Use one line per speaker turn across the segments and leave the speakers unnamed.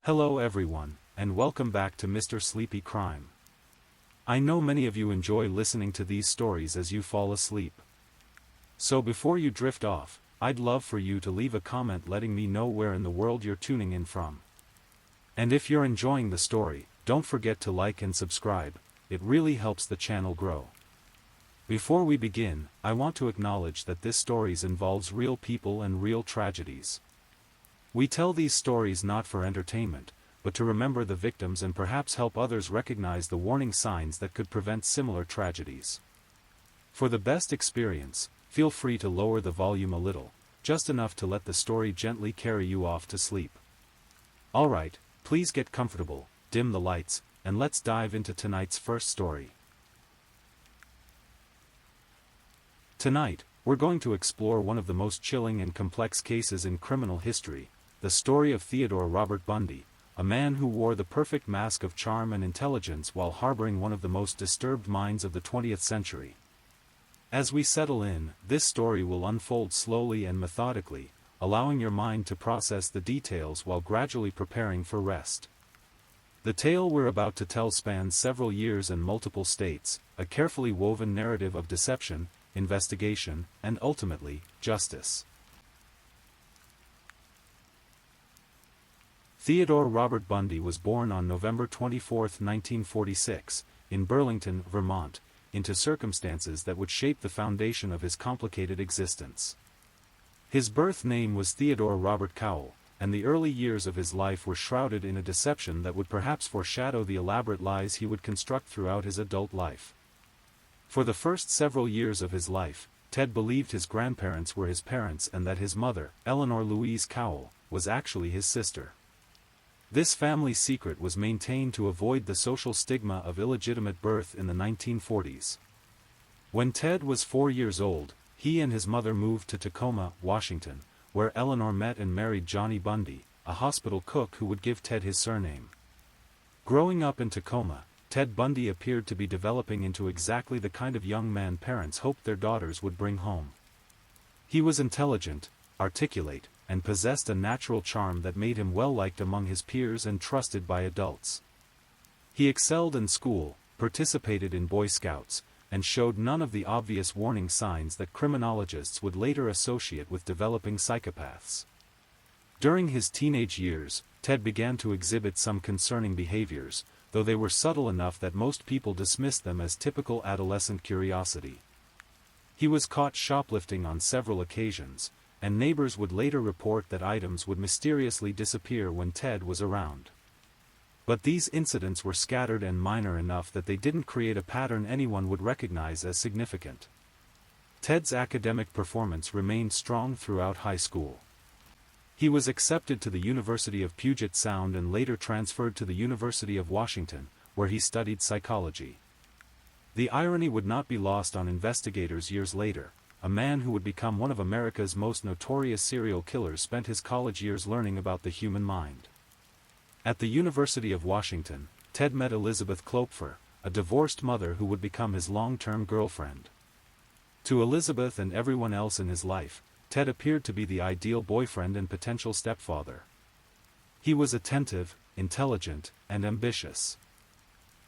Hello everyone, and welcome back to Mr. Sleepy Crime. I know many of you enjoy listening to these stories as you fall asleep. So before you drift off, I'd love for you to leave a comment letting me know where in the world you're tuning in from. And if you're enjoying the story, don't forget to like and subscribe, it really helps the channel grow. Before we begin, I want to acknowledge that this story involves real people and real tragedies. We tell these stories not for entertainment, but to remember the victims and perhaps help others recognize the warning signs that could prevent similar tragedies. For the best experience, feel free to lower the volume a little, just enough to let the story gently carry you off to sleep. Alright, please get comfortable, dim the lights, and let's dive into tonight's first story. Tonight, we're going to explore one of the most chilling and complex cases in criminal history, the story of Theodore Robert Bundy, a man who wore the perfect mask of charm and intelligence while harboring one of the most disturbed minds of the 20th century. As we settle in, this story will unfold slowly and methodically, allowing your mind to process the details while gradually preparing for rest. The tale we're about to tell spans several years and multiple states, a carefully woven narrative of deception, investigation, and ultimately, justice. Theodore Robert Bundy was born on November 24, 1946, in Burlington, Vermont, into circumstances that would shape the foundation of his complicated existence. His birth name was Theodore Robert Cowell, and the early years of his life were shrouded in a deception that would perhaps foreshadow the elaborate lies he would construct throughout his adult life. For the first several years of his life, Ted believed his grandparents were his parents and that his mother, Eleanor Louise Cowell, was actually his sister. This family secret was maintained to avoid the social stigma of illegitimate birth in the 1940s. When Ted was 4 years old, he and his mother moved to Tacoma, Washington, where Eleanor met and married Johnny Bundy, a hospital cook who would give Ted his surname. Growing up in Tacoma, Ted Bundy appeared to be developing into exactly the kind of young man parents hoped their daughters would bring home. He was intelligent, articulate, and possessed a natural charm that made him well-liked among his peers and trusted by adults. He excelled in school, participated in Boy Scouts, and showed none of the obvious warning signs that criminologists would later associate with developing psychopaths. During his teenage years, Ted began to exhibit some concerning behaviors, though they were subtle enough that most people dismissed them as typical adolescent curiosity. He was caught shoplifting on several occasions, and neighbors would later report that items would mysteriously disappear when Ted was around. But these incidents were scattered and minor enough that they didn't create a pattern anyone would recognize as significant. Ted's academic performance remained strong throughout high school. He was accepted to the University of Puget Sound and later transferred to the University of Washington, where he studied psychology. The irony would not be lost on investigators years later. A man who would become one of America's most notorious serial killers spent his college years learning about the human mind. At the University of Washington, Ted met Elizabeth Klopfer, a divorced mother who would become his long-term girlfriend. To Elizabeth and everyone else in his life, Ted appeared to be the ideal boyfriend and potential stepfather. He was attentive, intelligent, and ambitious.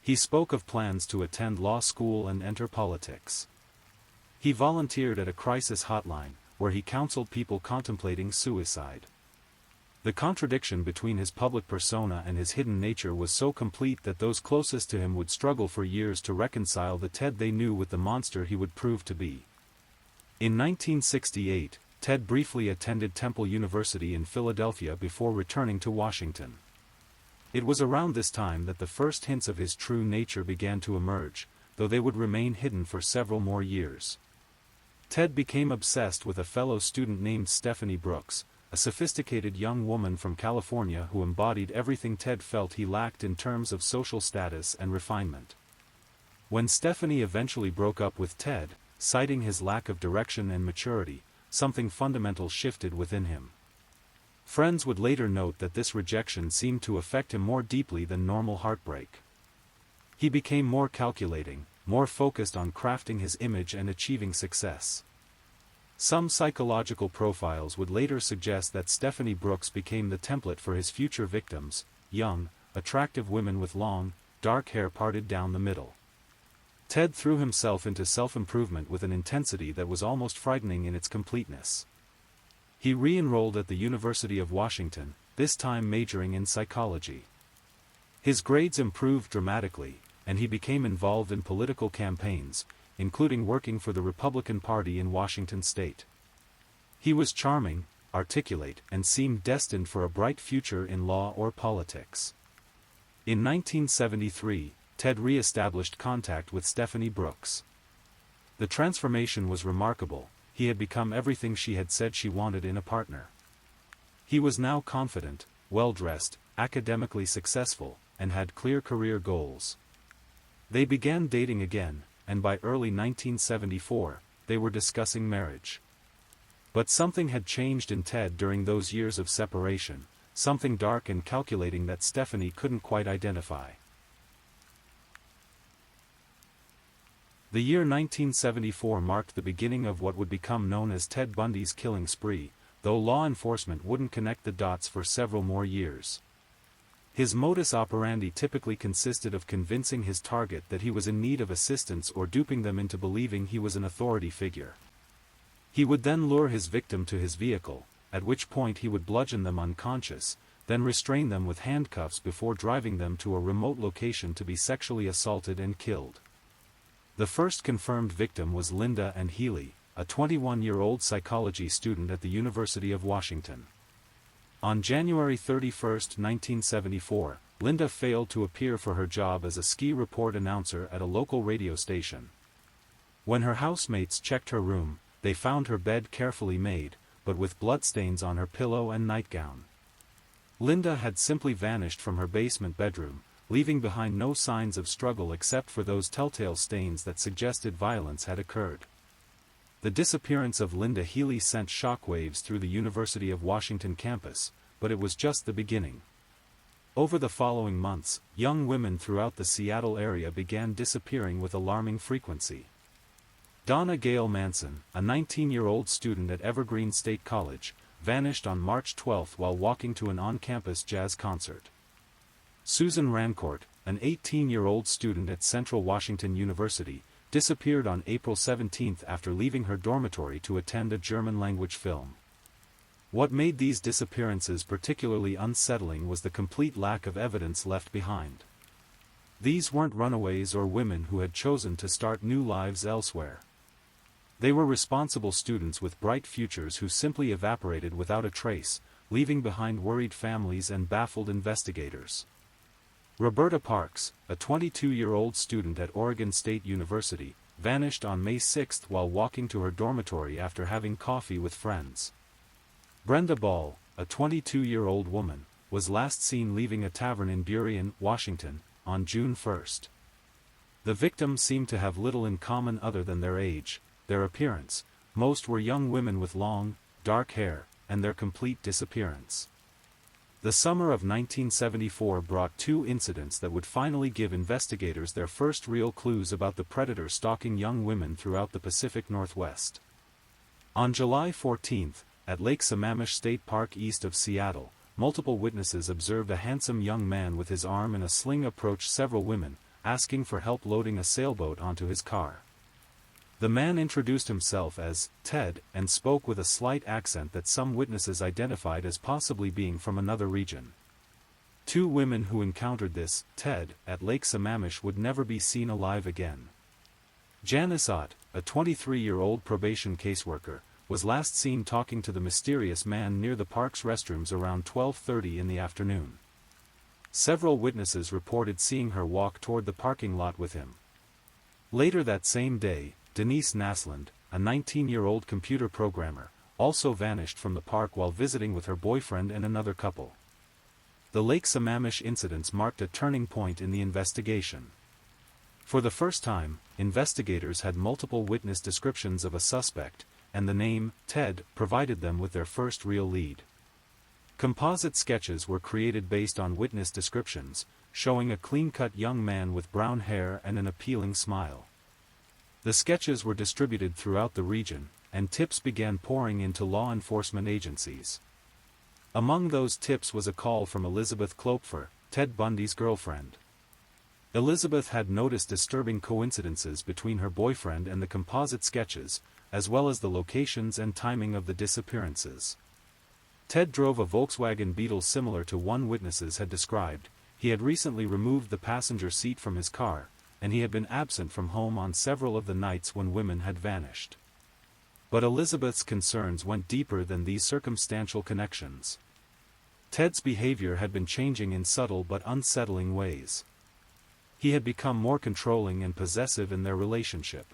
He spoke of plans to attend law school and enter politics. He volunteered at a crisis hotline, where he counseled people contemplating suicide. The contradiction between his public persona and his hidden nature was so complete that those closest to him would struggle for years to reconcile the Ted they knew with the monster he would prove to be. In 1968, Ted briefly attended Temple University in Philadelphia before returning to Washington. It was around this time that the first hints of his true nature began to emerge, though they would remain hidden for several more years. Ted became obsessed with a fellow student named Stephanie Brooks, a sophisticated young woman from California who embodied everything Ted felt he lacked in terms of social status and refinement. When Stephanie eventually broke up with Ted, citing his lack of direction and maturity, something fundamental shifted within him. Friends would later note that this rejection seemed to affect him more deeply than normal heartbreak. He became more calculating, more focused on crafting his image and achieving success. Some psychological profiles would later suggest that Stephanie Brooks became the template for his future victims, young, attractive women with long, dark hair parted down the middle. Ted threw himself into self-improvement with an intensity that was almost frightening in its completeness. He re-enrolled at the University of Washington, this time majoring in psychology. His grades improved dramatically, and he became involved in political campaigns, including working for the Republican Party in Washington state. He was charming, articulate, and seemed destined for a bright future in law or politics. In 1973, Ted re-established contact with Stephanie Brooks. The transformation was remarkable. He had become everything she had said she wanted in a partner. He was now confident, well-dressed, academically successful, and had clear career goals. They began dating again, and by early 1974, they were discussing marriage. But something had changed in Ted during those years of separation, something dark and calculating that Stephanie couldn't quite identify. The year 1974 marked the beginning of what would become known as Ted Bundy's killing spree, though law enforcement wouldn't connect the dots for several more years. His modus operandi typically consisted of convincing his target that he was in need of assistance or duping them into believing he was an authority figure. He would then lure his victim to his vehicle, at which point he would bludgeon them unconscious, then restrain them with handcuffs before driving them to a remote location to be sexually assaulted and killed. The first confirmed victim was Linda Ann Healy, a 21-year-old psychology student at the University of Washington. On January 31, 1974, Linda failed to appear for her job as a ski report announcer at a local radio station. When her housemates checked her room, they found her bed carefully made, but with bloodstains on her pillow and nightgown. Linda had simply vanished from her basement bedroom, leaving behind no signs of struggle except for those telltale stains that suggested violence had occurred. The disappearance of Linda Healy sent shockwaves through the University of Washington campus, but it was just the beginning. Over the following months, young women throughout the Seattle area began disappearing with alarming frequency. Donna Gail Manson, a 19-year-old student at Evergreen State College, vanished on March 12 while walking to an on-campus jazz concert. Susan Rancourt, an 18-year-old student at Central Washington University, disappeared on April 17 after leaving her dormitory to attend a German-language film. What made these disappearances particularly unsettling was the complete lack of evidence left behind. These weren't runaways or women who had chosen to start new lives elsewhere. They were responsible students with bright futures who simply evaporated without a trace, leaving behind worried families and baffled investigators. Roberta Parks, a 22-year-old student at Oregon State University, vanished on May 6 while walking to her dormitory after having coffee with friends. Brenda Ball, a 22-year-old woman, was last seen leaving a tavern in Burien, Washington, on June 1. The victims seemed to have little in common other than their age, their appearance. Most were young women with long, dark hair, and their complete disappearance. The summer of 1974 brought two incidents that would finally give investigators their first real clues about the predator stalking young women throughout the Pacific Northwest. On July 14, at Lake Sammamish State Park east of Seattle, multiple witnesses observed a handsome young man with his arm in a sling approach several women, asking for help loading a sailboat onto his car. The man introduced himself as Ted and spoke with a slight accent that some witnesses identified as possibly being from another region. Two women who encountered this Ted at Lake Sammamish would never be seen alive again. Janice Ott, a 23-year-old probation caseworker, was last seen talking to the mysterious man near the park's restrooms around 12:30 in the afternoon. Several witnesses reported seeing her walk toward the parking lot with him. Later that same day, Denise Naslund, a 19-year-old computer programmer, also vanished from the park while visiting with her boyfriend and another couple. The Lake Sammamish incidents marked a turning point in the investigation. For the first time, investigators had multiple witness descriptions of a suspect, and the name, Ted, provided them with their first real lead. Composite sketches were created based on witness descriptions, showing a clean-cut young man with brown hair and an appealing smile. The sketches were distributed throughout the region, and tips began pouring into law enforcement agencies. Among those tips was a call from Elizabeth Klopfer, Ted Bundy's girlfriend. Elizabeth had noticed disturbing coincidences between her boyfriend and the composite sketches, as well as the locations and timing of the disappearances. Ted drove a Volkswagen Beetle similar to one witnesses had described. He had recently removed the passenger seat from his car, and he had been absent from home on several of the nights when women had vanished. But Elizabeth's concerns went deeper than these circumstantial connections. Ted's behavior had been changing in subtle but unsettling ways. He had become more controlling and possessive in their relationship.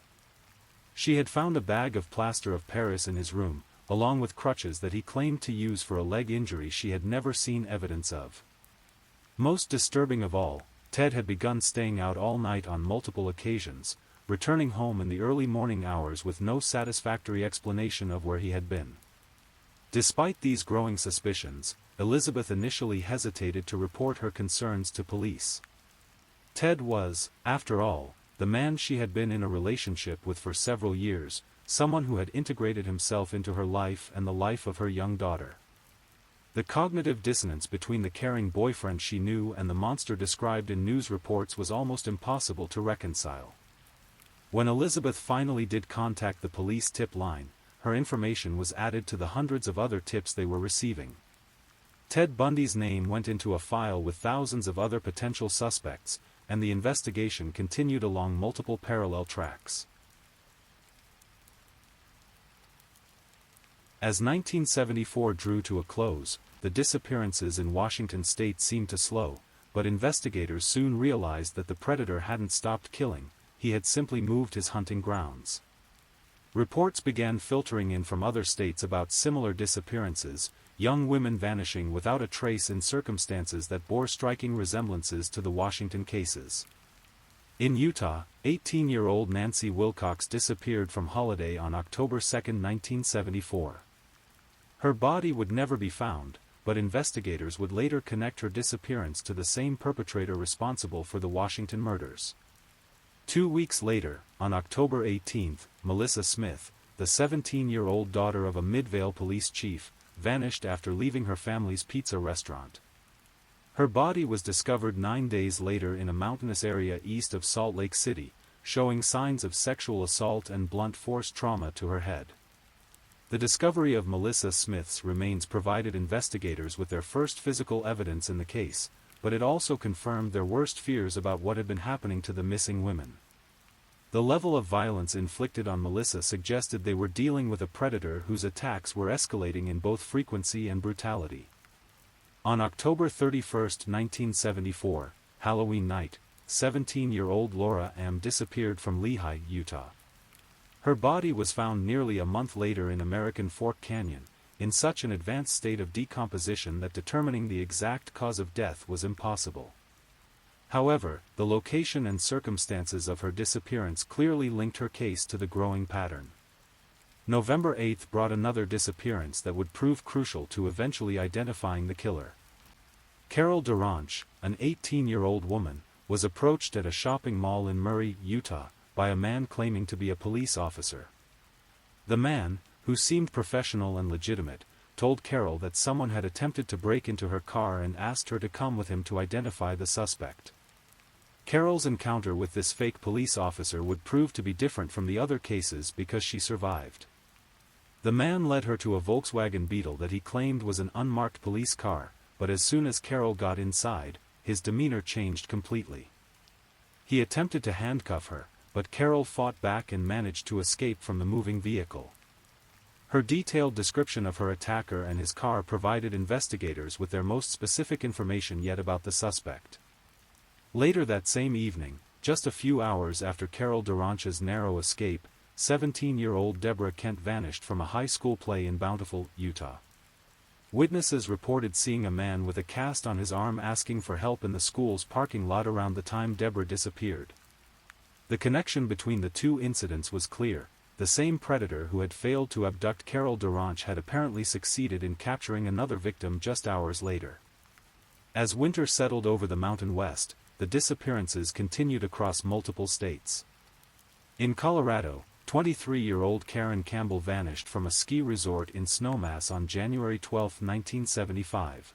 She had found a bag of plaster of Paris in his room, along with crutches that he claimed to use for a leg injury she had never seen evidence of. Most disturbing of all, Ted had begun staying out all night on multiple occasions, returning home in the early morning hours with no satisfactory explanation of where he had been. Despite these growing suspicions, Elizabeth initially hesitated to report her concerns to police. Ted was, after all, the man she had been in a relationship with for several years, someone who had integrated himself into her life and the life of her young daughter. The cognitive dissonance between the caring boyfriend she knew and the monster described in news reports was almost impossible to reconcile. When Elizabeth finally did contact the police tip line, her information was added to the hundreds of other tips they were receiving. Ted Bundy's name went into a file with thousands of other potential suspects, and the investigation continued along multiple parallel tracks. As 1974 drew to a close, the disappearances in Washington state seemed to slow, but investigators soon realized that the predator hadn't stopped killing, he had simply moved his hunting grounds. Reports began filtering in from other states about similar disappearances, young women vanishing without a trace in circumstances that bore striking resemblances to the Washington cases. In Utah, 18-year-old Nancy Wilcox disappeared from Holiday on October 2, 1974. Her body would never be found, but investigators would later connect her disappearance to the same perpetrator responsible for the Washington murders. 2 weeks later, on October 18, Melissa Smith, the 17-year-old daughter of a Midvale police chief, vanished after leaving her family's pizza restaurant. Her body was discovered 9 days later in a mountainous area east of Salt Lake City, showing signs of sexual assault and blunt force trauma to her head. The discovery of Melissa Smith's remains provided investigators with their first physical evidence in the case, but it also confirmed their worst fears about what had been happening to the missing women. The level of violence inflicted on Melissa suggested they were dealing with a predator whose attacks were escalating in both frequency and brutality. On October 31, 1974, Halloween night, 17-year-old Laura M. disappeared from Lehi, Utah. Her body was found nearly a month later in American Fork Canyon, in such an advanced state of decomposition that determining the exact cause of death was impossible. However, the location and circumstances of her disappearance clearly linked her case to the growing pattern. November 8 brought another disappearance that would prove crucial to eventually identifying the killer. Carol Duranch, an 18-year-old woman, was approached at a shopping mall in Murray, Utah, by a man claiming to be a police officer. The man, who seemed professional and legitimate, told Carol that someone had attempted to break into her car and asked her to come with him to identify the suspect. Carol's encounter with this fake police officer would prove to be different from the other cases because she survived. The man led her to a Volkswagen Beetle that he claimed was an unmarked police car, but as soon as Carol got inside, his demeanor changed completely. He attempted to handcuff her, but Carol fought back and managed to escape from the moving vehicle. Her detailed description of her attacker and his car provided investigators with their most specific information yet about the suspect. Later that same evening, just a few hours after Carol Duranch's narrow escape, 17-year-old Deborah Kent vanished from a high school play in Bountiful, Utah. Witnesses reported seeing a man with a cast on his arm asking for help in the school's parking lot around the time Deborah disappeared. The connection between the two incidents was clear. The same predator who had failed to abduct Carol Duranch had apparently succeeded in capturing another victim just hours later. As winter settled over the Mountain West, the disappearances continued across multiple states. In Colorado, 23-year-old Karen Campbell vanished from a ski resort in Snowmass on January 12, 1975.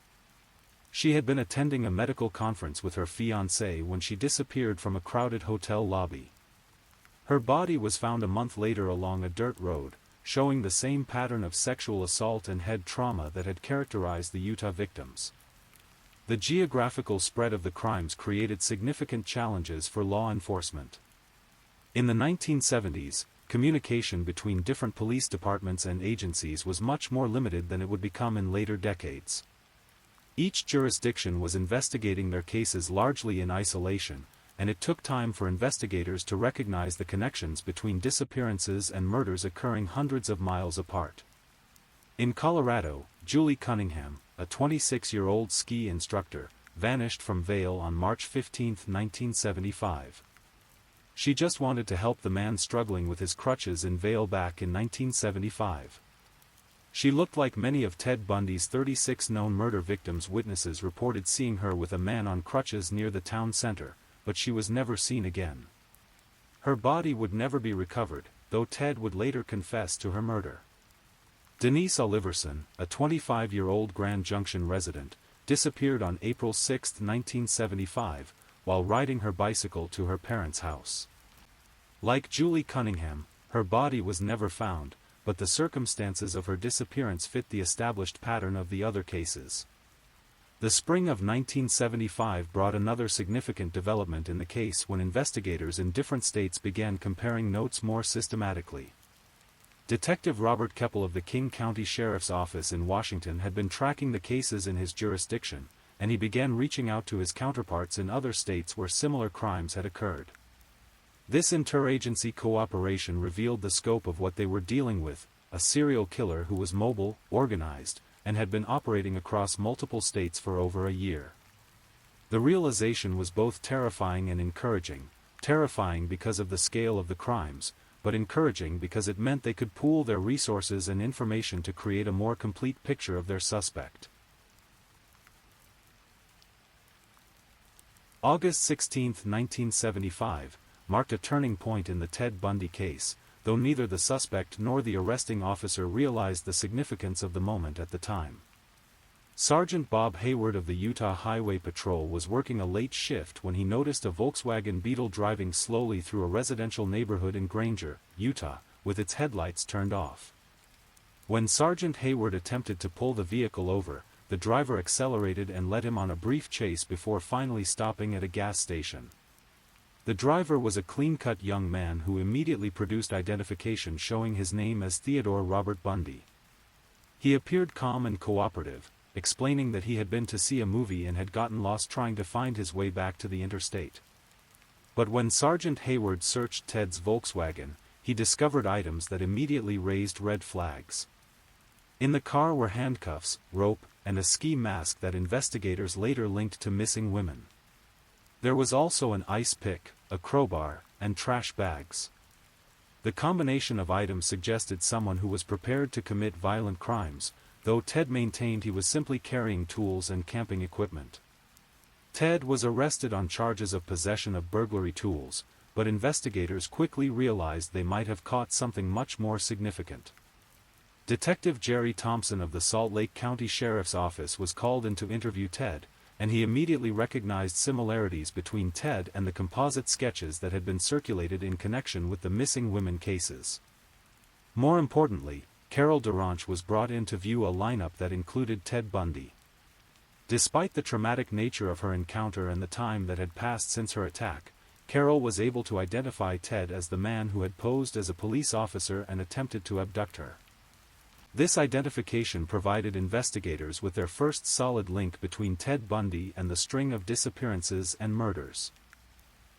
She had been attending a medical conference with her fiancé when she disappeared from a crowded hotel lobby. Her body was found a month later along a dirt road, showing the same pattern of sexual assault and head trauma that had characterized the Utah victims. The geographical spread of the crimes created significant challenges for law enforcement. In the 1970s, communication between different police departments and agencies was much more limited than it would become in later decades. Each jurisdiction was investigating their cases largely in isolation, and it took time for investigators to recognize the connections between disappearances and murders occurring hundreds of miles apart. In Colorado, Julie Cunningham, a 26-year-old ski instructor, vanished from Vail on March 15, 1975. She just wanted to help the man struggling with his crutches in Vail back in 1975. She looked like many of Ted Bundy's 36 known murder victims. Witnesses reported seeing her with a man on crutches near the town center, but she was never seen again. Her body would never be recovered, though Ted would later confess to her murder. Denise Oliverson, a 25-year-old Grand Junction resident, disappeared on April 6, 1975, while riding her bicycle to her parents' house. Like Julie Cunningham, her body was never found, but the circumstances of her disappearance fit the established pattern of the other cases. The spring of 1975 brought another significant development in the case when investigators in different states began comparing notes more systematically. Detective Robert Keppel of the King County Sheriff's Office in Washington had been tracking the cases in his jurisdiction, and he began reaching out to his counterparts in other states where similar crimes had occurred. This interagency cooperation revealed the scope of what they were dealing with: a serial killer who was mobile, organized, and had been operating across multiple states for over a year. The realization was both terrifying and encouraging, terrifying because of the scale of the crimes, but encouraging because it meant they could pool their resources and information to create a more complete picture of their suspect. August 16, 1975, marked a turning point in the Ted Bundy case, though neither the suspect nor the arresting officer realized the significance of the moment at the time. Sergeant Bob Hayward of the Utah Highway Patrol was working a late shift when he noticed a Volkswagen Beetle driving slowly through a residential neighborhood in Granger, Utah, with its headlights turned off. When Sergeant Hayward attempted to pull the vehicle over, the driver accelerated and led him on a brief chase before finally stopping at a gas station. The driver was a clean-cut young man who immediately produced identification showing his name as Theodore Robert Bundy. He appeared calm and cooperative, explaining that he had been to see a movie and had gotten lost trying to find his way back to the interstate. But when Sergeant Hayward searched Ted's Volkswagen, he discovered items that immediately raised red flags. In the car were handcuffs, rope, and a ski mask that investigators later linked to missing women. There was also an ice pick, a crowbar, and trash bags. The combination of items suggested someone who was prepared to commit violent crimes, though Ted maintained he was simply carrying tools and camping equipment. Ted was arrested on charges of possession of burglary tools, but investigators quickly realized they might have caught something much more significant. Detective Jerry Thompson of the Salt Lake County Sheriff's Office was called in to interview Ted, and he immediately recognized similarities between Ted and the composite sketches that had been circulated in connection with the missing women cases. More importantly, Carol Duranch was brought in to view a lineup that included Ted Bundy. Despite the traumatic nature of her encounter and the time that had passed since her attack, Carol was able to identify Ted as the man who had posed as a police officer and attempted to abduct her. This identification provided investigators with their first solid link between Ted Bundy and the string of disappearances and murders.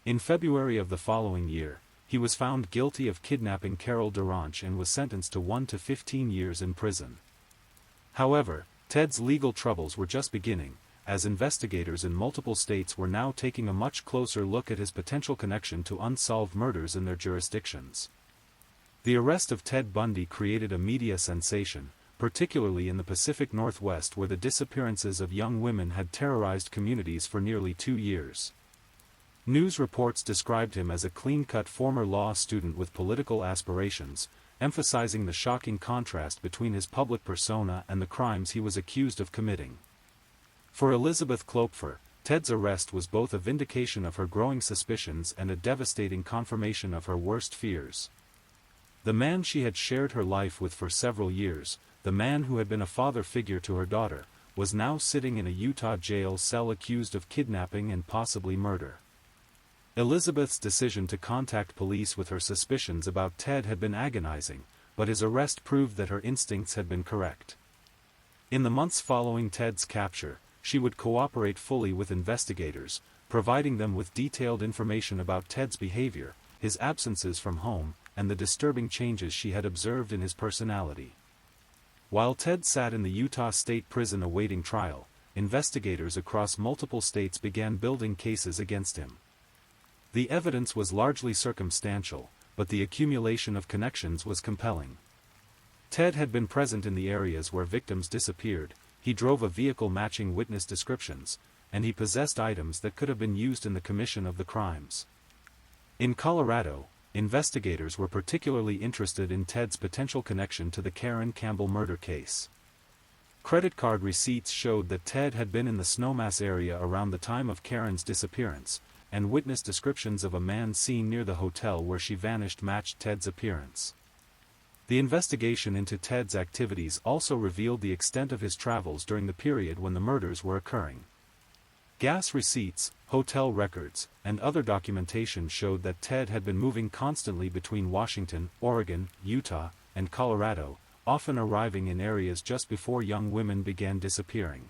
In February of the following year, he was found guilty of kidnapping Carol Duranch and was sentenced to 1 to 15 years in prison. However, Ted's legal troubles were just beginning, as investigators in multiple states were now taking a much closer look at his potential connection to unsolved murders in their jurisdictions. The arrest of Ted Bundy created a media sensation, particularly in the Pacific Northwest where the disappearances of young women had terrorized communities for nearly 2 years. News reports described him as a clean-cut former law student with political aspirations, emphasizing the shocking contrast between his public persona and the crimes he was accused of committing. For Elizabeth Klopfer, Ted's arrest was both a vindication of her growing suspicions and a devastating confirmation of her worst fears. The man she had shared her life with for several years, the man who had been a father figure to her daughter, was now sitting in a Utah jail cell accused of kidnapping and possibly murder. Elizabeth's decision to contact police with her suspicions about Ted had been agonizing, but his arrest proved that her instincts had been correct. In the months following Ted's capture, she would cooperate fully with investigators, providing them with detailed information about Ted's behavior, his absences from home, and the disturbing changes she had observed in his personality. While Ted sat in the Utah State Prison awaiting trial, investigators across multiple states began building cases against him. The evidence was largely circumstantial, but the accumulation of connections was compelling. Ted had been present in the areas where victims disappeared, he drove a vehicle matching witness descriptions, and he possessed items that could have been used in the commission of the crimes. In Colorado, investigators were particularly interested in Ted's potential connection to the Karen Campbell murder case. Credit card receipts showed that Ted had been in the Snowmass area around the time of Karen's disappearance, and witness descriptions of a man seen near the hotel where she vanished matched Ted's appearance. The investigation into Ted's activities also revealed the extent of his travels during the period when the murders were occurring. Gas receipts, hotel records, and other documentation showed that Ted had been moving constantly between Washington, Oregon, Utah, and Colorado, often arriving in areas just before young women began disappearing.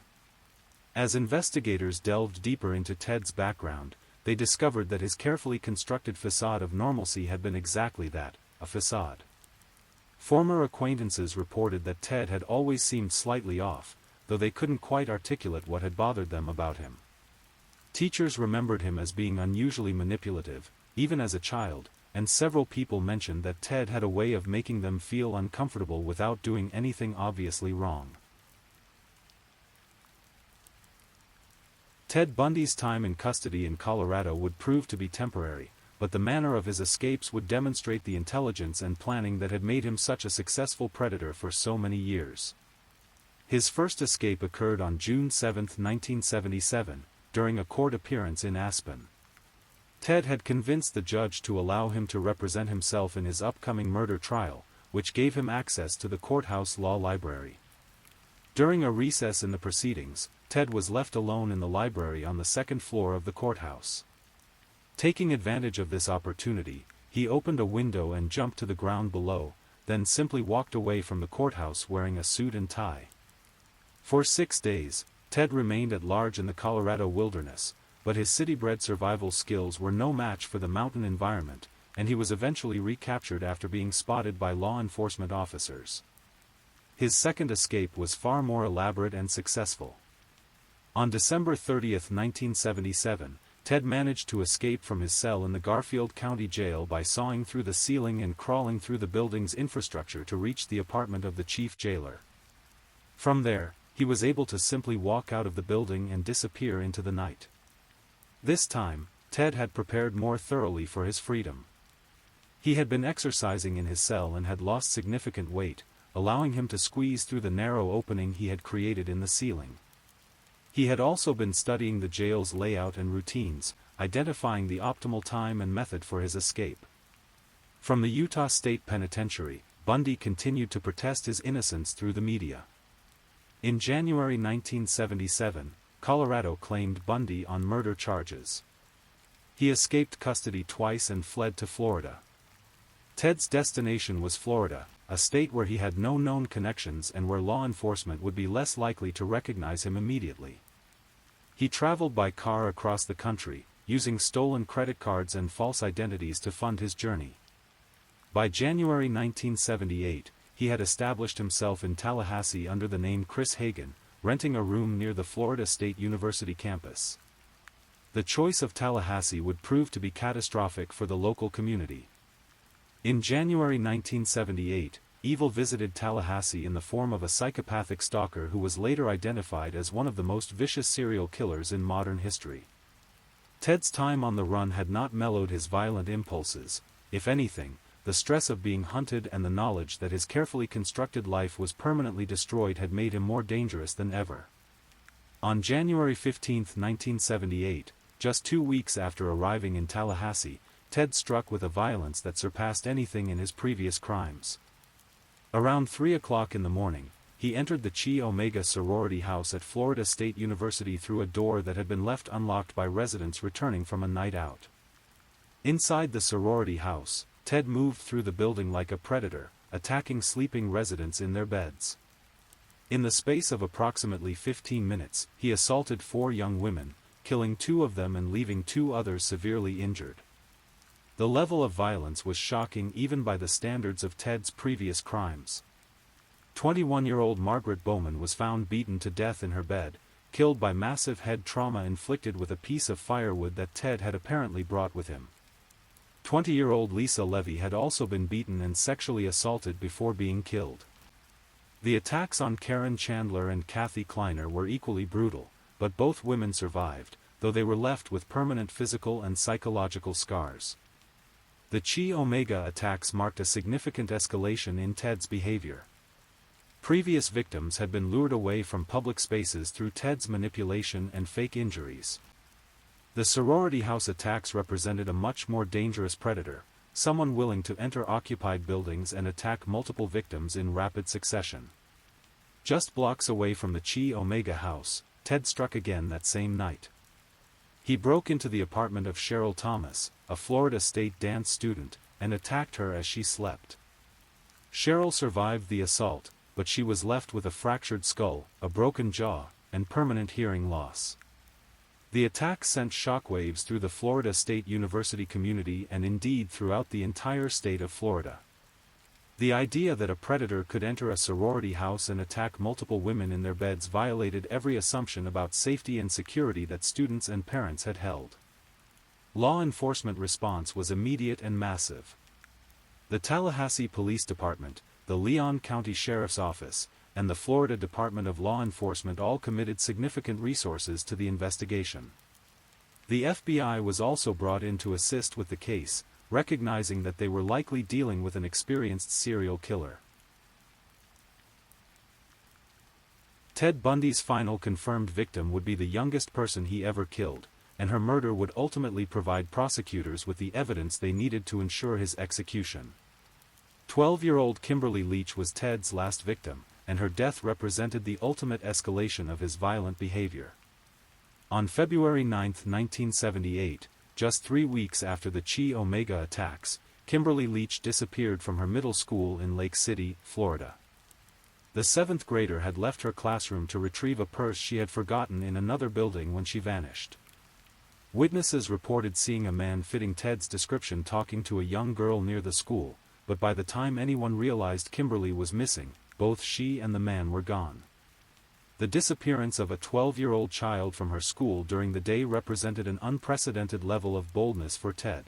As investigators delved deeper into Ted's background, they discovered that his carefully constructed facade of normalcy had been exactly that, a facade. Former acquaintances reported that Ted had always seemed slightly off, though they couldn't quite articulate what had bothered them about him. Teachers remembered him as being unusually manipulative, even as a child, and several people mentioned that Ted had a way of making them feel uncomfortable without doing anything obviously wrong. Ted Bundy's time in custody in Colorado would prove to be temporary, but the manner of his escapes would demonstrate the intelligence and planning that had made him such a successful predator for so many years. His first escape occurred on June 7, 1977, during a court appearance in Aspen. Ted had convinced the judge to allow him to represent himself in his upcoming murder trial, which gave him access to the courthouse law library. During a recess in the proceedings, Ted was left alone in the library on the second floor of the courthouse. Taking advantage of this opportunity, he opened a window and jumped to the ground below, then simply walked away from the courthouse wearing a suit and tie. For 6 days, Ted remained at large in the Colorado wilderness, but his city-bred survival skills were no match for the mountain environment, and he was eventually recaptured after being spotted by law enforcement officers. His second escape was far more elaborate and successful. On December 30, 1977, Ted managed to escape from his cell in the Garfield County Jail by sawing through the ceiling and crawling through the building's infrastructure to reach the apartment of the chief jailer. From there, he was able to simply walk out of the building and disappear into the night. This time, Ted had prepared more thoroughly for his freedom. He had been exercising in his cell and had lost significant weight, allowing him to squeeze through the narrow opening he had created in the ceiling. He had also been studying the jail's layout and routines, identifying the optimal time and method for his escape. From the Utah State Penitentiary, Bundy continued to protest his innocence through the media. In January 1977, Colorado claimed Bundy on murder charges. He escaped custody twice and fled to Florida. Ted's destination was Florida, a state where he had no known connections and where law enforcement would be less likely to recognize him immediately. He traveled by car across the country, using stolen credit cards and false identities to fund his journey. By January 1978, he had established himself in Tallahassee under the name Chris Hagen, renting a room near the Florida State University campus. The choice of Tallahassee would prove to be catastrophic for the local community. In January 1978, evil visited Tallahassee in the form of a psychopathic stalker who was later identified as one of the most vicious serial killers in modern history. Ted's time on the run had not mellowed his violent impulses. If anything, the stress of being hunted and the knowledge that his carefully constructed life was permanently destroyed had made him more dangerous than ever. On January 15, 1978, just 2 weeks after arriving in Tallahassee, Ted struck with a violence that surpassed anything in his previous crimes. Around 3 o'clock in the morning, he entered the Chi Omega sorority house at Florida State University through a door that had been left unlocked by residents returning from a night out. Inside the sorority house, Ted moved through the building like a predator, attacking sleeping residents in their beds. In the space of approximately 15 minutes, he assaulted 4 young women, killing 2 of them and leaving 2 others severely injured. The level of violence was shocking even by the standards of Ted's previous crimes. 21-year-old Margaret Bowman was found beaten to death in her bed, killed by massive head trauma inflicted with a piece of firewood that Ted had apparently brought with him. 20-year-old Lisa Levy had also been beaten and sexually assaulted before being killed. The attacks on Karen Chandler and Kathy Kleiner were equally brutal, but both women survived, though they were left with permanent physical and psychological scars. The Chi Omega attacks marked a significant escalation in Ted's behavior. Previous victims had been lured away from public spaces through Ted's manipulation and fake injuries. The sorority house attacks represented a much more dangerous predator, someone willing to enter occupied buildings and attack multiple victims in rapid succession. Just blocks away from the Chi Omega house, Ted struck again that same night. He broke into the apartment of Cheryl Thomas, a Florida State dance student, and attacked her as she slept. Cheryl survived the assault, but she was left with a fractured skull, a broken jaw, and permanent hearing loss. The attack sent shockwaves through the Florida State University community and indeed throughout the entire state of Florida. The idea that a predator could enter a sorority house and attack multiple women in their beds violated every assumption about safety and security that students and parents had held. Law enforcement response was immediate and massive. The Tallahassee Police Department, the Leon County Sheriff's Office, and the Florida Department of Law Enforcement all committed significant resources to the investigation. The FBI was also brought in to assist with the case, recognizing that they were likely dealing with an experienced serial killer. Ted Bundy's final confirmed victim would be the youngest person he ever killed, and her murder would ultimately provide prosecutors with the evidence they needed to ensure his execution. 12-year-old Kimberly Leach was Ted's last victim, and her death represented the ultimate escalation of his violent behavior. On February 9, 1978, just 3 weeks after the Chi Omega attacks, Kimberly Leach disappeared from her middle school in Lake City, Florida. The 7th grader had left her classroom to retrieve a purse she had forgotten in another building when she vanished. Witnesses reported seeing a man fitting Ted's description talking to a young girl near the school, but by the time anyone realized Kimberly was missing, both she and the man were gone. The disappearance of a 12-year-old child from her school during the day represented an unprecedented level of boldness for Ted.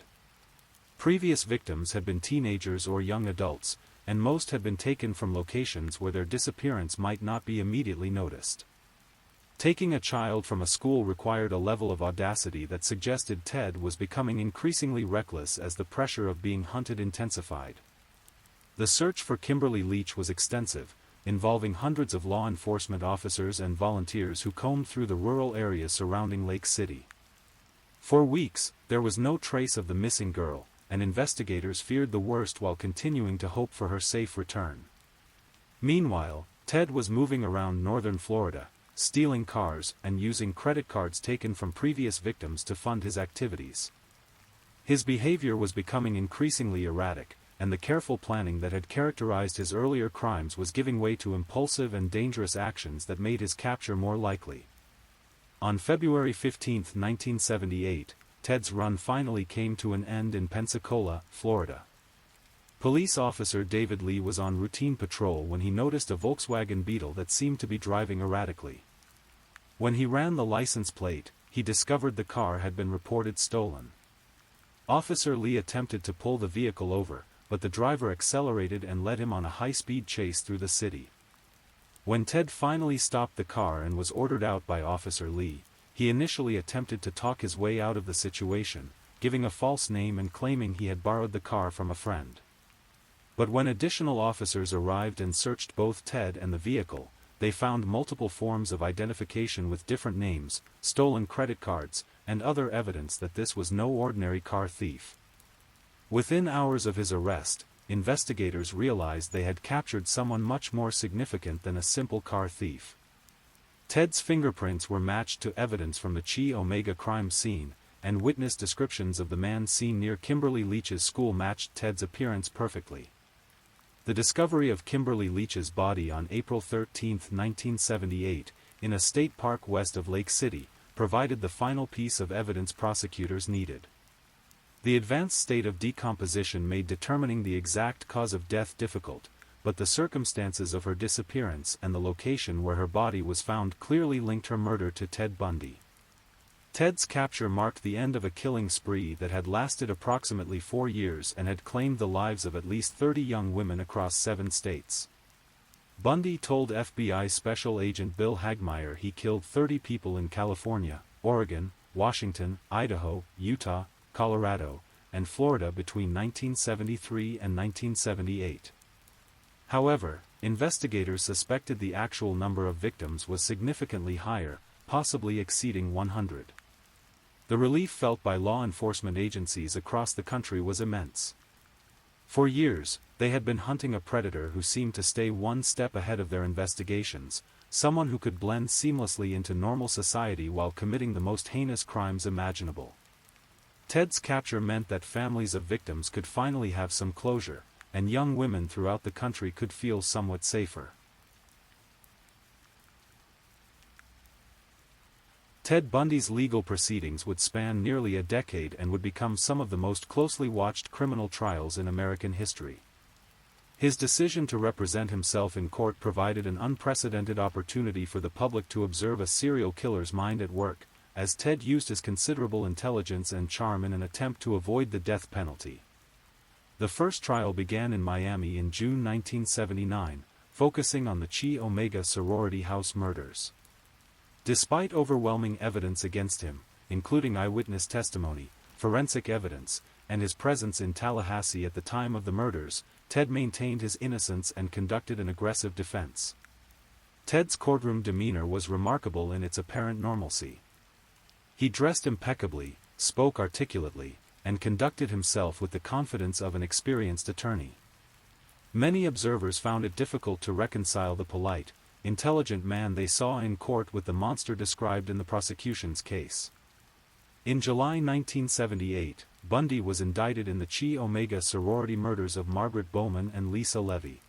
Previous victims had been teenagers or young adults, and most had been taken from locations where their disappearance might not be immediately noticed. Taking a child from a school required a level of audacity that suggested Ted was becoming increasingly reckless as the pressure of being hunted intensified. The search for Kimberly Leach was extensive, involving hundreds of law enforcement officers and volunteers who combed through the rural areas surrounding Lake City. For weeks, there was no trace of the missing girl, and investigators feared the worst while continuing to hope for her safe return. Meanwhile, Ted was moving around northern Florida, stealing cars and using credit cards taken from previous victims to fund his activities. His behavior was becoming increasingly erratic, and the careful planning that had characterized his earlier crimes was giving way to impulsive and dangerous actions that made his capture more likely. On February 15, 1978, Ted's run finally came to an end in Pensacola, Florida. Police officer David Lee was on routine patrol when he noticed a Volkswagen Beetle that seemed to be driving erratically. When he ran the license plate, he discovered the car had been reported stolen. Officer Lee attempted to pull the vehicle over, but the driver accelerated and led him on a high-speed chase through the city. When Ted finally stopped the car and was ordered out by Officer Lee, he initially attempted to talk his way out of the situation, giving a false name and claiming he had borrowed the car from a friend. But when additional officers arrived and searched both Ted and the vehicle, they found multiple forms of identification with different names, stolen credit cards, and other evidence that this was no ordinary car thief. Within hours of his arrest, investigators realized they had captured someone much more significant than a simple car thief. Ted's fingerprints were matched to evidence from the Chi Omega crime scene, and witness descriptions of the man seen near Kimberly Leach's school matched Ted's appearance perfectly. The discovery of Kimberly Leach's body on April 13, 1978, in a state park west of Lake City, provided the final piece of evidence prosecutors needed. The advanced state of decomposition made determining the exact cause of death difficult, but the circumstances of her disappearance and the location where her body was found clearly linked her murder to Ted Bundy. Ted's capture marked the end of a killing spree that had lasted approximately 4 years and had claimed the lives of at least 30 young women across 7 states. Bundy told FBI Special Agent Bill Hagmaier he killed 30 people in California, Oregon, Washington, Idaho, Utah, Colorado, and Florida between 1973 and 1978. However, investigators suspected the actual number of victims was significantly higher, possibly exceeding 100. The relief felt by law enforcement agencies across the country was immense. For years, they had been hunting a predator who seemed to stay one step ahead of their investigations, someone who could blend seamlessly into normal society while committing the most heinous crimes imaginable. Ted's capture meant that families of victims could finally have some closure, and young women throughout the country could feel somewhat safer. Ted Bundy's legal proceedings would span nearly a decade and would become some of the most closely watched criminal trials in American history. His decision to represent himself in court provided an unprecedented opportunity for the public to observe a serial killer's mind at work, as Ted used his considerable intelligence and charm in an attempt to avoid the death penalty. The first trial began in Miami in June 1979, focusing on the Chi Omega sorority house murders. Despite overwhelming evidence against him, including eyewitness testimony, forensic evidence, and his presence in Tallahassee at the time of the murders, Ted maintained his innocence and conducted an aggressive defense. Ted's courtroom demeanor was remarkable in its apparent normalcy. He dressed impeccably, spoke articulately, and conducted himself with the confidence of an experienced attorney. Many observers found it difficult to reconcile the polite, intelligent man they saw in court with the monster described in the prosecution's case. In July 1978, Bundy was indicted in the Chi Omega sorority murders of Margaret Bowman and Lisa Levy.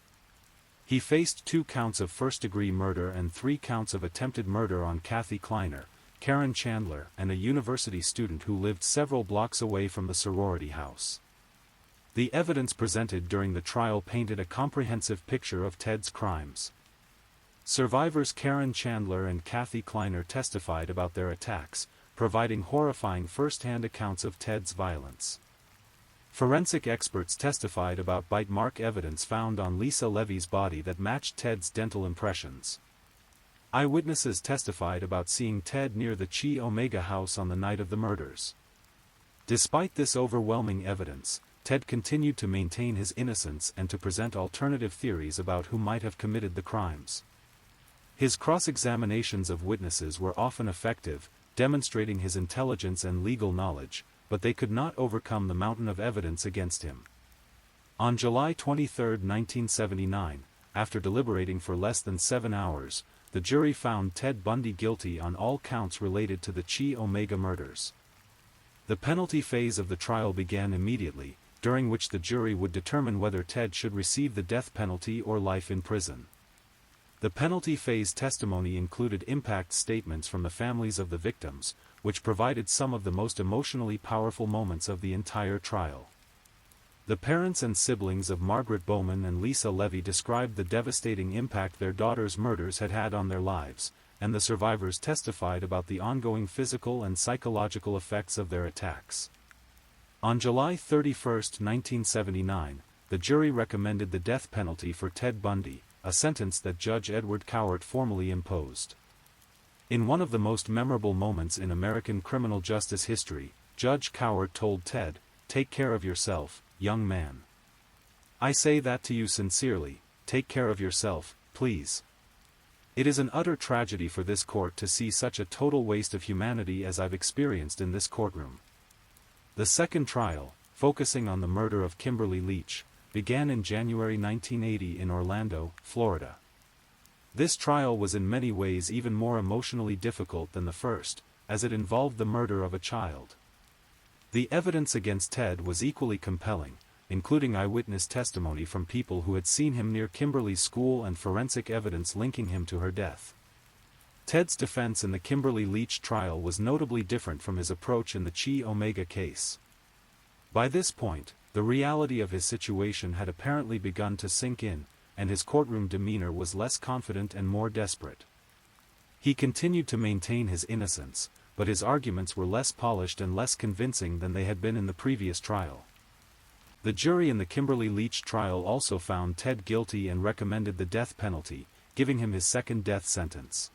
He faced 2 counts of first-degree murder and 3 counts of attempted murder on Kathy Kleiner, Karen Chandler, and a university student who lived several blocks away from the sorority house. The evidence presented during the trial painted a comprehensive picture of Ted's crimes. Survivors Karen Chandler and Kathy Kleiner testified about their attacks, providing horrifying first-hand accounts of Ted's violence. Forensic experts testified about bite mark evidence found on Lisa Levy's body that matched Ted's dental impressions. Eyewitnesses testified about seeing Ted near the Chi Omega house on the night of the murders. Despite this overwhelming evidence, Ted continued to maintain his innocence and to present alternative theories about who might have committed the crimes. His cross-examinations of witnesses were often effective, demonstrating his intelligence and legal knowledge, but they could not overcome the mountain of evidence against him. On July 23, 1979, after deliberating for less than 7 hours, the jury found Ted Bundy guilty on all counts related to the Chi Omega murders. The penalty phase of the trial began immediately, during which the jury would determine whether Ted should receive the death penalty or life in prison. The penalty phase testimony included impact statements from the families of the victims, which provided some of the most emotionally powerful moments of the entire trial. The parents and siblings of Margaret Bowman and Lisa Levy described the devastating impact their daughter's murders had had on their lives, and the survivors testified about the ongoing physical and psychological effects of their attacks. On July 31, 1979, the jury recommended the death penalty for Ted Bundy, a sentence that Judge Edward Cowart formally imposed. In one of the most memorable moments in American criminal justice history, Judge Cowart told Ted, "Take care of yourself, young man. I say that to you sincerely, take care of yourself, please." It is an utter tragedy for this court to see such a total waste of humanity as I've experienced in this courtroom. The second trial, focusing on the murder of Kimberly Leach, began in January 1980 in Orlando, Florida. This trial was in many ways even more emotionally difficult than the first, as it involved the murder of a child. The evidence against Ted was equally compelling, including eyewitness testimony from people who had seen him near Kimberly's school and forensic evidence linking him to her death. Ted's defense in the Kimberly Leach trial was notably different from his approach in the Chi Omega case. By this point, the reality of his situation had apparently begun to sink in, and his courtroom demeanor was less confident and more desperate. He continued to maintain his innocence, but his arguments were less polished and less convincing than they had been in the previous trial. The jury in the Kimberly Leach trial also found Ted guilty and recommended the death penalty, giving him his second death sentence.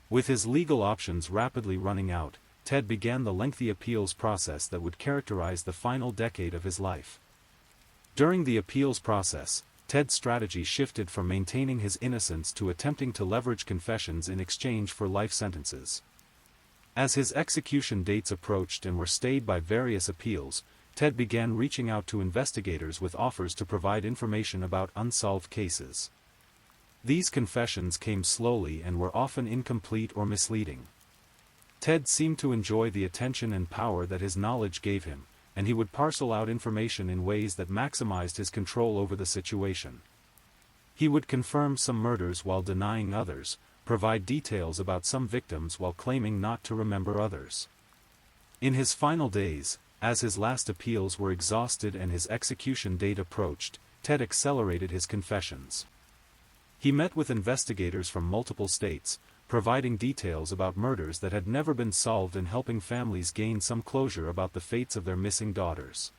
With his legal options rapidly running out, Ted began the lengthy appeals process that would characterize the final decade of his life. During the appeals process, Ted's strategy shifted from maintaining his innocence to attempting to leverage confessions in exchange for life sentences. As his execution dates approached and were stayed by various appeals, Ted began reaching out to investigators with offers to provide information about unsolved cases. These confessions came slowly and were often incomplete or misleading. Ted seemed to enjoy the attention and power that his knowledge gave him, and he would parcel out information in ways that maximized his control over the situation. He would confirm some murders while denying others, provide details about some victims while claiming not to remember others. In his final days, as his last appeals were exhausted and his execution date approached, Ted accelerated his confessions. He met with investigators from multiple states, providing details about murders that had never been solved and helping families gain some closure about the fates of their missing daughters.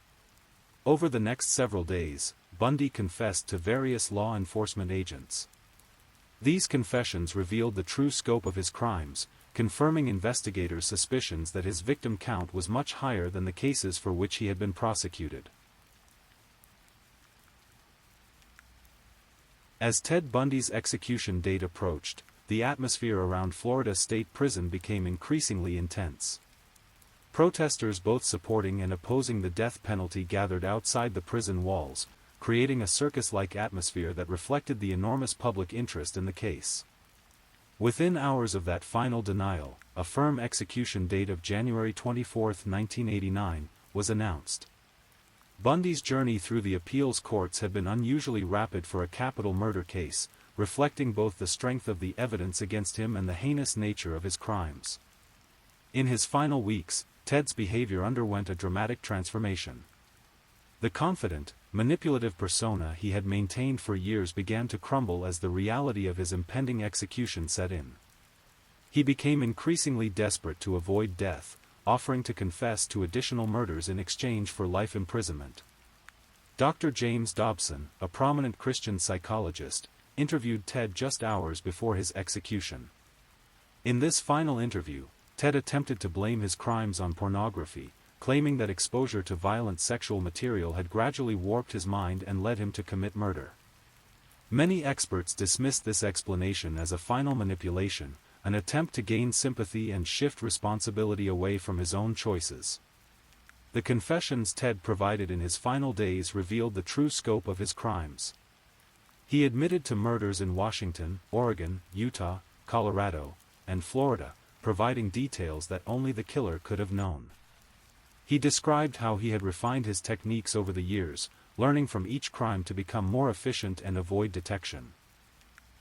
Over the next several days, Bundy confessed to various law enforcement agents. These confessions revealed the true scope of his crimes, confirming investigators' suspicions that his victim count was much higher than the cases for which he had been prosecuted. As Ted Bundy's execution date approached, the atmosphere around Florida State Prison became increasingly intense. Protesters both supporting and opposing the death penalty gathered outside the prison walls, creating a circus-like atmosphere that reflected the enormous public interest in the case. Within hours of that final denial, a firm execution date of January 24, 1989, was announced. Bundy's journey through the appeals courts had been unusually rapid for a capital murder case, reflecting both the strength of the evidence against him and the heinous nature of his crimes. In his final weeks, Ted's behavior underwent a dramatic transformation. The confident, manipulative persona he had maintained for years began to crumble as the reality of his impending execution set in. He became increasingly desperate to avoid death, offering to confess to additional murders in exchange for life imprisonment. Dr. James Dobson, a prominent Christian psychologist, interviewed Ted just hours before his execution. In this final interview, Ted attempted to blame his crimes on pornography, claiming that exposure to violent sexual material had gradually warped his mind and led him to commit murder. Many experts dismissed this explanation as a final manipulation, an attempt to gain sympathy and shift responsibility away from his own choices. The confessions Ted provided in his final days revealed the true scope of his crimes. He admitted to murders in Washington, Oregon, Utah, Colorado, and Florida, providing details that only the killer could have known. He described how he had refined his techniques over the years, learning from each crime to become more efficient and avoid detection.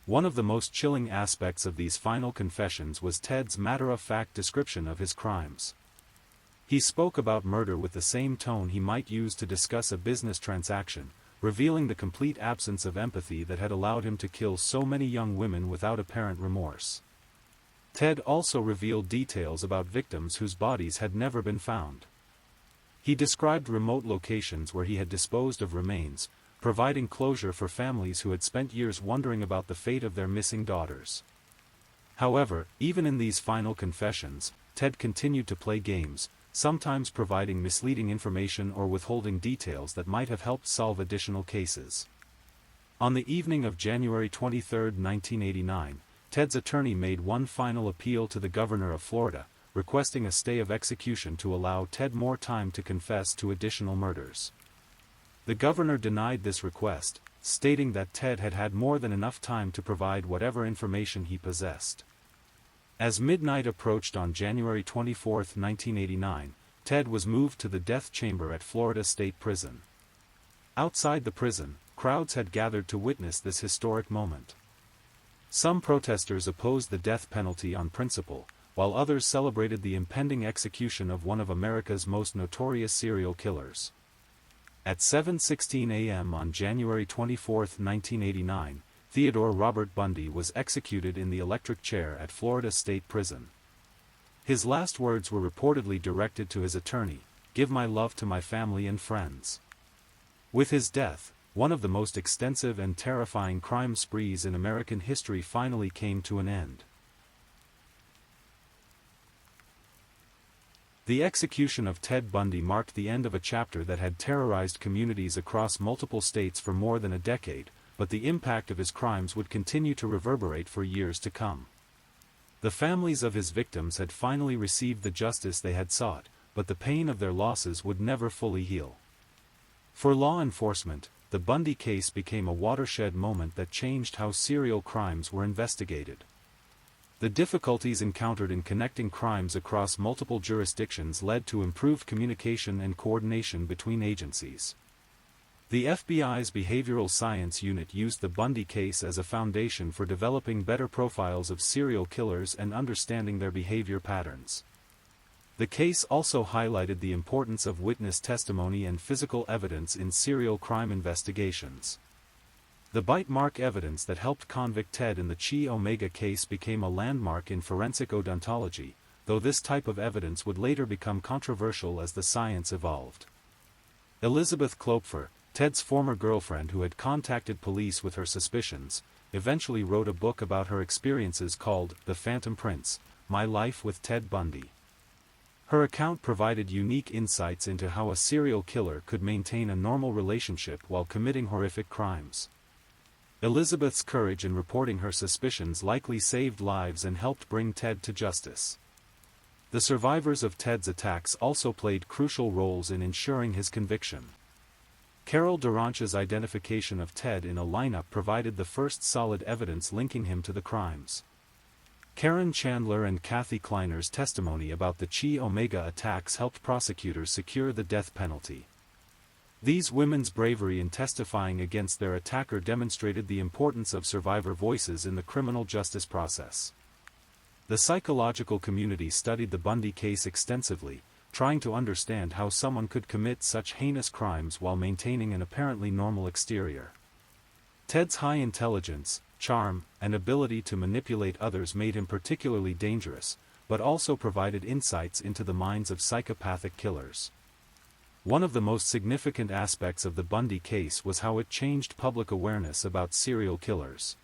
One of the most chilling aspects of these final confessions was Ted's matter-of-fact description of his crimes. He spoke about murder with the same tone he might use to discuss a business transaction, revealing the complete absence of empathy that had allowed him to kill so many young women without apparent remorse. Ted also revealed details about victims whose bodies had never been found. He described remote locations where he had disposed of remains, providing closure for families who had spent years wondering about the fate of their missing daughters. However, even in these final confessions, Ted continued to play games, sometimes providing misleading information or withholding details that might have helped solve additional cases. On the evening of January 23, 1989, Ted's attorney made one final appeal to the governor of Florida, requesting a stay of execution to allow Ted more time to confess to additional murders. The governor denied this request, stating that Ted had had more than enough time to provide whatever information he possessed. As midnight approached on January 24, 1989, Ted was moved to the death chamber at Florida State Prison. Outside the prison, crowds had gathered to witness this historic moment. Some protesters opposed the death penalty on principle, while others celebrated the impending execution of one of America's most notorious serial killers. At 7:16 a.m. on January 24, 1989, Theodore Robert Bundy was executed in the electric chair at Florida State Prison. His last words were reportedly directed to his attorney, "Give my love to my family and friends." With his death, one of the most extensive and terrifying crime sprees in American history finally came to an end. The execution of Ted Bundy marked the end of a chapter that had terrorized communities across multiple states for more than a decade, but the impact of his crimes would continue to reverberate for years to come. The families of his victims had finally received the justice they had sought, but the pain of their losses would never fully heal. For law enforcement, the Bundy case became a watershed moment that changed how serial crimes were investigated. The difficulties encountered in connecting crimes across multiple jurisdictions led to improved communication and coordination between agencies. The FBI's Behavioral Science Unit used the Bundy case as a foundation for developing better profiles of serial killers and understanding their behavior patterns. The case also highlighted the importance of witness testimony and physical evidence in serial crime investigations. The bite mark evidence that helped convict Ted in the Chi Omega case became a landmark in forensic odontology, though this type of evidence would later become controversial as the science evolved. Elizabeth Klopfer, Ted's former girlfriend who had contacted police with her suspicions, eventually wrote a book about her experiences called The Phantom Prince: My Life with Ted Bundy. Her account provided unique insights into how a serial killer could maintain a normal relationship while committing horrific crimes. Elizabeth's courage in reporting her suspicions likely saved lives and helped bring Ted to justice. The survivors of Ted's attacks also played crucial roles in ensuring his conviction. Carol Duranche's identification of Ted in a lineup provided the first solid evidence linking him to the crimes. Karen Chandler and Kathy Kleiner's testimony about the Chi Omega attacks helped prosecutors secure the death penalty. These women's bravery in testifying against their attacker demonstrated the importance of survivor voices in the criminal justice process. The psychological community studied the Bundy case extensively, trying to understand how someone could commit such heinous crimes while maintaining an apparently normal exterior. Ted's high intelligence, charm, and ability to manipulate others made him particularly dangerous, but also provided insights into the minds of psychopathic killers. One of the most significant aspects of the Bundy case was how it changed public awareness about serial killers.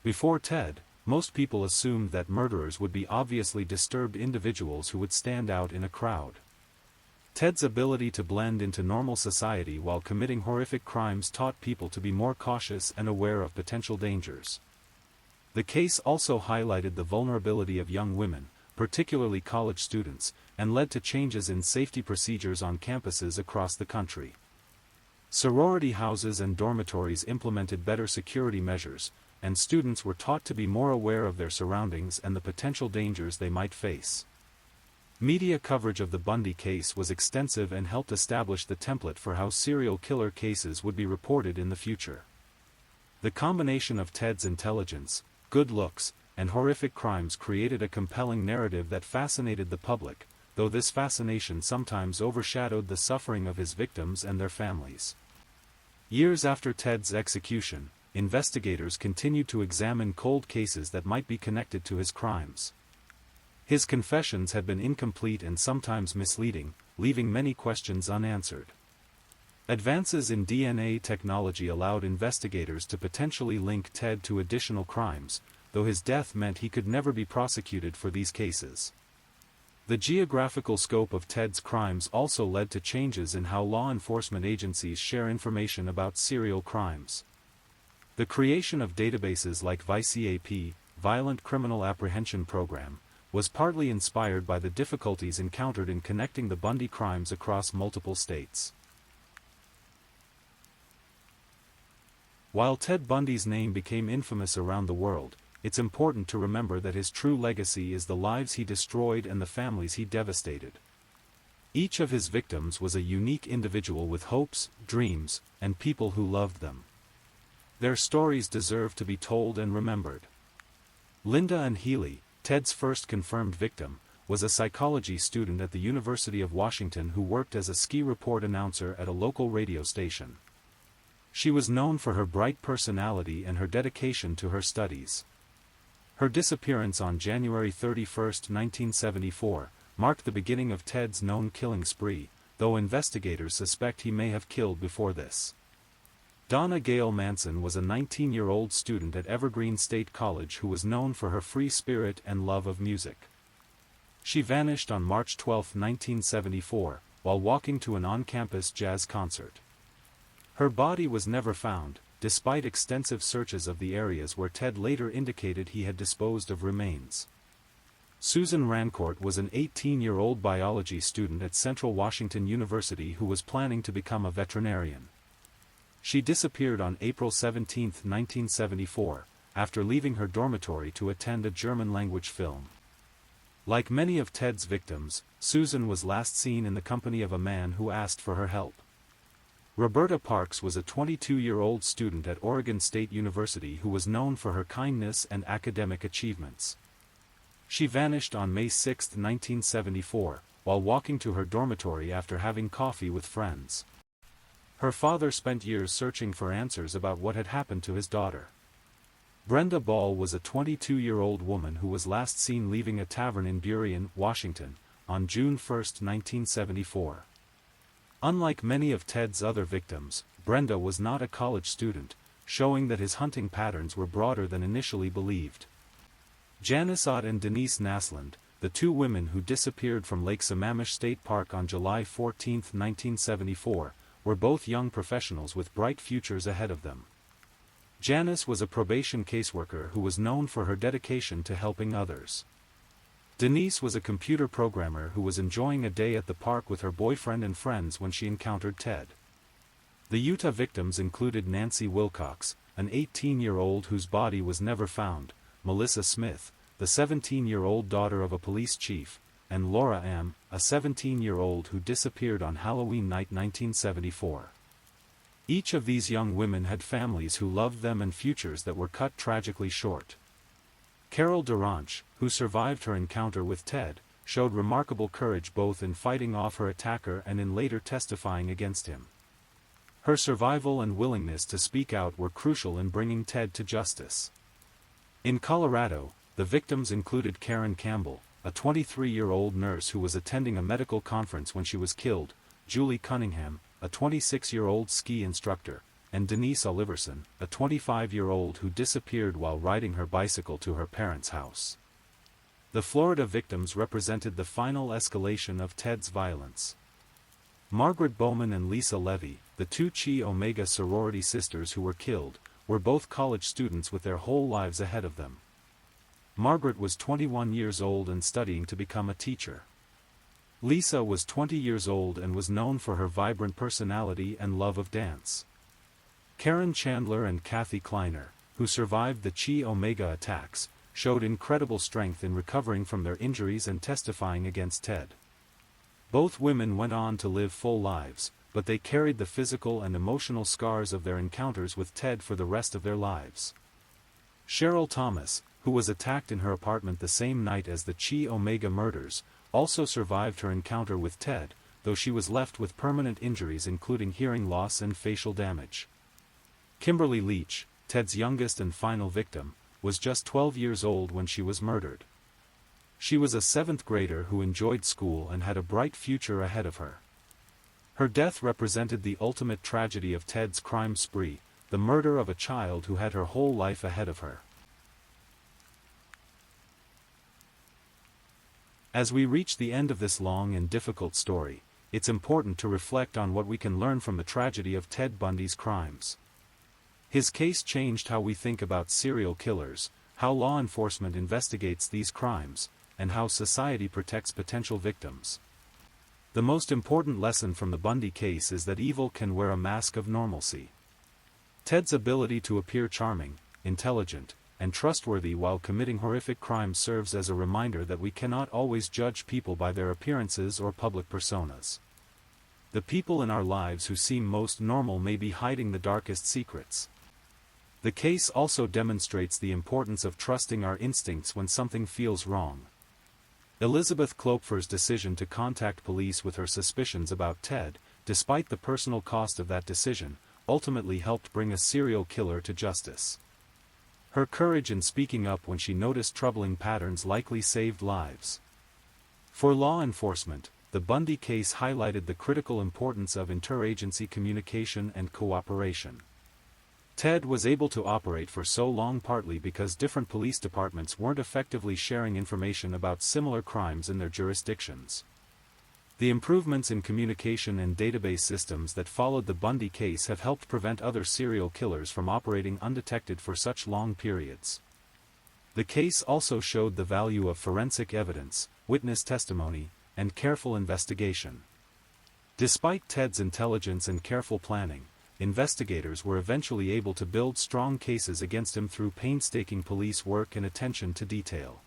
Before Ted, most people assumed that murderers would be obviously disturbed individuals who would stand out in a crowd. Ted's ability to blend into normal society while committing horrific crimes taught people to be more cautious and aware of potential dangers. The case also highlighted the vulnerability of young women, particularly college students, and led to changes in safety procedures on campuses across the country. Sorority houses and dormitories implemented better security measures, and students were taught to be more aware of their surroundings and the potential dangers they might face. Media coverage of the Bundy case was extensive and helped establish the template for how serial killer cases would be reported in the future. The combination of Ted's intelligence, good looks, and horrific crimes created a compelling narrative that fascinated the public, though this fascination sometimes overshadowed the suffering of his victims and their families. Years after Ted's execution, investigators continued to examine cold cases that might be connected to his crimes. His confessions had been incomplete and sometimes misleading, leaving many questions unanswered. Advances in DNA technology allowed investigators to potentially link Ted to additional crimes, though his death meant he could never be prosecuted for these cases. The geographical scope of Ted's crimes also led to changes in how law enforcement agencies share information about serial crimes. The creation of databases like ViceAP, violent criminal apprehension program, was partly inspired by the difficulties encountered in connecting the Bundy crimes across multiple states. While Ted Bundy's name became infamous around the world, it's important to remember that his true legacy is the lives he destroyed and the families he devastated. Each of his victims was a unique individual with hopes, dreams, and people who loved them. Their stories deserve to be told and remembered. Linda Ann Healy, Ted's first confirmed victim, was a psychology student at the University of Washington who worked as a ski report announcer at a local radio station. She was known for her bright personality and her dedication to her studies. Her disappearance on January 31, 1974, marked the beginning of Ted's known killing spree, though investigators suspect he may have killed before this. Donna Gail Manson was a 19-year-old student at Evergreen State College who was known for her free spirit and love of music. She vanished on March 12, 1974, while walking to an on-campus jazz concert. Her body was never found, despite extensive searches of the areas where Ted later indicated he had disposed of remains. Susan Rancourt was an 18-year-old biology student at Central Washington University who was planning to become a veterinarian. She disappeared on April 17, 1974, after leaving her dormitory to attend a German-language film. Like many of Ted's victims, Susan was last seen in the company of a man who asked for her help. Roberta Parks was a 22-year-old student at Oregon State University who was known for her kindness and academic achievements. She vanished on May 6, 1974, while walking to her dormitory after having coffee with friends. Her father spent years searching for answers about what had happened to his daughter. Brenda Ball was a 22-year-old woman who was last seen leaving a tavern in Burien, Washington, on June 1, 1974. Unlike many of Ted's other victims, Brenda was not a college student, showing that his hunting patterns were broader than initially believed. Janice Ott and Denise Naslund, the two women who disappeared from Lake Sammamish State Park on July 14, 1974, were both young professionals with bright futures ahead of them. Janice was a probation caseworker who was known for her dedication to helping others. Denise was a computer programmer who was enjoying a day at the park with her boyfriend and friends when she encountered Ted. The Utah victims included Nancy Wilcox, an 18-year-old whose body was never found, Melissa Smith, the 17-year-old daughter of a police chief, and Laura M., a 17-year-old who disappeared on Halloween night 1974. Each of these young women had families who loved them and futures that were cut tragically short. Carol Duranch, who survived her encounter with Ted, showed remarkable courage both in fighting off her attacker and in later testifying against him. Her survival and willingness to speak out were crucial in bringing Ted to justice. In Colorado, the victims included Karen Campbell, a 23-year-old nurse who was attending a medical conference when she was killed, Julie Cunningham, a 26-year-old ski instructor, and Denise Oliverson, a 25-year-old who disappeared while riding her bicycle to her parents' house. The Florida victims represented the final escalation of Ted's violence. Margaret Bowman and Lisa Levy, the two Chi Omega sorority sisters who were killed, were both college students with their whole lives ahead of them. Margaret was 21 years old and studying to become a teacher. Lisa was 20 years old and was known for her vibrant personality and love of dance. Karen Chandler and Kathy Kleiner, who survived the Chi Omega attacks, showed incredible strength in recovering from their injuries and testifying against Ted. Both women went on to live full lives, but they carried the physical and emotional scars of their encounters with Ted for the rest of their lives. Cheryl Thomas, who was attacked in her apartment the same night as the Chi Omega murders, also survived her encounter with Ted, though she was left with permanent injuries including hearing loss and facial damage. Kimberly Leach, Ted's youngest and final victim, was just 12 years old when she was murdered. She was a 7th grader who enjoyed school and had a bright future ahead of her. Her death represented the ultimate tragedy of Ted's crime spree, the murder of a child who had her whole life ahead of her. As we reach the end of this long and difficult story, it's important to reflect on what we can learn from the tragedy of Ted Bundy's crimes. His case changed how we think about serial killers, how law enforcement investigates these crimes, and how society protects potential victims. The most important lesson from the Bundy case is that evil can wear a mask of normalcy. Ted's ability to appear charming, intelligent, and trustworthy while committing horrific crimes serves as a reminder that we cannot always judge people by their appearances or public personas. The people in our lives who seem most normal may be hiding the darkest secrets. The case also demonstrates the importance of trusting our instincts when something feels wrong. Elizabeth Klopfer's decision to contact police with her suspicions about Ted, despite the personal cost of that decision, ultimately helped bring a serial killer to justice. Her courage in speaking up when she noticed troubling patterns likely saved lives. For law enforcement, the Bundy case highlighted the critical importance of interagency communication and cooperation. Ted was able to operate for so long partly because different police departments weren't effectively sharing information about similar crimes in their jurisdictions. The improvements in communication and database systems that followed the Bundy case have helped prevent other serial killers from operating undetected for such long periods. The case also showed the value of forensic evidence, witness testimony, and careful investigation. Despite Ted's intelligence and careful planning, investigators were eventually able to build strong cases against him through painstaking police work and attention to detail.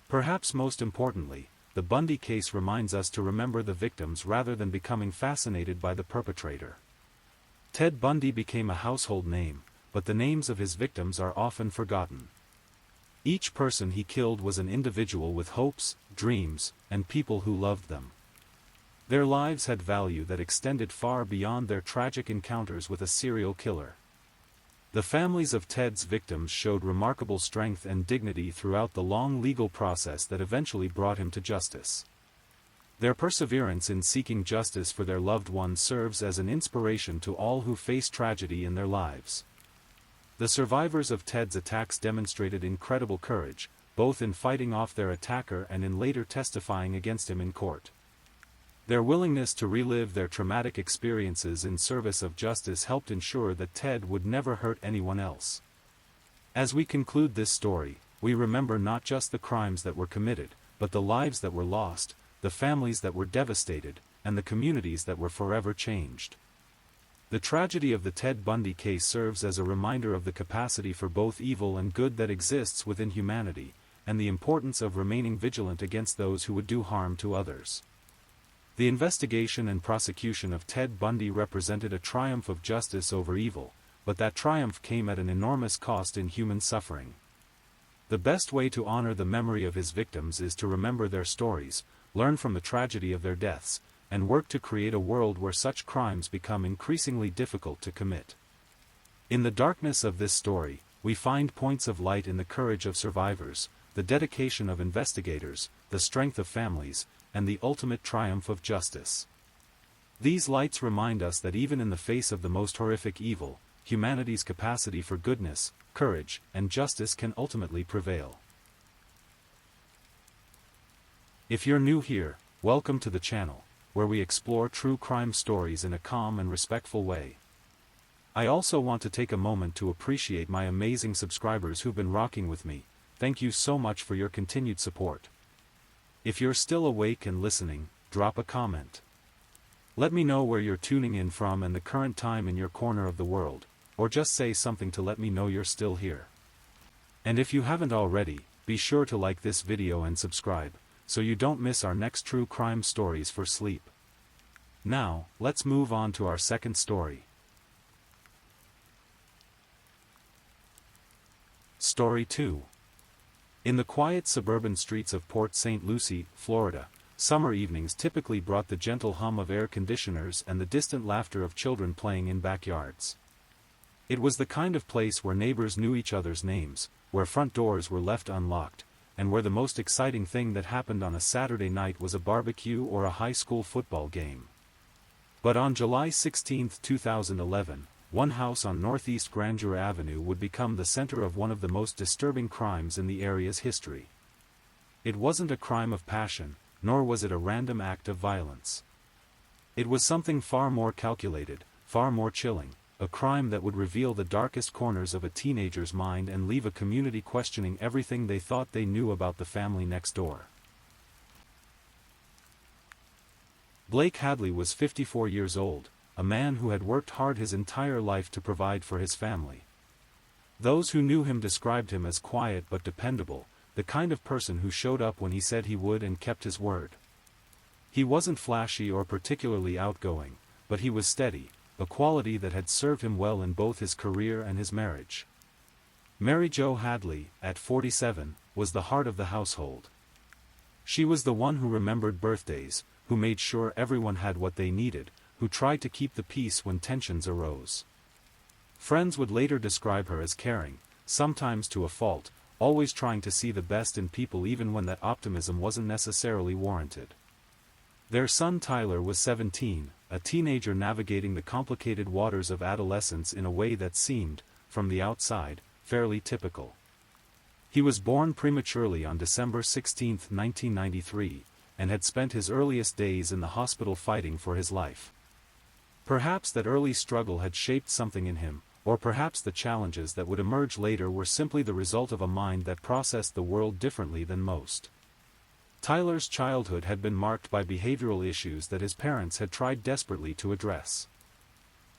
Perhaps most importantly, the Bundy case reminds us to remember the victims rather than becoming fascinated by the perpetrator. Ted Bundy became a household name, but the names of his victims are often forgotten. Each person he killed was an individual with hopes, dreams, and people who loved them. Their lives had value that extended far beyond their tragic encounters with a serial killer. The families of Ted's victims showed remarkable strength and dignity throughout the long legal process that eventually brought him to justice. Their perseverance in seeking justice for their loved ones serves as an inspiration to all who face tragedy in their lives. The survivors of Ted's attacks demonstrated incredible courage, both in fighting off their attacker and in later testifying against him in court. Their willingness to relive their traumatic experiences in service of justice helped ensure that Ted would never hurt anyone else. As we conclude this story, we remember not just the crimes that were committed, but the lives that were lost, the families that were devastated, and the communities that were forever changed. The tragedy of the Ted Bundy case serves as a reminder of the capacity for both evil and good that exists within humanity, and the importance of remaining vigilant against those who would do harm to others. The investigation and prosecution of Ted Bundy represented a triumph of justice over evil, but that triumph came at an enormous cost in human suffering. The best way to honor the memory of his victims is to remember their stories, learn from the tragedy of their deaths, and work to create a world where such crimes become increasingly difficult to commit. In the darkness of this story, we find points of light in the courage of survivors, the dedication of investigators, the strength of families, and the ultimate triumph of justice. These lights remind us that even in the face of the most horrific evil, humanity's capacity for goodness, courage, and justice can ultimately prevail. If you're new here, welcome to the channel, where we explore true crime stories in a calm and respectful way. I also want to take a moment to appreciate my amazing subscribers who've been rocking with me. Thank you so much for your continued support. If you're still awake and listening, drop a comment. Let me know where you're tuning in from and the current time in your corner of the world, or just say something to let me know you're still here. And if you haven't already, be sure to like this video and subscribe, so you don't miss our next true crime stories for sleep. Now, let's move on to our second story. Story 2. In the quiet suburban streets of Port St. Lucie, Florida, summer evenings typically brought the gentle hum of air conditioners and the distant laughter of children playing in backyards. It was the kind of place where neighbors knew each other's names, where front doors were left unlocked, and where the most exciting thing that happened on a Saturday night was a barbecue or a high school football game. But on July 16, 2011, one house on Northeast Grandeur Avenue would become the center of one of the most disturbing crimes in the area's history. It wasn't a crime of passion, nor was it a random act of violence. It was something far more calculated, far more chilling, a crime that would reveal the darkest corners of a teenager's mind and leave a community questioning everything they thought they knew about the family next door. Blake Hadley was 54 years old, a man who had worked hard his entire life to provide for his family. Those who knew him described him as quiet but dependable, the kind of person who showed up when he said he would and kept his word. He wasn't flashy or particularly outgoing, but he was steady, a quality that had served him well in both his career and his marriage. Mary Jo Hadley, at 47, was the heart of the household. She was the one who remembered birthdays, who made sure everyone had what they needed, who tried to keep the peace when tensions arose. Friends would later describe her as caring, sometimes to a fault, always trying to see the best in people even when that optimism wasn't necessarily warranted. Their son Tyler was 17, a teenager navigating the complicated waters of adolescence in a way that seemed, from the outside, fairly typical. He was born prematurely on December 16, 1993, and had spent his earliest days in the hospital fighting for his life. Perhaps that early struggle had shaped something in him, or perhaps the challenges that would emerge later were simply the result of a mind that processed the world differently than most. Tyler's childhood had been marked by behavioral issues that his parents had tried desperately to address.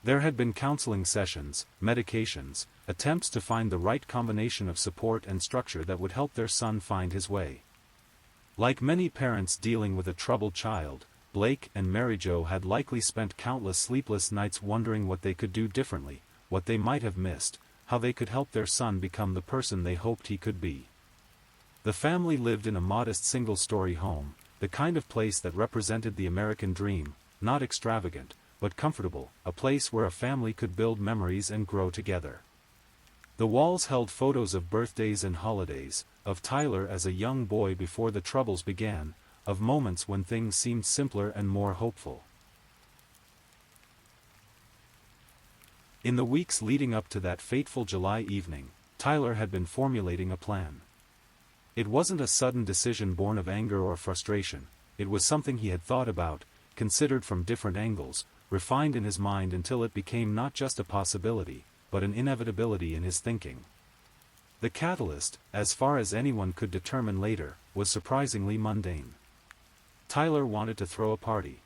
There had been counseling sessions, medications, attempts to find the right combination of support and structure that would help their son find his way. Like many parents dealing with a troubled child, Blake and Mary Jo had likely spent countless sleepless nights wondering what they could do differently, what they might have missed, how they could help their son become the person they hoped he could be. The family lived in a modest single-story home, the kind of place that represented the American dream, not extravagant, but comfortable, a place where a family could build memories and grow together. The walls held photos of birthdays and holidays, of Tyler as a young boy before the troubles began, of moments when things seemed simpler and more hopeful. In the weeks leading up to that fateful July evening, Tyler had been formulating a plan. It wasn't a sudden decision born of anger or frustration, it was something he had thought about, considered from different angles, refined in his mind until it became not just a possibility, but an inevitability in his thinking. The catalyst, as far as anyone could determine later, was surprisingly mundane. Tyler wanted to throw a party.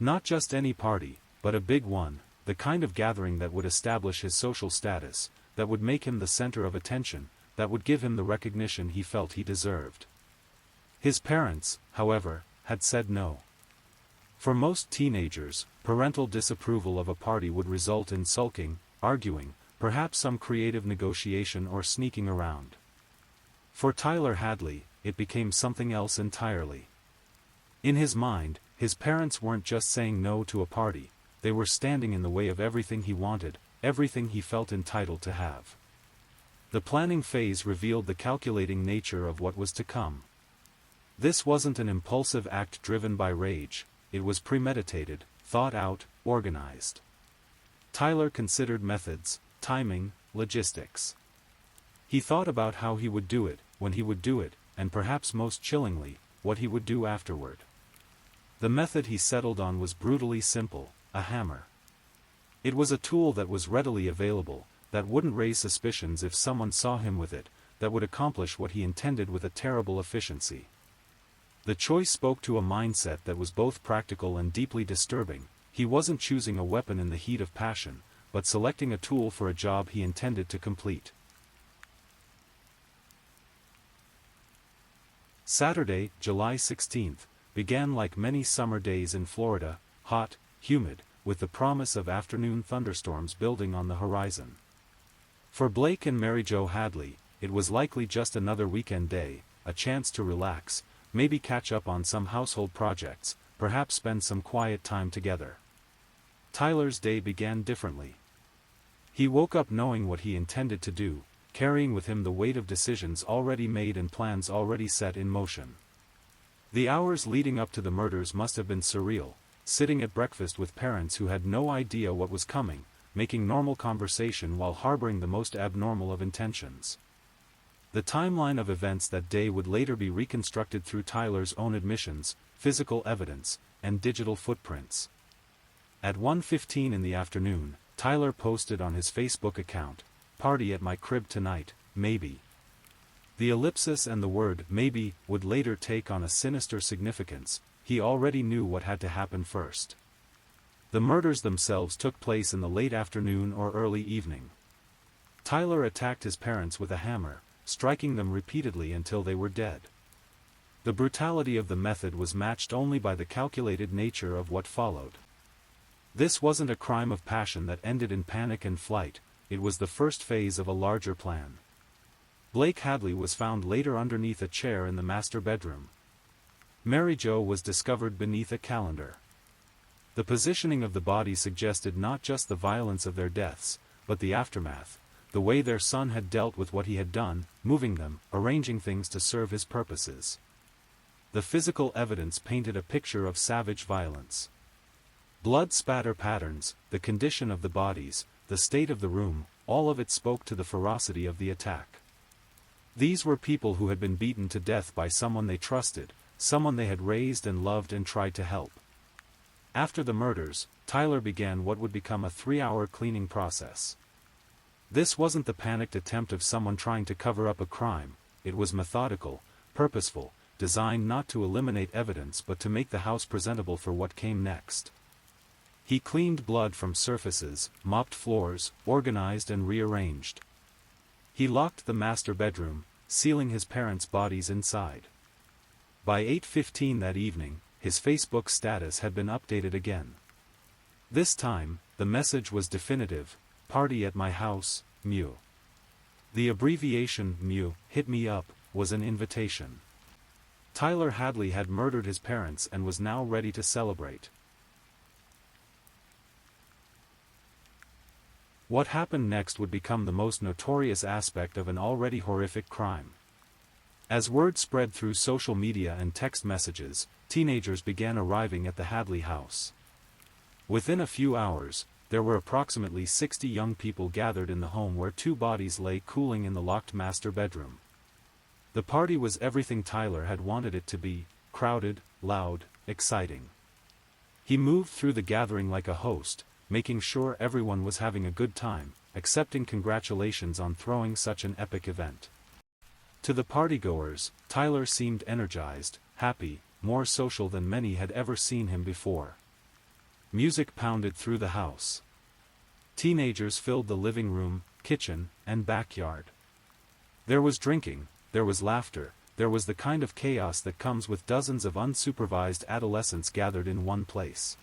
Not just any party, but a big one, the kind of gathering that would establish his social status, that would make him the center of attention, that would give him the recognition he felt he deserved. His parents, however, had said no. For most teenagers, parental disapproval of a party would result in sulking, arguing, perhaps some creative negotiation or sneaking around. For Tyler Hadley, it became something else entirely. In his mind, his parents weren't just saying no to a party, they were standing in the way of everything he wanted, everything he felt entitled to have. The planning phase revealed the calculating nature of what was to come. This wasn't an impulsive act driven by rage, it was premeditated, thought out, organized. Tyler considered methods, timing, logistics. He thought about how he would do it, when he would do it, and perhaps most chillingly, what he would do afterward. The method he settled on was brutally simple, a hammer. It was a tool that was readily available, that wouldn't raise suspicions if someone saw him with it, that would accomplish what he intended with a terrible efficiency. The choice spoke to a mindset that was both practical and deeply disturbing. He wasn't choosing a weapon in the heat of passion, but selecting a tool for a job he intended to complete. Saturday, July 16th, began like many summer days in Florida, hot, humid, with the promise of afternoon thunderstorms building on the horizon. For Blake and Mary Jo Hadley, it was likely just another weekend day, a chance to relax, maybe catch up on some household projects, perhaps spend some quiet time together. Tyler's day began differently. He woke up knowing what he intended to do, carrying with him the weight of decisions already made and plans already set in motion. The hours leading up to the murders must have been surreal, sitting at breakfast with parents who had no idea what was coming, making normal conversation while harboring the most abnormal of intentions. The timeline of events that day would later be reconstructed through Tyler's own admissions, physical evidence, and digital footprints. At 1:15 in the afternoon, Tyler posted on his Facebook account, "Party at my crib tonight, maybe." The ellipsis and the word "maybe" would later take on a sinister significance. He already knew what had to happen first. The murders themselves took place in the late afternoon or early evening. Tyler attacked his parents with a hammer, striking them repeatedly until they were dead. The brutality of the method was matched only by the calculated nature of what followed. This wasn't a crime of passion that ended in panic and flight, it was the first phase of a larger plan. Blake Hadley was found later underneath a chair in the master bedroom. Mary Jo was discovered beneath a calendar. The positioning of the body suggested not just the violence of their deaths, but the aftermath, the way their son had dealt with what he had done, moving them, arranging things to serve his purposes. The physical evidence painted a picture of savage violence. Blood spatter patterns, the condition of the bodies, the state of the room, all of it spoke to the ferocity of the attack. These were people who had been beaten to death by someone they trusted, someone they had raised and loved and tried to help. After the murders, Tyler began what would become a 3-hour cleaning process. This wasn't the panicked attempt of someone trying to cover up a crime, it was methodical, purposeful, designed not to eliminate evidence but to make the house presentable for what came next. He cleaned blood from surfaces, mopped floors, organized and rearranged. He locked the master bedroom, sealing his parents' bodies inside. By 8:15 that evening, his Facebook status had been updated again. This time, the message was definitive: "Party at my house, Mew." The abbreviation Mew, "hit me up," was an invitation. Tyler Hadley had murdered his parents and was now ready to celebrate. What happened next would become the most notorious aspect of an already horrific crime. As word spread through social media and text messages, teenagers began arriving at the Hadley house. Within a few hours, there were approximately 60 young people gathered in the home where 2 bodies lay cooling in the locked master bedroom. The party was everything Tyler had wanted it to be: crowded, loud, exciting. He moved through the gathering like a host, making sure everyone was having a good time, accepting congratulations on throwing such an epic event. To the partygoers, Tyler seemed energized, happy, more social than many had ever seen him before. Music pounded through the house. Teenagers filled the living room, kitchen, and backyard. There was drinking, there was laughter, there was the kind of chaos that comes with dozens of unsupervised adolescents gathered in one place.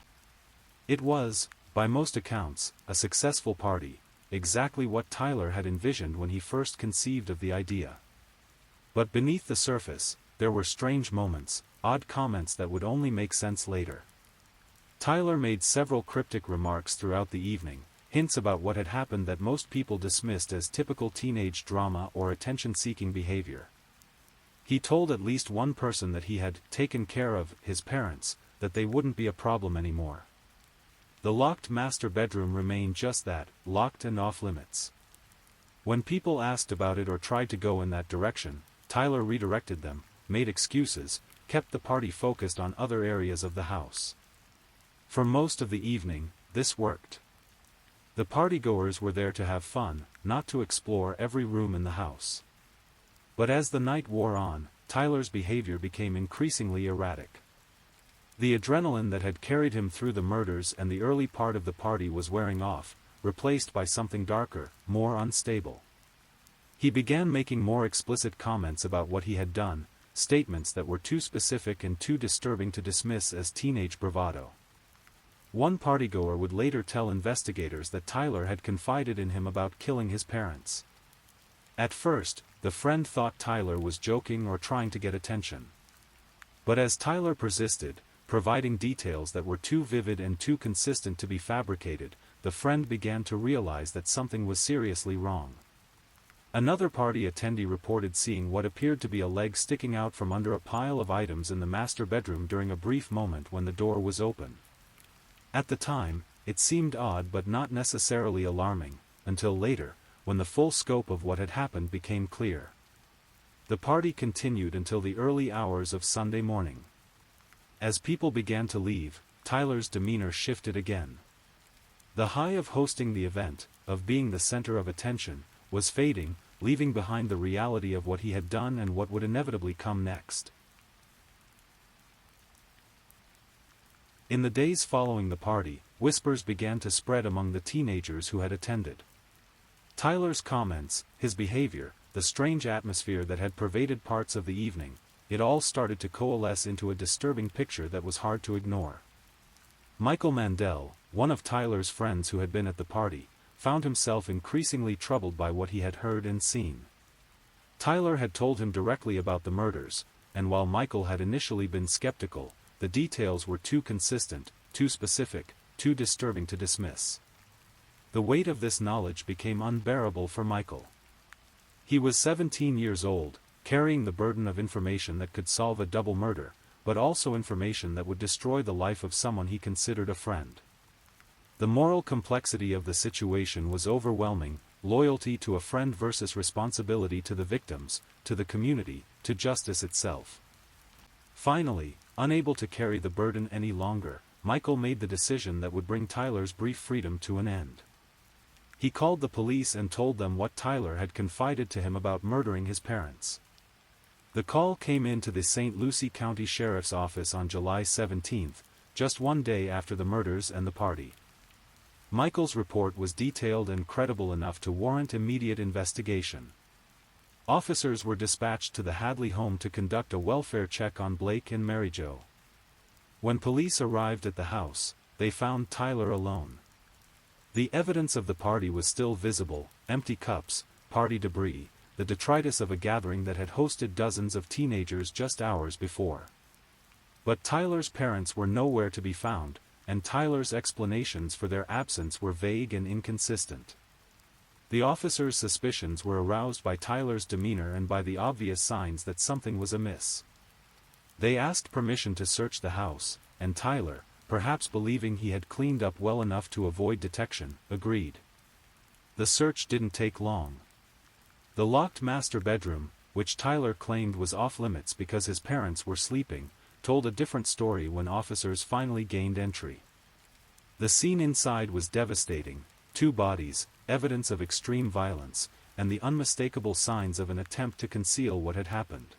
It was, by most accounts, a successful party, exactly what Tyler had envisioned when he first conceived of the idea. But beneath the surface, there were strange moments, odd comments that would only make sense later. Tyler made several cryptic remarks throughout the evening, hints about what had happened that most people dismissed as typical teenage drama or attention-seeking behavior. He told at least one person that he had taken care of his parents, that they wouldn't be a problem anymore. The locked master bedroom remained just that, locked and off-limits. When people asked about it or tried to go in that direction, Tyler redirected them, made excuses, kept the party focused on other areas of the house. For most of the evening, this worked. The partygoers were there to have fun, not to explore every room in the house. But as the night wore on, Tyler's behavior became increasingly erratic. The adrenaline that had carried him through the murders and the early part of the party was wearing off, replaced by something darker, more unstable. He began making more explicit comments about what he had done, statements that were too specific and too disturbing to dismiss as teenage bravado. One partygoer would later tell investigators that Tyler had confided in him about killing his parents. At first, the friend thought Tyler was joking or trying to get attention. But as Tyler persisted, providing details that were too vivid and too consistent to be fabricated, the friend began to realize that something was seriously wrong. Another party attendee reported seeing what appeared to be a leg sticking out from under a pile of items in the master bedroom during a brief moment when the door was open. At the time, it seemed odd but not necessarily alarming, until later, when the full scope of what had happened became clear. The party continued until the early hours of Sunday morning. As people began to leave, Tyler's demeanor shifted again. The high of hosting the event, of being the center of attention, was fading, leaving behind the reality of what he had done and what would inevitably come next. In the days following the party, whispers began to spread among the teenagers who had attended. Tyler's comments, his behavior, the strange atmosphere that had pervaded parts of the evening, it all started to coalesce into a disturbing picture that was hard to ignore. Michael Mandel, one of Tyler's friends who had been at the party, found himself increasingly troubled by what he had heard and seen. Tyler had told him directly about the murders, and while Michael had initially been skeptical, the details were too consistent, too specific, too disturbing to dismiss. The weight of this knowledge became unbearable for Michael. He was 17 years old, carrying the burden of information that could solve a double murder, but also information that would destroy the life of someone he considered a friend. The moral complexity of the situation was overwhelming: loyalty to a friend versus responsibility to the victims, to the community, to justice itself. Finally, unable to carry the burden any longer, Michael made the decision that would bring Tyler's brief freedom to an end. He called the police and told them what Tyler had confided to him about murdering his parents. The call came into the St. Lucie County Sheriff's Office on July 17, just one day after the murders and the party. Michael's report was detailed and credible enough to warrant immediate investigation. Officers were dispatched to the Hadley home to conduct a welfare check on Blake and Mary Jo. When police arrived at the house, they found Tyler alone. The evidence of the party was still visible: empty cups, party debris, the detritus of a gathering that had hosted dozens of teenagers just hours before. But Tyler's parents were nowhere to be found, and Tyler's explanations for their absence were vague and inconsistent. The officers' suspicions were aroused by Tyler's demeanor and by the obvious signs that something was amiss. They asked permission to search the house, and Tyler, perhaps believing he had cleaned up well enough to avoid detection, agreed. The search didn't take long. The locked master bedroom, which Tyler claimed was off-limits because his parents were sleeping, told a different story when officers finally gained entry. The scene inside was devastating: 2 bodies, evidence of extreme violence, and the unmistakable signs of an attempt to conceal what had happened.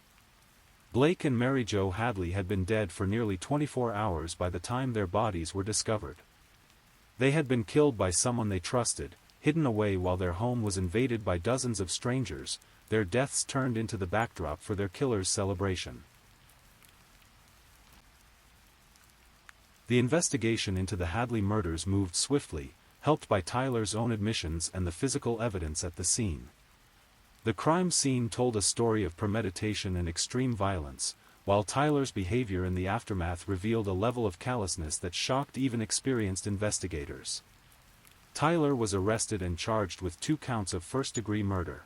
Blake and Mary Jo Hadley had been dead for nearly 24 hours by the time their bodies were discovered. They had been killed by someone they trusted, hidden away while their home was invaded by dozens of strangers. Their deaths turned into the backdrop for their killer's celebration. The investigation into the Hadley murders moved swiftly, helped by Tyler's own admissions and the physical evidence at the scene. The crime scene told a story of premeditation and extreme violence, while Tyler's behavior in the aftermath revealed a level of callousness that shocked even experienced investigators. Tyler was arrested and charged with 2 counts of first-degree murder.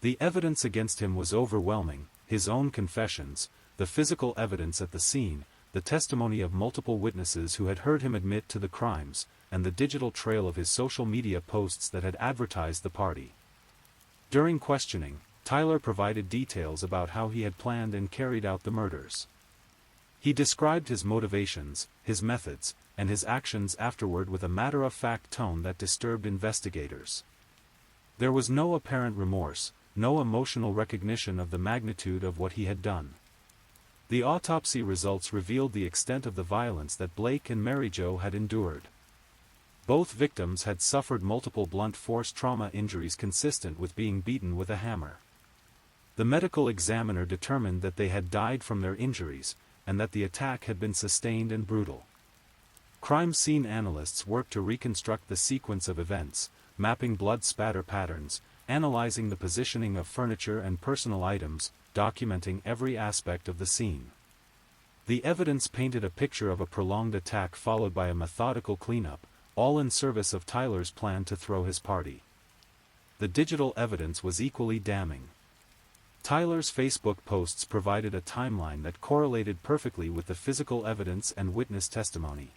The evidence against him was overwhelming: his own confessions, the physical evidence at the scene, the testimony of multiple witnesses who had heard him admit to the crimes, and the digital trail of his social media posts that had advertised the party. During questioning, Tyler provided details about how he had planned and carried out the murders. He described his motivations, his methods, and his actions afterward with a matter-of-fact tone that disturbed investigators. There was no apparent remorse, no emotional recognition of the magnitude of what he had done. The autopsy results revealed the extent of the violence that Blake and Mary Jo had endured. Both victims had suffered multiple blunt force trauma injuries consistent with being beaten with a hammer. The medical examiner determined that they had died from their injuries, and that the attack had been sustained and brutal. Crime scene analysts worked to reconstruct the sequence of events, mapping blood spatter patterns, analyzing the positioning of furniture and personal items, documenting every aspect of the scene. The evidence painted a picture of a prolonged attack followed by a methodical cleanup, all in service of Tyler's plan to throw his party. The digital evidence was equally damning. Tyler's Facebook posts provided a timeline that correlated perfectly with the physical evidence and witness testimony.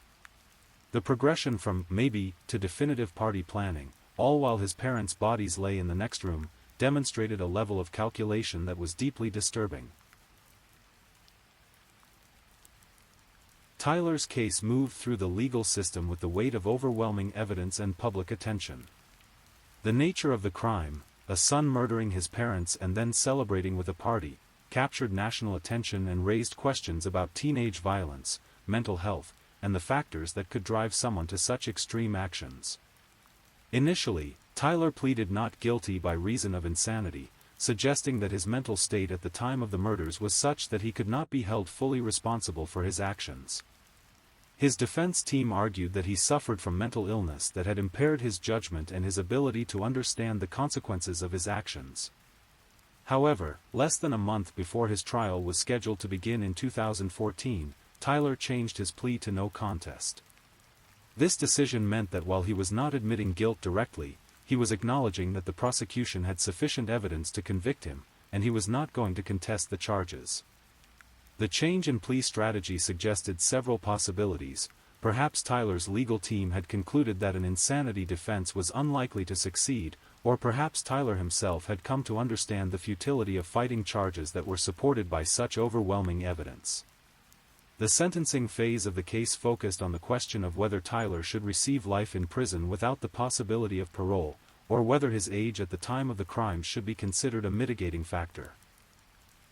The progression from maybe to definitive party planning, all while his parents' bodies lay in the next room, demonstrated a level of calculation that was deeply disturbing. Tyler's case moved through the legal system with the weight of overwhelming evidence and public attention. The nature of the crime, a son murdering his parents and then celebrating with a party, captured national attention and raised questions about teenage violence, mental health, and the factors that could drive someone to such extreme actions. Initially, Tyler pleaded not guilty by reason of insanity, suggesting that his mental state at the time of the murders was such that he could not be held fully responsible for his actions. His defense team argued that he suffered from mental illness that had impaired his judgment and his ability to understand the consequences of his actions. However, less than a month before his trial was scheduled to begin in 2014, Tyler changed his plea to no contest. This decision meant that while he was not admitting guilt directly, he was acknowledging that the prosecution had sufficient evidence to convict him, and he was not going to contest the charges. The change in plea strategy suggested several possibilities. Perhaps Tyler's legal team had concluded that an insanity defense was unlikely to succeed, or perhaps Tyler himself had come to understand the futility of fighting charges that were supported by such overwhelming evidence. The sentencing phase of the case focused on the question of whether Tyler should receive life in prison without the possibility of parole, or whether his age at the time of the crimes should be considered a mitigating factor.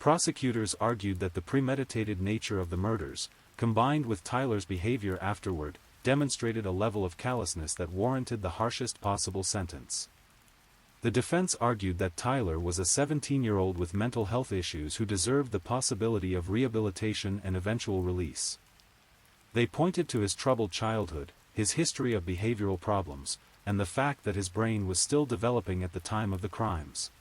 Prosecutors argued that the premeditated nature of the murders, combined with Tyler's behavior afterward, demonstrated a level of callousness that warranted the harshest possible sentence. The defense argued that Tyler was a 17-year-old with mental health issues who deserved the possibility of rehabilitation and eventual release. They pointed to his troubled childhood, his history of behavioral problems, and the fact that his brain was still developing at the time of the crimes.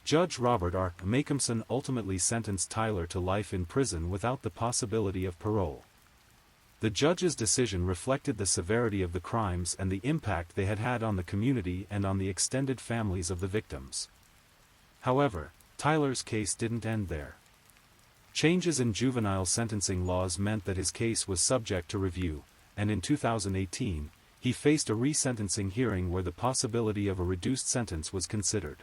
Judge Robert R. Makehamson ultimately sentenced Tyler to life in prison without the possibility of parole. The judge's decision reflected the severity of the crimes and the impact they had had on the community and on the extended families of the victims. However, Tyler's case didn't end there. Changes in juvenile sentencing laws meant that his case was subject to review, and in 2018, he faced a resentencing hearing where the possibility of a reduced sentence was considered.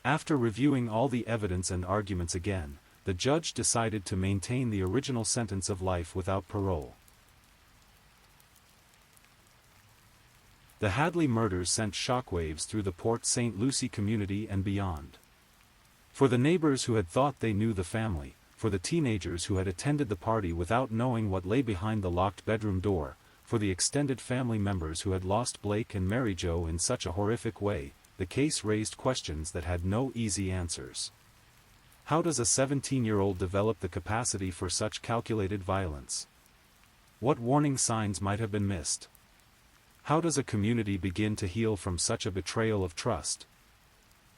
After reviewing all the evidence and arguments again, the judge decided to maintain the original sentence of life without parole. The Hadley murders sent shockwaves through the Port St. Lucie community and beyond. For the neighbors who had thought they knew the family, for the teenagers who had attended the party without knowing what lay behind the locked bedroom door, for the extended family members who had lost Blake and Mary Jo in such a horrific way, the case raised questions that had no easy answers. How does a 17-year-old develop the capacity for such calculated violence? What warning signs might have been missed? How does a community begin to heal from such a betrayal of trust?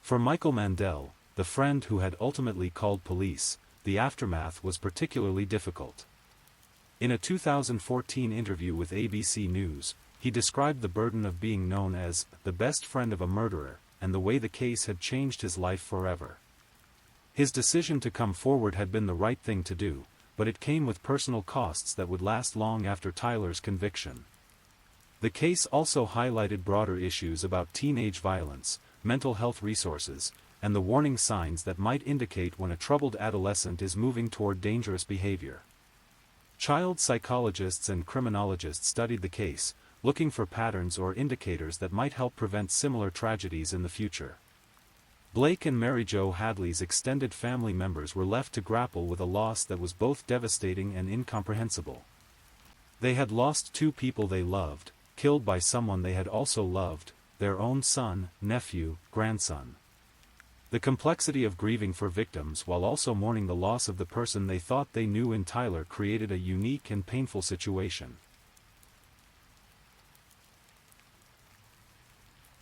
For Michael Mandel, the friend who had ultimately called police, the aftermath was particularly difficult. In a 2014 interview with ABC News, he described the burden of being known as the best friend of a murderer, and the way the case had changed his life forever. His decision to come forward had been the right thing to do, but it came with personal costs that would last long after Tyler's conviction. The case also highlighted broader issues about teenage violence, mental health resources, and the warning signs that might indicate when a troubled adolescent is moving toward dangerous behavior. Child psychologists and criminologists studied the case, looking for patterns or indicators that might help prevent similar tragedies in the future. Blake and Mary Jo Hadley's extended family members were left to grapple with a loss that was both devastating and incomprehensible. They had lost two people they loved, killed by someone they had also loved, their own son, nephew, grandson. The complexity of grieving for victims while also mourning the loss of the person they thought they knew in Tyler created a unique and painful situation.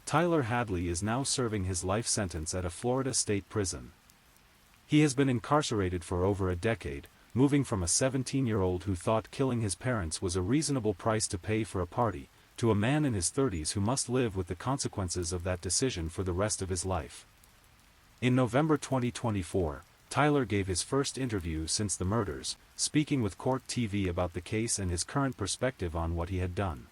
Tyler Hadley is now serving his life sentence at a Florida state prison. He has been incarcerated for over a decade, moving from a 17-year-old who thought killing his parents was a reasonable price to pay for a party, to a man in his 30s who must live with the consequences of that decision for the rest of his life. In November 2024, Tyler gave his first interview since the murders, speaking with Court TV about the case and his current perspective on what he had done.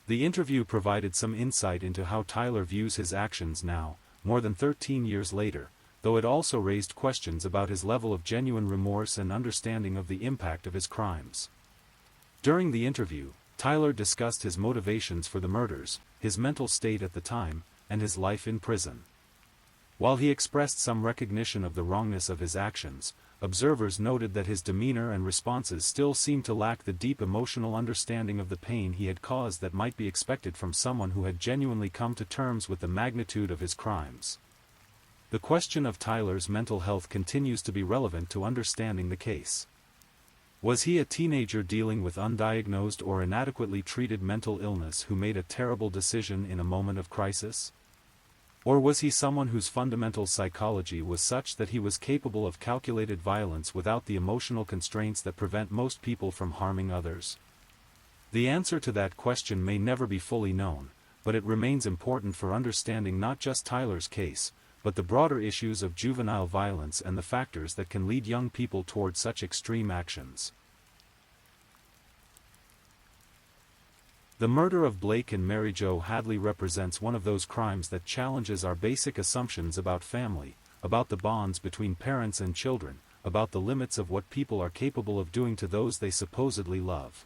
The interview provided some insight into how Tyler views his actions now, more than 13 years later, though it also raised questions about his level of genuine remorse and understanding of the impact of his crimes. During the interview, Tyler discussed his motivations for the murders, his mental state at the time, and his life in prison. While he expressed some recognition of the wrongness of his actions, observers noted that his demeanor and responses still seemed to lack the deep emotional understanding of the pain he had caused that might be expected from someone who had genuinely come to terms with the magnitude of his crimes. The question of Tyler's mental health continues to be relevant to understanding the case. Was he a teenager dealing with undiagnosed or inadequately treated mental illness who made a terrible decision in a moment of crisis? Or was he someone whose fundamental psychology was such that he was capable of calculated violence without the emotional constraints that prevent most people from harming others? The answer to that question may never be fully known, but it remains important for understanding not just Tyler's case, but the broader issues of juvenile violence and the factors that can lead young people toward such extreme actions. The murder of Blake and Mary Jo Hadley represents one of those crimes that challenges our basic assumptions about family, about the bonds between parents and children, about the limits of what people are capable of doing to those they supposedly love.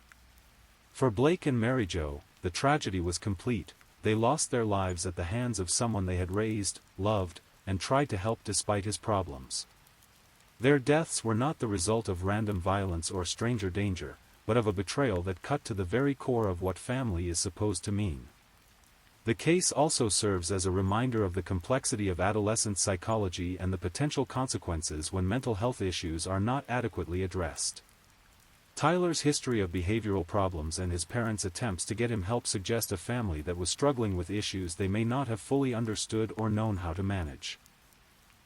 For Blake and Mary Jo, the tragedy was complete. They lost their lives at the hands of someone they had raised, loved, and tried to help despite his problems. Their deaths were not the result of random violence or stranger danger, but of a betrayal that cut to the very core of what family is supposed to mean. The case also serves as a reminder of the complexity of adolescent psychology and the potential consequences when mental health issues are not adequately addressed. Tyler's history of behavioral problems and his parents' attempts to get him help suggest a family that was struggling with issues they may not have fully understood or known how to manage.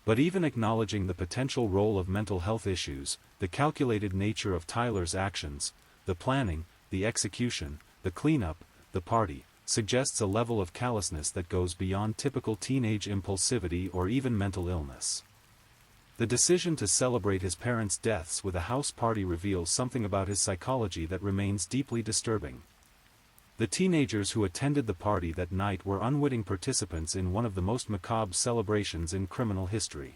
But even acknowledging the potential role of mental health issues, the calculated nature of Tyler's actions, the planning, the execution, the cleanup, the party, suggests a level of callousness that goes beyond typical teenage impulsivity or even mental illness. The decision to celebrate his parents' deaths with a house party reveals something about his psychology that remains deeply disturbing. The teenagers who attended the party that night were unwitting participants in one of the most macabre celebrations in criminal history.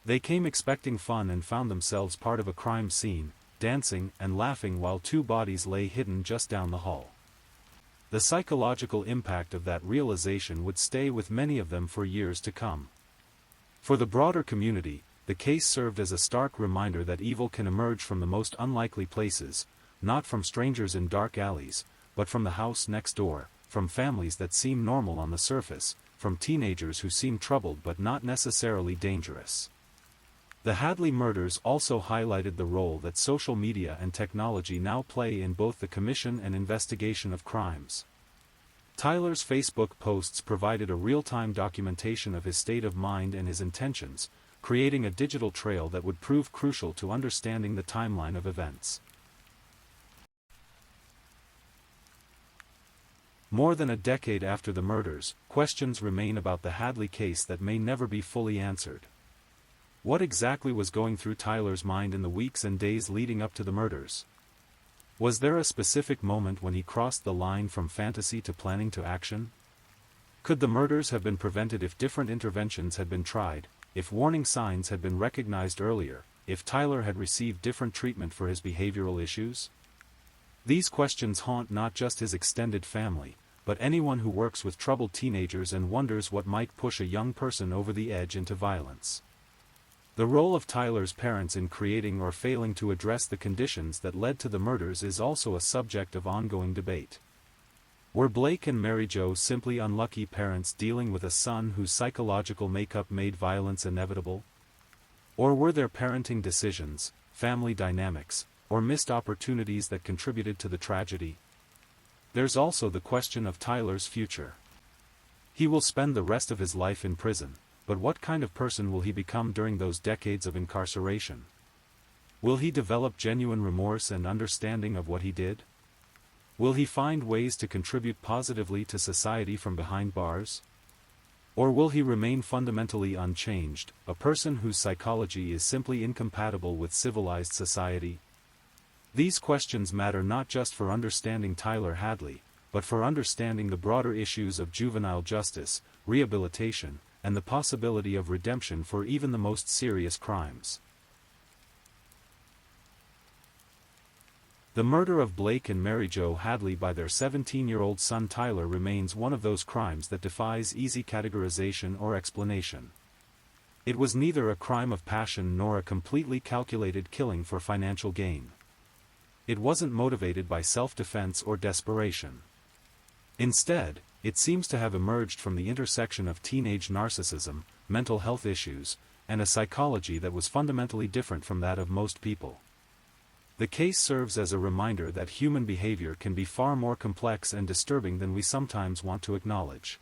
They came expecting fun and found themselves part of a crime scene, dancing and laughing while two bodies lay hidden just down the hall. The psychological impact of that realization would stay with many of them for years to come. For the broader community, the case served as a stark reminder that evil can emerge from the most unlikely places, not from strangers in dark alleys, but from the house next door, from families that seem normal on the surface, from teenagers who seem troubled but not necessarily dangerous. The Hadley murders also highlighted the role that social media and technology now play in both the commission and investigation of crimes. Tyler's Facebook posts provided a real-time documentation of his state of mind and his intentions, creating a digital trail that would prove crucial to understanding the timeline of events. More than a decade after the murders, questions remain about the Hadley case that may never be fully answered. What exactly was going through Tyler's mind in the weeks and days leading up to the murders? Was there a specific moment when he crossed the line from fantasy to planning to action? Could the murders have been prevented if different interventions had been tried, if warning signs had been recognized earlier, if Tyler had received different treatment for his behavioral issues? These questions haunt not just his extended family, but anyone who works with troubled teenagers and wonders what might push a young person over the edge into violence. The role of Tyler's parents in creating or failing to address the conditions that led to the murders is also a subject of ongoing debate. Were Blake and Mary Jo simply unlucky parents dealing with a son whose psychological makeup made violence inevitable? Or were there parenting decisions, family dynamics, or missed opportunities that contributed to the tragedy? There's also the question of Tyler's future. He will spend the rest of his life in prison. But what kind of person will he become during those decades of incarceration? Will he develop genuine remorse and understanding of what he did? Will he find ways to contribute positively to society from behind bars? Or will he remain fundamentally unchanged, a person whose psychology is simply incompatible with civilized society? These questions matter not just for understanding Tyler Hadley, but for understanding the broader issues of juvenile justice, rehabilitation, and the possibility of redemption for even the most serious crimes. The murder of Blake and Mary Jo Hadley by their 17-year-old son Tyler remains one of those crimes that defies easy categorization or explanation. It was neither a crime of passion nor a completely calculated killing for financial gain. It wasn't motivated by self-defense or desperation. Instead, it seems to have emerged from the intersection of teenage narcissism, mental health issues, and a psychology that was fundamentally different from that of most people. The case serves as a reminder that human behavior can be far more complex and disturbing than we sometimes want to acknowledge.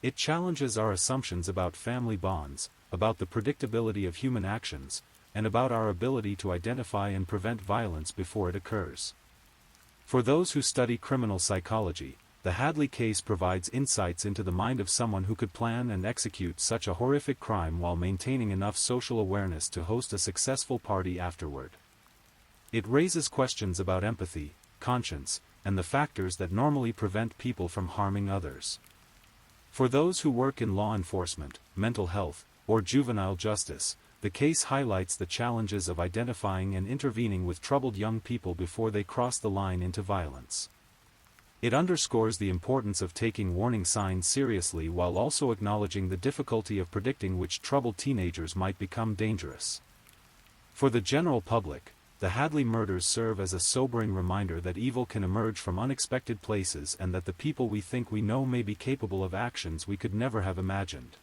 It challenges our assumptions about family bonds, about the predictability of human actions, and about our ability to identify and prevent violence before it occurs. For those who study criminal psychology, the Hadley case provides insights into the mind of someone who could plan and execute such a horrific crime while maintaining enough social awareness to host a successful party afterward. It raises questions about empathy, conscience, and the factors that normally prevent people from harming others. For those who work in law enforcement, mental health, or juvenile justice, the case highlights the challenges of identifying and intervening with troubled young people before they cross the line into violence. It underscores the importance of taking warning signs seriously while also acknowledging the difficulty of predicting which troubled teenagers might become dangerous. For the general public, the Hadley murders serve as a sobering reminder that evil can emerge from unexpected places and that the people we think we know may be capable of actions we could never have imagined.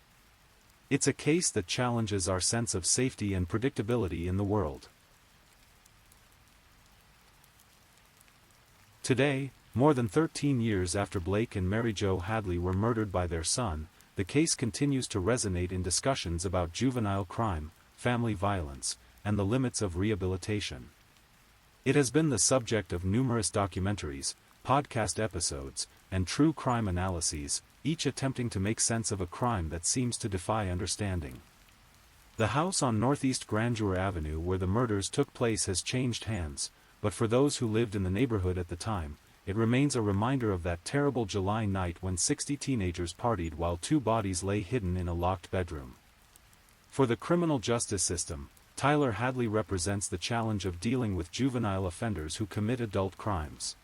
It's a case that challenges our sense of safety and predictability in the world. Today, more than 13 years after Blake and Mary Jo Hadley were murdered by their son, the case continues to resonate in discussions about juvenile crime, family violence, and the limits of rehabilitation. It has been the subject of numerous documentaries, podcast episodes, and true crime analyses, each attempting to make sense of a crime that seems to defy understanding. The house on Northeast Grandeur Avenue where the murders took place has changed hands, but for those who lived in the neighborhood at the time, it remains a reminder of that terrible July night when 60 teenagers partied while 2 bodies lay hidden in a locked bedroom. For the criminal justice system, Tyler Hadley represents the challenge of dealing with juvenile offenders who commit adult crimes.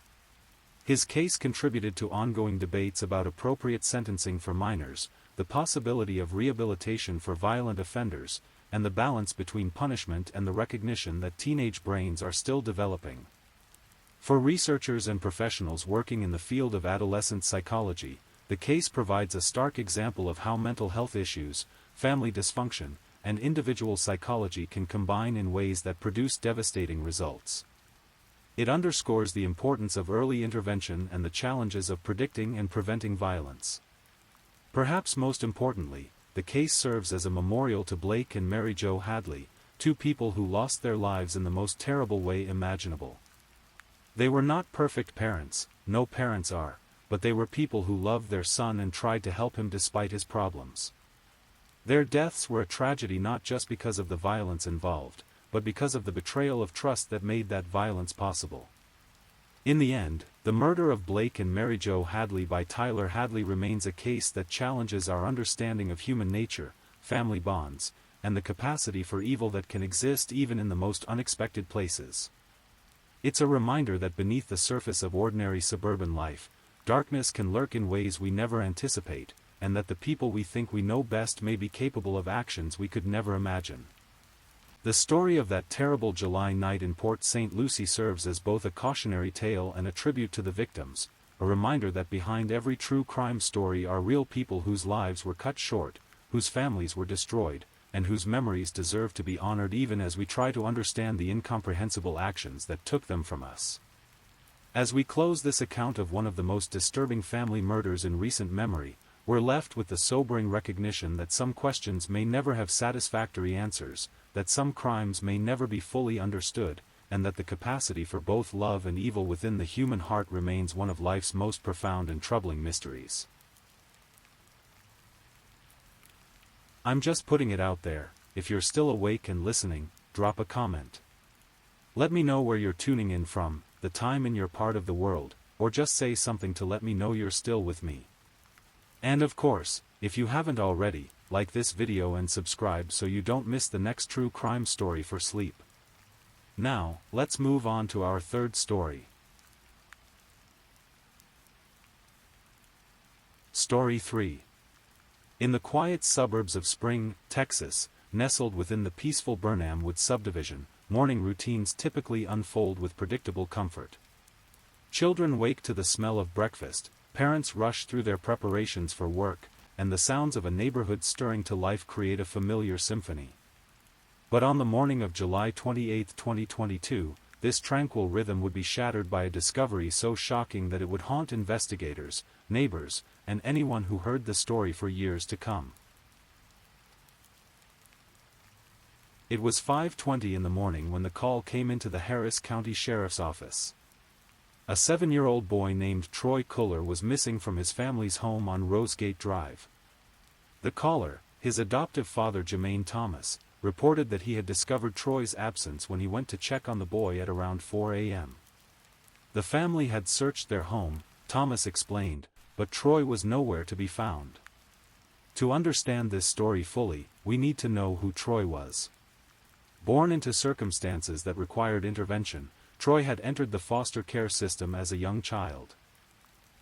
His case contributed to ongoing debates about appropriate sentencing for minors, the possibility of rehabilitation for violent offenders, and the balance between punishment and the recognition that teenage brains are still developing. For researchers and professionals working in the field of adolescent psychology, the case provides a stark example of how mental health issues, family dysfunction, and individual psychology can combine in ways that produce devastating results. It underscores the importance of early intervention and the challenges of predicting and preventing violence. Perhaps most importantly, the case serves as a memorial to Blake and Mary Jo Hadley, 2 people who lost their lives in the most terrible way imaginable. They were not perfect parents, no parents are, but they were people who loved their son and tried to help him despite his problems. Their deaths were a tragedy not just because of the violence involved, but because of the betrayal of trust that made that violence possible. In the end, the murder of Blake and Mary Jo Hadley by Tyler Hadley remains a case that challenges our understanding of human nature, family bonds, and the capacity for evil that can exist even in the most unexpected places. It's a reminder that beneath the surface of ordinary suburban life, darkness can lurk in ways we never anticipate, and that the people we think we know best may be capable of actions we could never imagine. The story of that terrible July night in Port St. Lucie serves as both a cautionary tale and a tribute to the victims, a reminder that behind every true crime story are real people whose lives were cut short, whose families were destroyed, and whose memories deserve to be honored even as we try to understand the incomprehensible actions that took them from us. As we close this account of one of the most disturbing family murders in recent memory, we're left with the sobering recognition that some questions may never have satisfactory answers, that some crimes may never be fully understood, and that the capacity for both love and evil within the human heart remains one of life's most profound and troubling mysteries. I'm just putting it out there. If you're still awake and listening, drop a comment. Let me know where you're tuning in from, the time in your part of the world, or just say something to let me know you're still with me. And of course, if you haven't already, like this video and subscribe so you don't miss the next true crime story for sleep. Now, let's move on to our third story. Story 3. In the quiet suburbs of Spring, Texas, nestled within the peaceful Burnham Woods subdivision, morning routines typically unfold with predictable comfort. Children wake to the smell of breakfast, parents rush through their preparations for work, and the sounds of a neighborhood stirring to life create a familiar symphony. But on the morning of July 28, 2022, this tranquil rhythm would be shattered by a discovery so shocking that it would haunt investigators, neighbors, and anyone who heard the story for years to come. It was 5:20 in the morning when the call came into the Harris County Sheriff's Office. A 7-year-old boy named Troy Culler was missing from his family's home on Rosegate Drive. The caller, his adoptive father Jermaine Thomas, reported that he had discovered Troy's absence when he went to check on the boy at around 4 a.m. The family had searched their home, Thomas explained, but Troy was nowhere to be found. To understand this story fully, we need to know who Troy was. Born into circumstances that required intervention, Troy had entered the foster care system as a young child.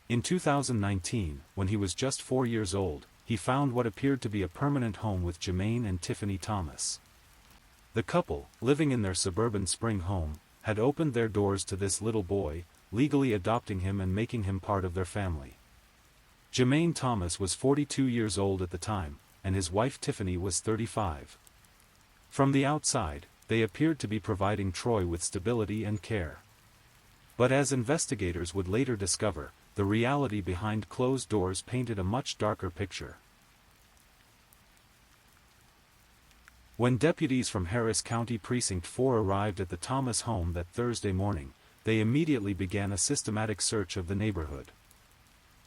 In 2019, when he was just 4 years old, he found what appeared to be a permanent home with Jermaine and Tiffany Thomas. The couple, living in their suburban Spring home, had opened their doors to this little boy, legally adopting him and making him part of their family. Jermaine Thomas was 42 years old at the time, and his wife Tiffany was 35. From the outside, they appeared to be providing Troy with stability and care. But as investigators would later discover, the reality behind closed doors painted a much darker picture. When deputies from Harris County Precinct 4 arrived at the Thomas home that Thursday morning, they immediately began a systematic search of the neighborhood.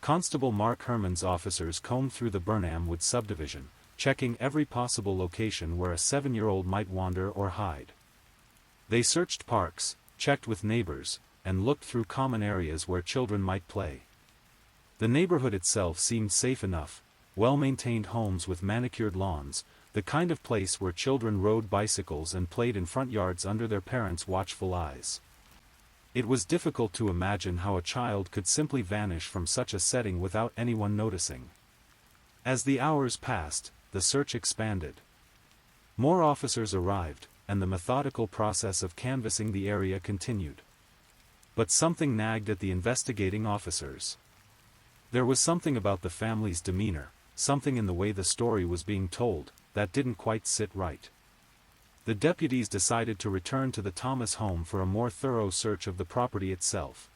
Constable Mark Herman's officers combed through the Burnham Woods subdivision, checking every possible location where a 7-year-old might wander or hide. They searched parks, checked with neighbors, and looked through common areas where children might play. The neighborhood itself seemed safe enough, well-maintained homes with manicured lawns, the kind of place where children rode bicycles and played in front yards under their parents' watchful eyes. It was difficult to imagine how a child could simply vanish from such a setting without anyone noticing. As the hours passed, the search expanded. More officers arrived, and the methodical process of canvassing the area continued. But something nagged at the investigating officers. There was something about the family's demeanor, something in the way the story was being told, that didn't quite sit right. The deputies decided to return to the Thomas home for a more thorough search of the property itself.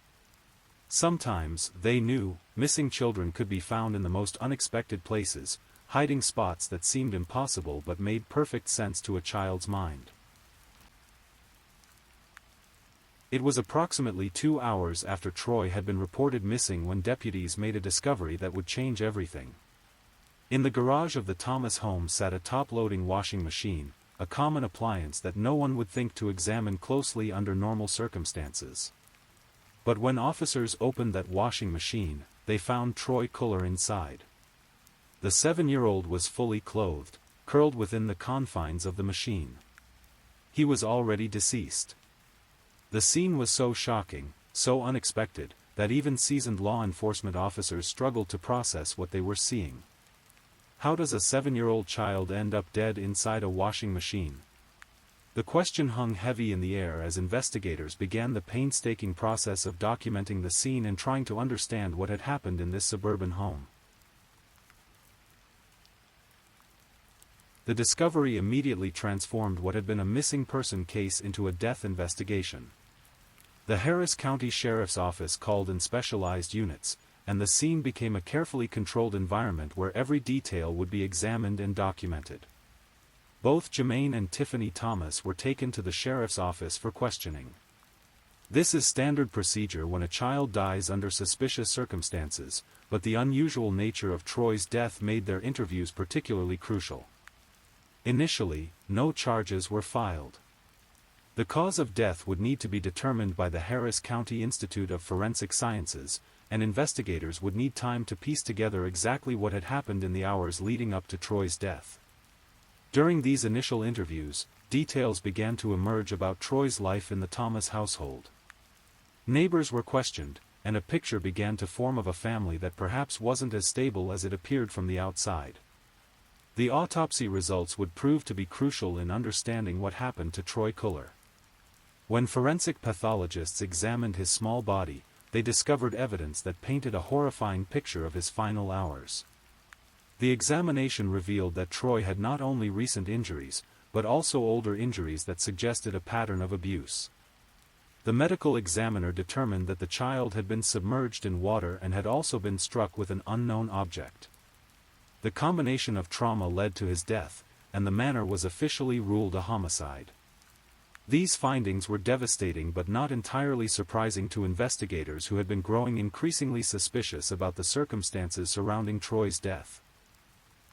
Sometimes, they knew, missing children could be found in the most unexpected places, hiding spots that seemed impossible but made perfect sense to a child's mind. It was approximately 2 hours after Troy had been reported missing when deputies made a discovery that would change everything. In the garage of the Thomas home sat a top-loading washing machine, a common appliance that no one would think to examine closely under normal circumstances. But when officers opened that washing machine, they found Troy Culler inside. The 7-year-old was fully clothed, curled within the confines of the machine. He was already deceased. The scene was so shocking, so unexpected, that even seasoned law enforcement officers struggled to process what they were seeing. How does a 7-year-old child end up dead inside a washing machine? The question hung heavy in the air as investigators began the painstaking process of documenting the scene and trying to understand what had happened in this suburban home. The discovery immediately transformed what had been a missing person case into a death investigation. The Harris County Sheriff's Office called in specialized units, and the scene became a carefully controlled environment where every detail would be examined and documented. Both Jermaine and Tiffany Thomas were taken to the sheriff's office for questioning. This is standard procedure when a child dies under suspicious circumstances, but the unusual nature of Troy's death made their interviews particularly crucial. Initially, no charges were filed. The cause of death would need to be determined by the Harris County Institute of Forensic Sciences, and investigators would need time to piece together exactly what had happened in the hours leading up to Troy's death. During these initial interviews, details began to emerge about Troy's life in the Thomas household. Neighbors were questioned, and a picture began to form of a family that perhaps wasn't as stable as it appeared from the outside. The autopsy results would prove to be crucial in understanding what happened to Troy Culler. When forensic pathologists examined his small body, they discovered evidence that painted a horrifying picture of his final hours. The examination revealed that Troy had not only recent injuries, but also older injuries that suggested a pattern of abuse. The medical examiner determined that the child had been submerged in water and had also been struck with an unknown object. The combination of trauma led to his death, and the manner was officially ruled a homicide. These findings were devastating but not entirely surprising to investigators who had been growing increasingly suspicious about the circumstances surrounding Troy's death.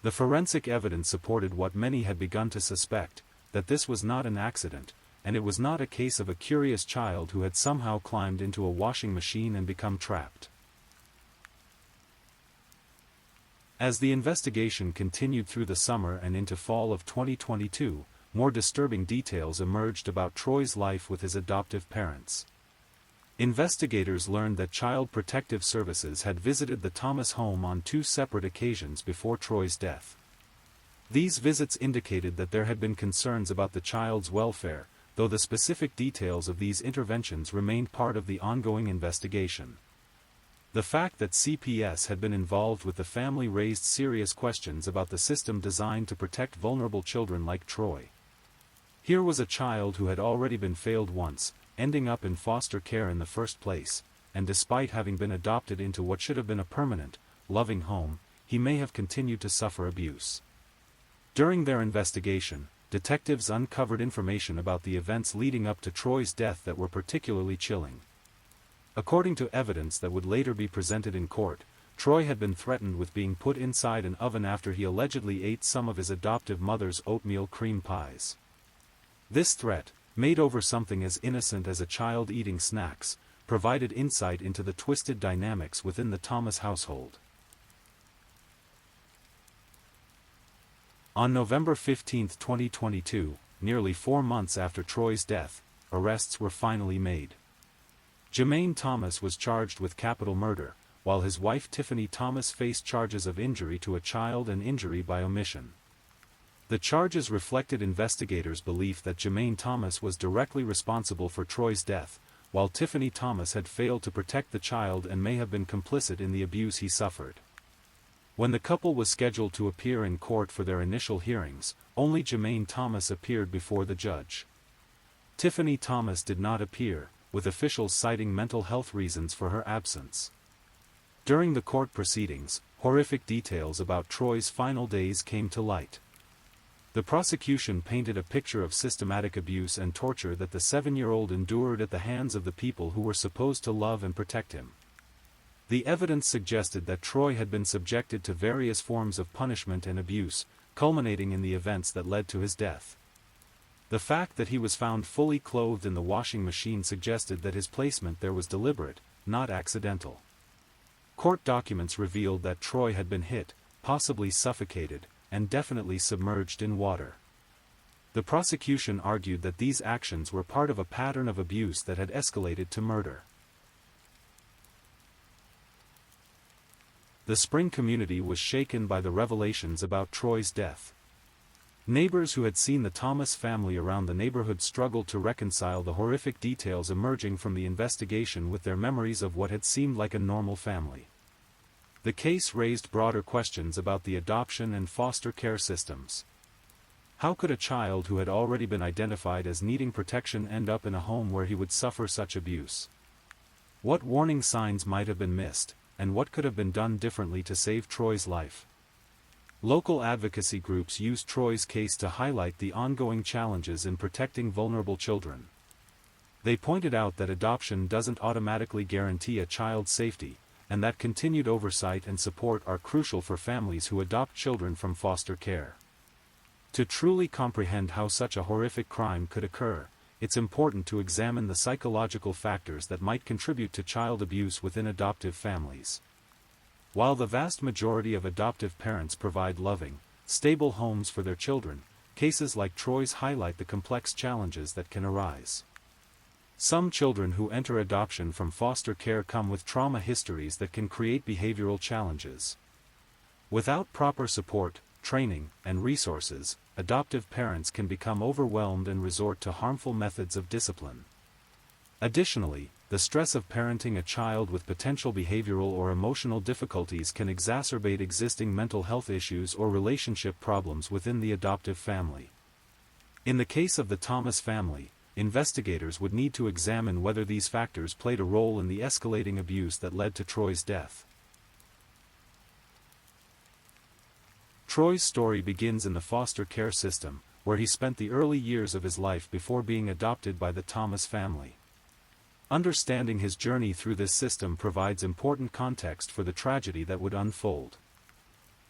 The forensic evidence supported what many had begun to suspect, that this was not an accident, and it was not a case of a curious child who had somehow climbed into a washing machine and become trapped. As the investigation continued through the summer and into fall of 2022, more disturbing details emerged about Troy's life with his adoptive parents. Investigators learned that Child Protective Services had visited the Thomas home on 2 separate occasions before Troy's death. These visits indicated that there had been concerns about the child's welfare, though the specific details of these interventions remained part of the ongoing investigation. The fact that CPS had been involved with the family raised serious questions about the system designed to protect vulnerable children like Troy. Here was a child who had already been failed once, ending up in foster care in the first place, and despite having been adopted into what should have been a permanent, loving home, he may have continued to suffer abuse. During their investigation, detectives uncovered information about the events leading up to Troy's death that were particularly chilling. According to evidence that would later be presented in court, Troy had been threatened with being put inside an oven after he allegedly ate some of his adoptive mother's oatmeal cream pies. This threat, made over something as innocent as a child eating snacks, provided insight into the twisted dynamics within the Thomas household. On November 15, 2022, nearly 4 months after Troy's death, arrests were finally made. Jermaine Thomas was charged with capital murder, while his wife Tiffany Thomas faced charges of injury to a child and injury by omission. The charges reflected investigators' belief that Jermaine Thomas was directly responsible for Troy's death, while Tiffany Thomas had failed to protect the child and may have been complicit in the abuse he suffered. When the couple was scheduled to appear in court for their initial hearings, only Jermaine Thomas appeared before the judge. Tiffany Thomas did not appear, with officials citing mental health reasons for her absence. During the court proceedings, horrific details about Troy's final days came to light. The prosecution painted a picture of systematic abuse and torture that the 7-year-old endured at the hands of the people who were supposed to love and protect him. The evidence suggested that Troy had been subjected to various forms of punishment and abuse, culminating in the events that led to his death. The fact that he was found fully clothed in the washing machine suggested that his placement there was deliberate, not accidental. Court documents revealed that Troy had been hit, possibly suffocated, and definitely submerged in water. The prosecution argued that these actions were part of a pattern of abuse that had escalated to murder. The Spring community was shaken by the revelations about Troy's death. Neighbors who had seen the Thomas family around the neighborhood struggled to reconcile the horrific details emerging from the investigation with their memories of what had seemed like a normal family. The case raised broader questions about the adoption and foster care systems. How could a child who had already been identified as needing protection end up in a home where he would suffer such abuse? What warning signs might have been missed, and what could have been done differently to save Troy's life? Local advocacy groups used Troy's case to highlight the ongoing challenges in protecting vulnerable children. They pointed out that adoption doesn't automatically guarantee a child's safety, and that continued oversight and support are crucial for families who adopt children from foster care. To truly comprehend how such a horrific crime could occur, it's important to examine the psychological factors that might contribute to child abuse within adoptive families. While the vast majority of adoptive parents provide loving, stable homes for their children, cases like Troy's highlight the complex challenges that can arise. Some children who enter adoption from foster care come with trauma histories that can create behavioral challenges. Without proper support, training, and resources, adoptive parents can become overwhelmed and resort to harmful methods of discipline. Additionally, the stress of parenting a child with potential behavioral or emotional difficulties can exacerbate existing mental health issues or relationship problems within the adoptive family. In the case of the Thomas family, investigators would need to examine whether these factors played a role in the escalating abuse that led to Troy's death. Troy's story begins in the foster care system, where he spent the early years of his life before being adopted by the Thomas family. Understanding his journey through this system provides important context for the tragedy that would unfold.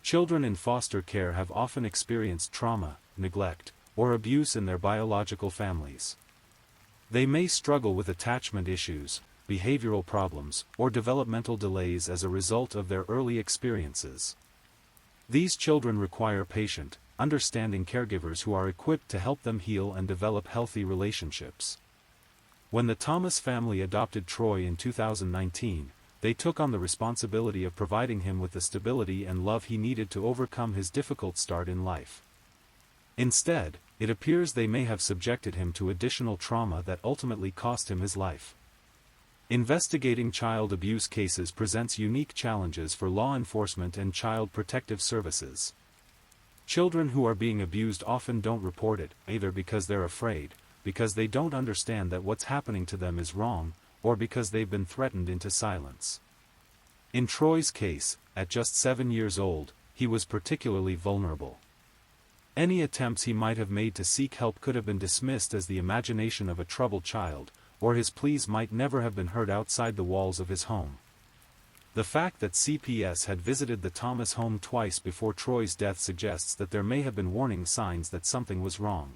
Children in foster care have often experienced trauma, neglect, or abuse in their biological families. They may struggle with attachment issues, behavioral problems, or developmental delays as a result of their early experiences. These children require patient, understanding caregivers who are equipped to help them heal and develop healthy relationships. When the Thomas family adopted Troy in 2019, they took on the responsibility of providing him with the stability and love he needed to overcome his difficult start in life. Instead, it appears they may have subjected him to additional trauma that ultimately cost him his life. Investigating child abuse cases presents unique challenges for law enforcement and child protective services. Children who are being abused often don't report it, either because they're afraid, because they don't understand that what's happening to them is wrong, or because they've been threatened into silence. In Troy's case, at just 7 years old, he was particularly vulnerable. Any attempts he might have made to seek help could have been dismissed as the imagination of a troubled child, or his pleas might never have been heard outside the walls of his home. The fact that CPS had visited the Thomas home twice before Troy's death suggests that there may have been warning signs that something was wrong.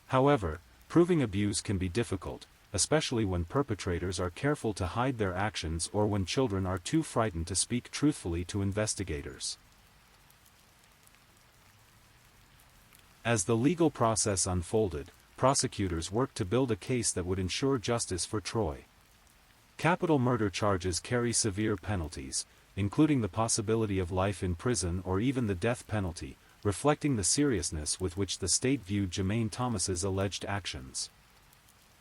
However, proving abuse can be difficult, especially when perpetrators are careful to hide their actions or when children are too frightened to speak truthfully to investigators. As the legal process unfolded, prosecutors worked to build a case that would ensure justice for Troy. Capital murder charges carry severe penalties, including the possibility of life in prison or even the death penalty, reflecting the seriousness with which the state viewed Jermaine Thomas's alleged actions.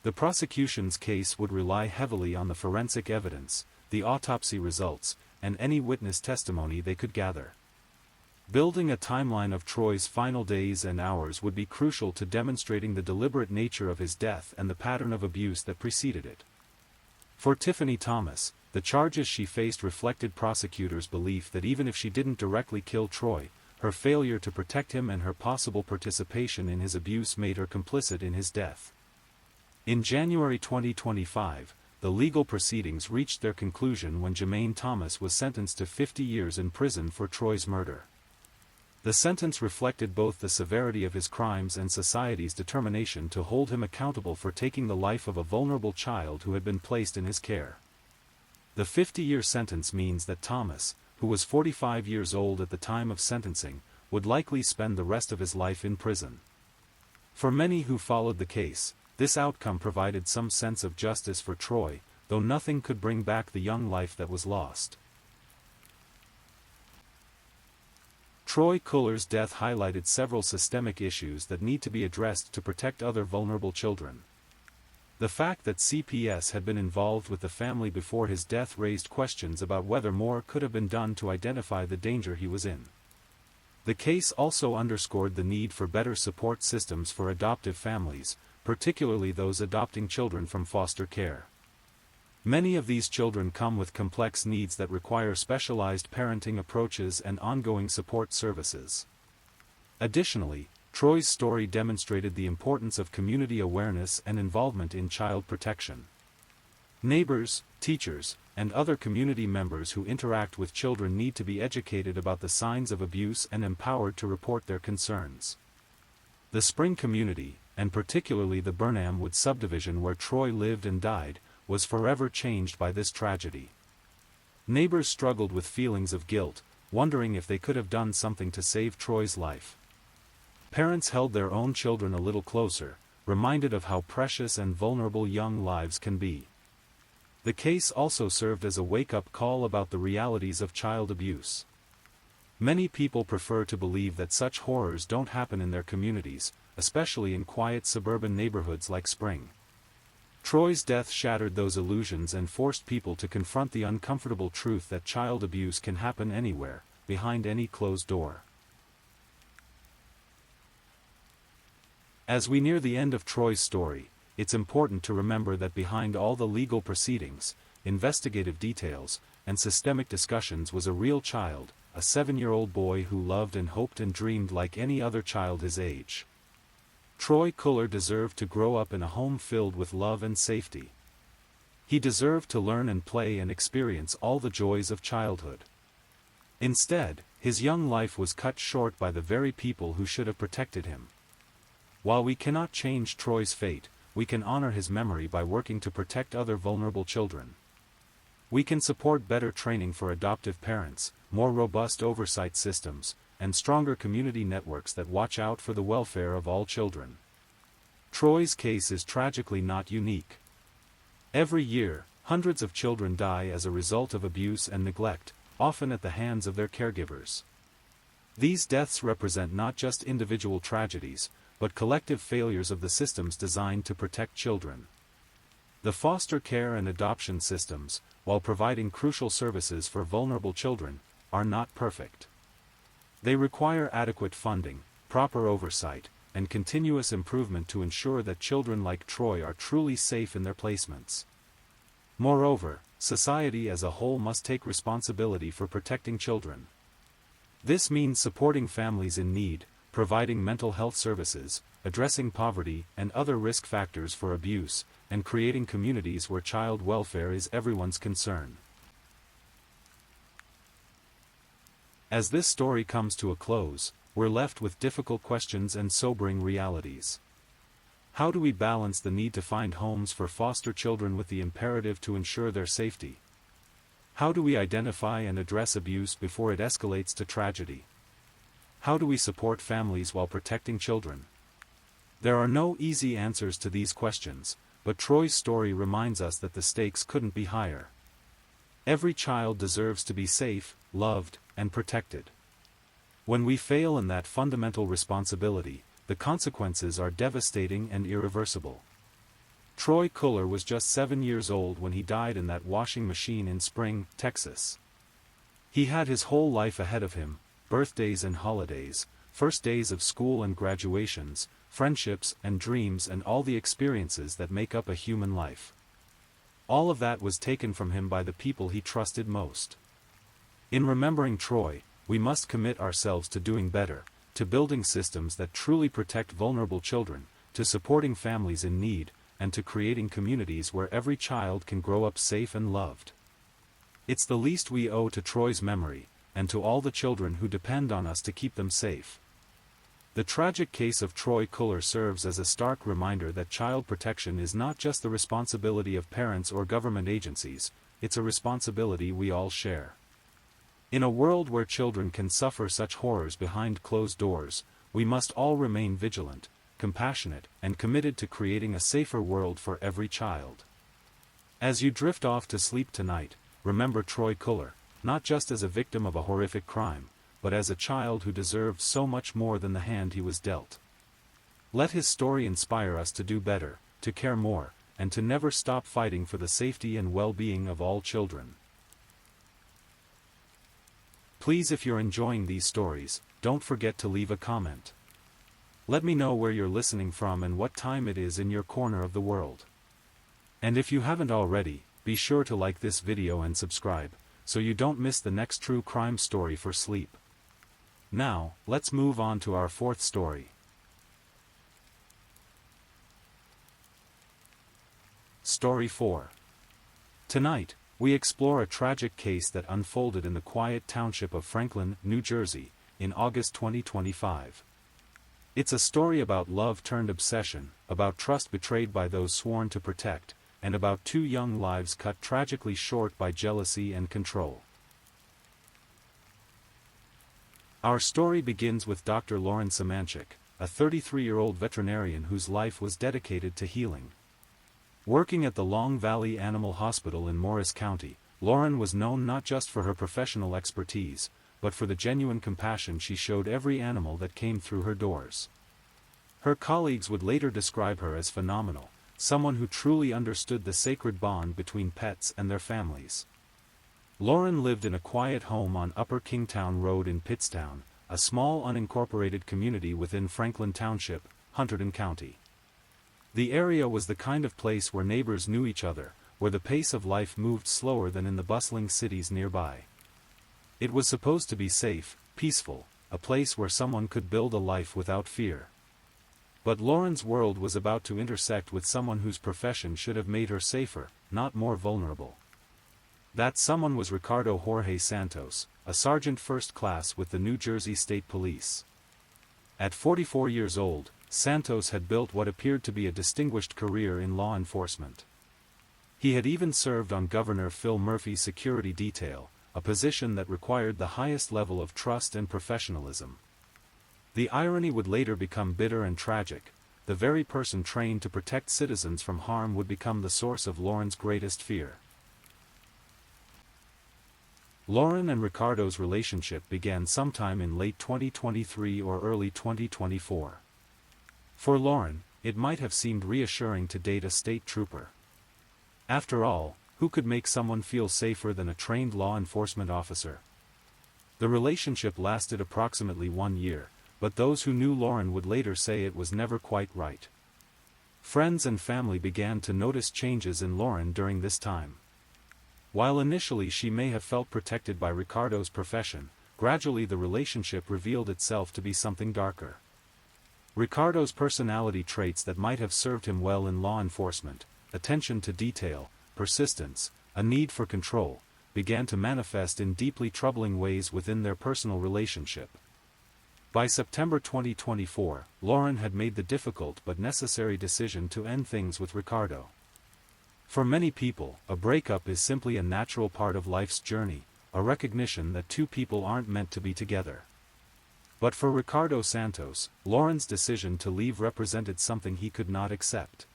The prosecution's case would rely heavily on the forensic evidence, the autopsy results, and any witness testimony they could gather. Building a timeline of Troy's final days and hours would be crucial to demonstrating the deliberate nature of his death and the pattern of abuse that preceded it. For Tiffany Thomas, the charges she faced reflected prosecutors' belief that even if she didn't directly kill Troy, her failure to protect him and her possible participation in his abuse made her complicit in his death. In January 2025, the legal proceedings reached their conclusion when Jermaine Thomas was sentenced to 50 years in prison for Troy's murder. The sentence reflected both the severity of his crimes and society's determination to hold him accountable for taking the life of a vulnerable child who had been placed in his care. The 50-year sentence means that Thomas, who was 45 years old at the time of sentencing, would likely spend the rest of his life in prison. For many who followed the case, this outcome provided some sense of justice for Troy, though nothing could bring back the young life that was lost. Troy Culler's death highlighted several systemic issues that need to be addressed to protect other vulnerable children. The fact that CPS had been involved with the family before his death raised questions about whether more could have been done to identify the danger he was in. The case also underscored the need for better support systems for adoptive families, particularly those adopting children from foster care. Many of these children come with complex needs that require specialized parenting approaches and ongoing support services. Additionally, Troy's story demonstrated the importance of community awareness and involvement in child protection. Neighbors, teachers, and other community members who interact with children need to be educated about the signs of abuse and empowered to report their concerns. The Spring community, and particularly the Burnham Wood subdivision where Troy lived and died, was forever changed by this tragedy. Neighbors struggled with feelings of guilt, wondering if they could have done something to save Troy's life. Parents held their own children a little closer, reminded of how precious and vulnerable young lives can be. The case also served as a wake-up call about the realities of child abuse. Many people prefer to believe that such horrors don't happen in their communities, especially in quiet suburban neighborhoods like Spring. Troy's death shattered those illusions and forced people to confront the uncomfortable truth that child abuse can happen anywhere, behind any closed door. As we near the end of Troy's story, it's important to remember that behind all the legal proceedings, investigative details, and systemic discussions was a real child, a 7-year-old boy who loved and hoped and dreamed like any other child his age. Troy Culler deserved to grow up in a home filled with love and safety. He deserved to learn and play and experience all the joys of childhood. Instead, his young life was cut short by the very people who should have protected him. While we cannot change Troy's fate, we can honor his memory by working to protect other vulnerable children. We can support better training for adoptive parents, more robust oversight systems, and stronger community networks that watch out for the welfare of all children. Troy's case is tragically not unique. Every year, hundreds of children die as a result of abuse and neglect, often at the hands of their caregivers. These deaths represent not just individual tragedies, but collective failures of the systems designed to protect children. The foster care and adoption systems, while providing crucial services for vulnerable children, are not perfect. They require adequate funding, proper oversight, and continuous improvement to ensure that children like Troy are truly safe in their placements. Moreover, society as a whole must take responsibility for protecting children. This means supporting families in need, providing mental health services, addressing poverty and other risk factors for abuse, and creating communities where child welfare is everyone's concern. As this story comes to a close, we're left with difficult questions and sobering realities. How do we balance the need to find homes for foster children with the imperative to ensure their safety? How do we identify and address abuse before it escalates to tragedy? How do we support families while protecting children? There are no easy answers to these questions, but Troy's story reminds us that the stakes couldn't be higher. Every child deserves to be safe, loved, and protected. When we fail in that fundamental responsibility, the consequences are devastating and irreversible. Troy Culler was just 7 years old when he died in that washing machine in Spring, Texas. He had his whole life ahead of him, birthdays and holidays, first days of school and graduations, friendships and dreams and all the experiences that make up a human life. All of that was taken from him by the people he trusted most. In remembering Troy, we must commit ourselves to doing better, to building systems that truly protect vulnerable children, to supporting families in need, and to creating communities where every child can grow up safe and loved. It's the least we owe to Troy's memory, and to all the children who depend on us to keep them safe. The tragic case of Troy Culler serves as a stark reminder that child protection is not just the responsibility of parents or government agencies, it's a responsibility we all share. In a world where children can suffer such horrors behind closed doors, we must all remain vigilant, compassionate, and committed to creating a safer world for every child. As you drift off to sleep tonight, remember Troy Culler, not just as a victim of a horrific crime, but as a child who deserved so much more than the hand he was dealt. Let his story inspire us to do better, to care more, and to never stop fighting for the safety and well-being of all children. Please, if you're enjoying these stories, don't forget to leave a comment. Let me know where you're listening from and what time it is in your corner of the world. And if you haven't already, be sure to like this video and subscribe, so you don't miss the next true crime story for sleep. Now, let's move on to our fourth story. Story 4. Tonight, we explore a tragic case that unfolded in the quiet township of Franklin, New Jersey, in August 2025. It's a story about love turned obsession, about trust betrayed by those sworn to protect, and about 2 young lives cut tragically short by jealousy and control. Our story begins with Dr. Lauren Semanchik, a 33-year-old veterinarian whose life was dedicated to healing. Working at the Long Valley Animal Hospital in Morris County, Lauren was known not just for her professional expertise, but for the genuine compassion she showed every animal that came through her doors. Her colleagues would later describe her as phenomenal, someone who truly understood the sacred bond between pets and their families. Lauren lived in a quiet home on Upper Kingtown Road in Pittstown, a small unincorporated community within Franklin Township, Hunterdon County. The area was the kind of place where neighbors knew each other, where the pace of life moved slower than in the bustling cities nearby. It was supposed to be safe, peaceful, a place where someone could build a life without fear. But Lauren's world was about to intersect with someone whose profession should have made her safer, not more vulnerable. That someone was Ricardo Jorge Santos, a sergeant first class with the New Jersey State Police. At 44 years old, Santos had built what appeared to be a distinguished career in law enforcement. He had even served on Governor Phil Murphy's security detail, a position that required the highest level of trust and professionalism. The irony would later become bitter and tragic. The very person trained to protect citizens from harm would become the source of Lauren's greatest fear. Lauren and Ricardo's relationship began sometime in late 2023 or early 2024. For Lauren, it might have seemed reassuring to date a state trooper. After all, who could make someone feel safer than a trained law enforcement officer? The relationship lasted approximately 1 year, but those who knew Lauren would later say it was never quite right. Friends and family began to notice changes in Lauren during this time. While initially she may have felt protected by Ricardo's profession, gradually the relationship revealed itself to be something darker. Ricardo's personality traits that might have served him well in law enforcement, attention to detail, persistence, a need for control, began to manifest in deeply troubling ways within their personal relationship. By September 2024, Lauren had made the difficult but necessary decision to end things with Ricardo. For many people, a breakup is simply a natural part of life's journey, a recognition that two people aren't meant to be together. But for Ricardo Santos, Lauren's decision to leave represented something he could not accept.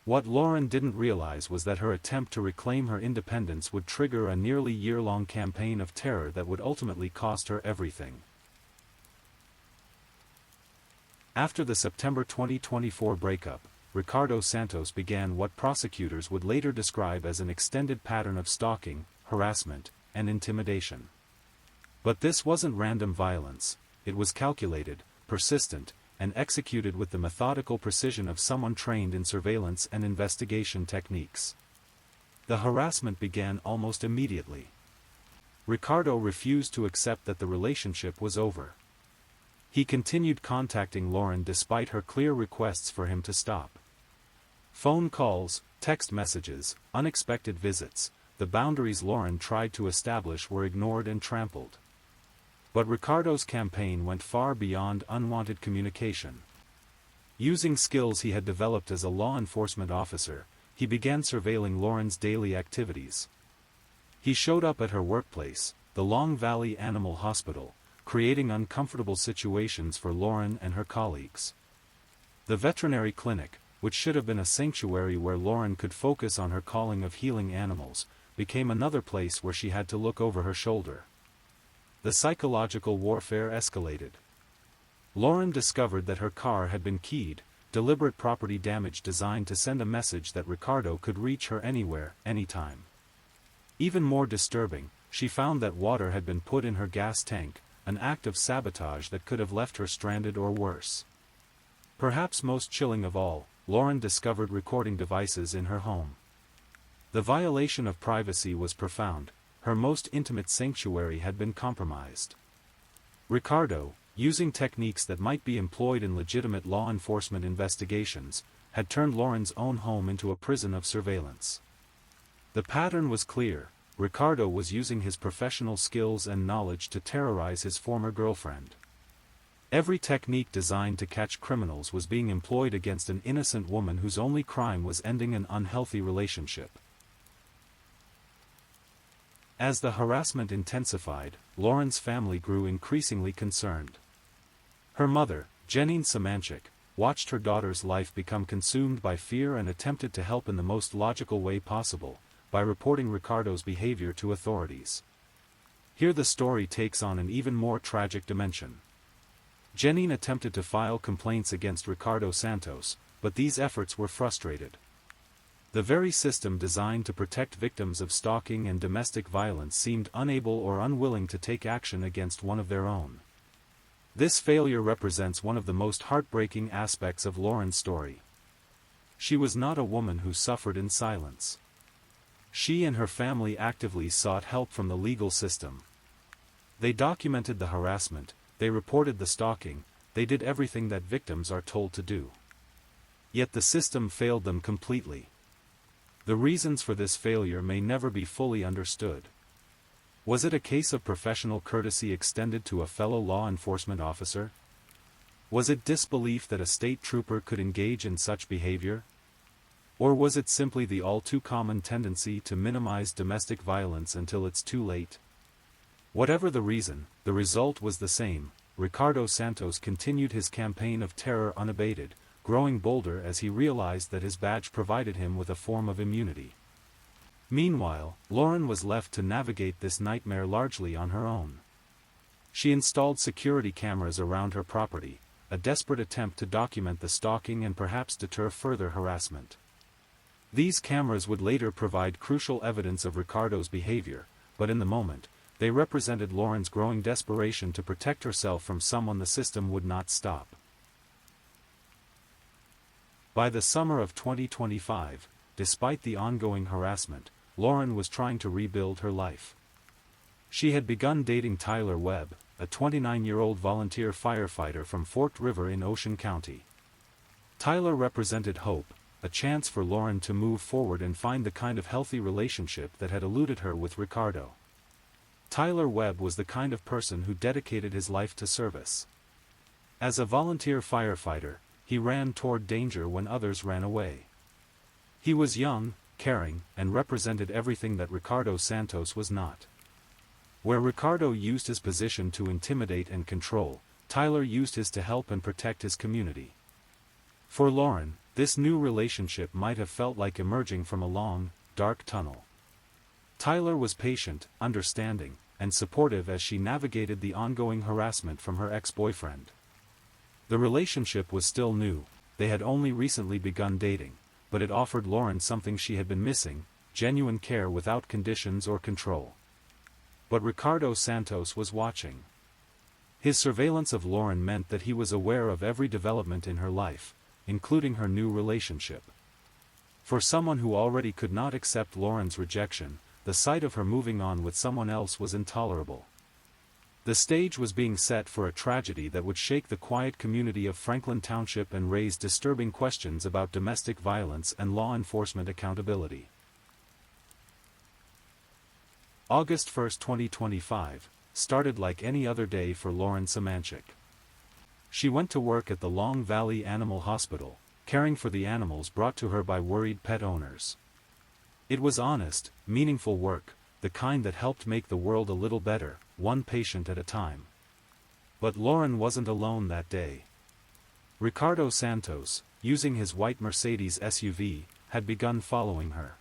What Lauren didn't realize was that her attempt to reclaim her independence would trigger a nearly year-long campaign of terror that would ultimately cost her everything. After the September 2024 breakup, Ricardo Santos began what prosecutors would later describe as an extended pattern of stalking, harassment, and intimidation. But this wasn't random violence, it was calculated, persistent, and executed with the methodical precision of someone trained in surveillance and investigation techniques. The harassment began almost immediately. Ricardo refused to accept that the relationship was over. He continued contacting Lauren despite her clear requests for him to stop. Phone calls, text messages, unexpected visits, the boundaries Lauren tried to establish were ignored and trampled. But Ricardo's campaign went far beyond unwanted communication. Using skills he had developed as a law enforcement officer, he began surveilling Lauren's daily activities. He showed up at her workplace, the Long Valley Animal Hospital, creating uncomfortable situations for Lauren and her colleagues. The veterinary clinic, which should have been a sanctuary where Lauren could focus on her calling of healing animals, became another place where she had to look over her shoulder. The psychological warfare escalated. Lauren discovered that her car had been keyed, deliberate property damage designed to send a message that Ricardo could reach her anywhere, anytime. Even more disturbing, she found that water had been put in her gas tank, an act of sabotage that could have left her stranded or worse. Perhaps most chilling of all, Lauren discovered recording devices in her home. The violation of privacy was profound. Her most intimate sanctuary had been compromised. Ricardo, using techniques that might be employed in legitimate law enforcement investigations, had turned Lauren's own home into a prison of surveillance. The pattern was clear. Ricardo was using his professional skills and knowledge to terrorize his former girlfriend. Every technique designed to catch criminals was being employed against an innocent woman whose only crime was ending an unhealthy relationship. As the harassment intensified, Lauren's family grew increasingly concerned. Her mother, Janine Samanchik, watched her daughter's life become consumed by fear and attempted to help in the most logical way possible, by reporting Ricardo's behavior to authorities. Here the story takes on an even more tragic dimension. Janine attempted to file complaints against Ricardo Santos, but these efforts were frustrated. The very system designed to protect victims of stalking and domestic violence seemed unable or unwilling to take action against one of their own. This failure represents one of the most heartbreaking aspects of Lauren's story. She was not a woman who suffered in silence. She and her family actively sought help from the legal system. They documented the harassment, they reported the stalking, they did everything that victims are told to do. Yet the system failed them completely. The reasons for this failure may never be fully understood. Was it a case of professional courtesy extended to a fellow law enforcement officer? Was it disbelief that a state trooper could engage in such behavior? Or was it simply the all-too-common tendency to minimize domestic violence until it's too late? Whatever the reason, the result was the same. Ricardo Santos continued his campaign of terror unabated, growing bolder as he realized that his badge provided him with a form of immunity. Meanwhile, Lauren was left to navigate this nightmare largely on her own. She installed security cameras around her property, a desperate attempt to document the stalking and perhaps deter further harassment. These cameras would later provide crucial evidence of Ricardo's behavior, but in the moment, they represented Lauren's growing desperation to protect herself from someone the system would not stop. By the summer of 2025, despite the ongoing harassment, Lauren was trying to rebuild her life. She had begun dating Tyler Webb, a 29-year-old volunteer firefighter from Forked River in Ocean County. Tyler represented hope, a chance for Lauren to move forward and find the kind of healthy relationship that had eluded her with Ricardo. Tyler Webb was the kind of person who dedicated his life to service. As a volunteer firefighter, he ran toward danger when others ran away. He was young, caring, and represented everything that Ricardo Santos was not. Where Ricardo used his position to intimidate and control, Tyler used his to help and protect his community. For Lauren, this new relationship might have felt like emerging from a long, dark tunnel. Tyler was patient, understanding, and supportive as she navigated the ongoing harassment from her ex-boyfriend. The relationship was still new, they had only recently begun dating, but it offered Lauren something she had been missing, genuine care without conditions or control. But Ricardo Santos was watching. His surveillance of Lauren meant that he was aware of every development in her life, including her new relationship. For someone who already could not accept Lauren's rejection, the sight of her moving on with someone else was intolerable. The stage was being set for a tragedy that would shake the quiet community of Franklin Township and raise disturbing questions about domestic violence and law enforcement accountability. August 1, 2025, started like any other day for Lauren Samanchik. She went to work at the Long Valley Animal Hospital, caring for the animals brought to her by worried pet owners. It was honest, meaningful work, the kind that helped make the world a little better, one patient at a time. But Lauren wasn't alone that day. Ricardo Santos, using his white Mercedes SUV, had begun following her.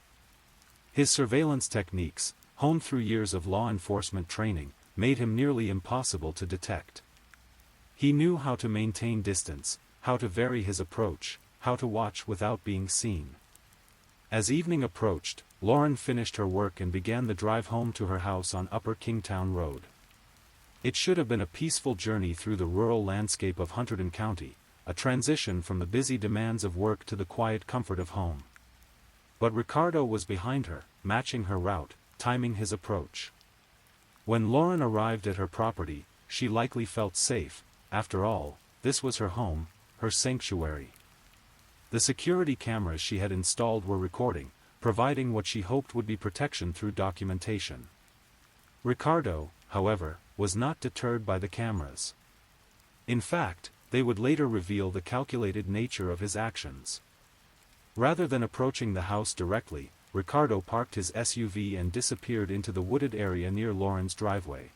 His surveillance techniques, honed through years of law enforcement training, made him nearly impossible to detect. He knew how to maintain distance, how to vary his approach, how to watch without being seen. As evening approached, Lauren finished her work and began the drive home to her house on Upper Kingtown Road. It should have been a peaceful journey through the rural landscape of Hunterdon County, a transition from the busy demands of work to the quiet comfort of home. But Ricardo was behind her, matching her route, timing his approach. When Lauren arrived at her property, she likely felt safe. After all, this was her home, her sanctuary. The security cameras she had installed were recording, providing what she hoped would be protection through documentation. Ricardo, however, was not deterred by the cameras. In fact, they would later reveal the calculated nature of his actions. Rather than approaching the house directly, Ricardo parked his SUV and disappeared into the wooded area near Lauren's driveway.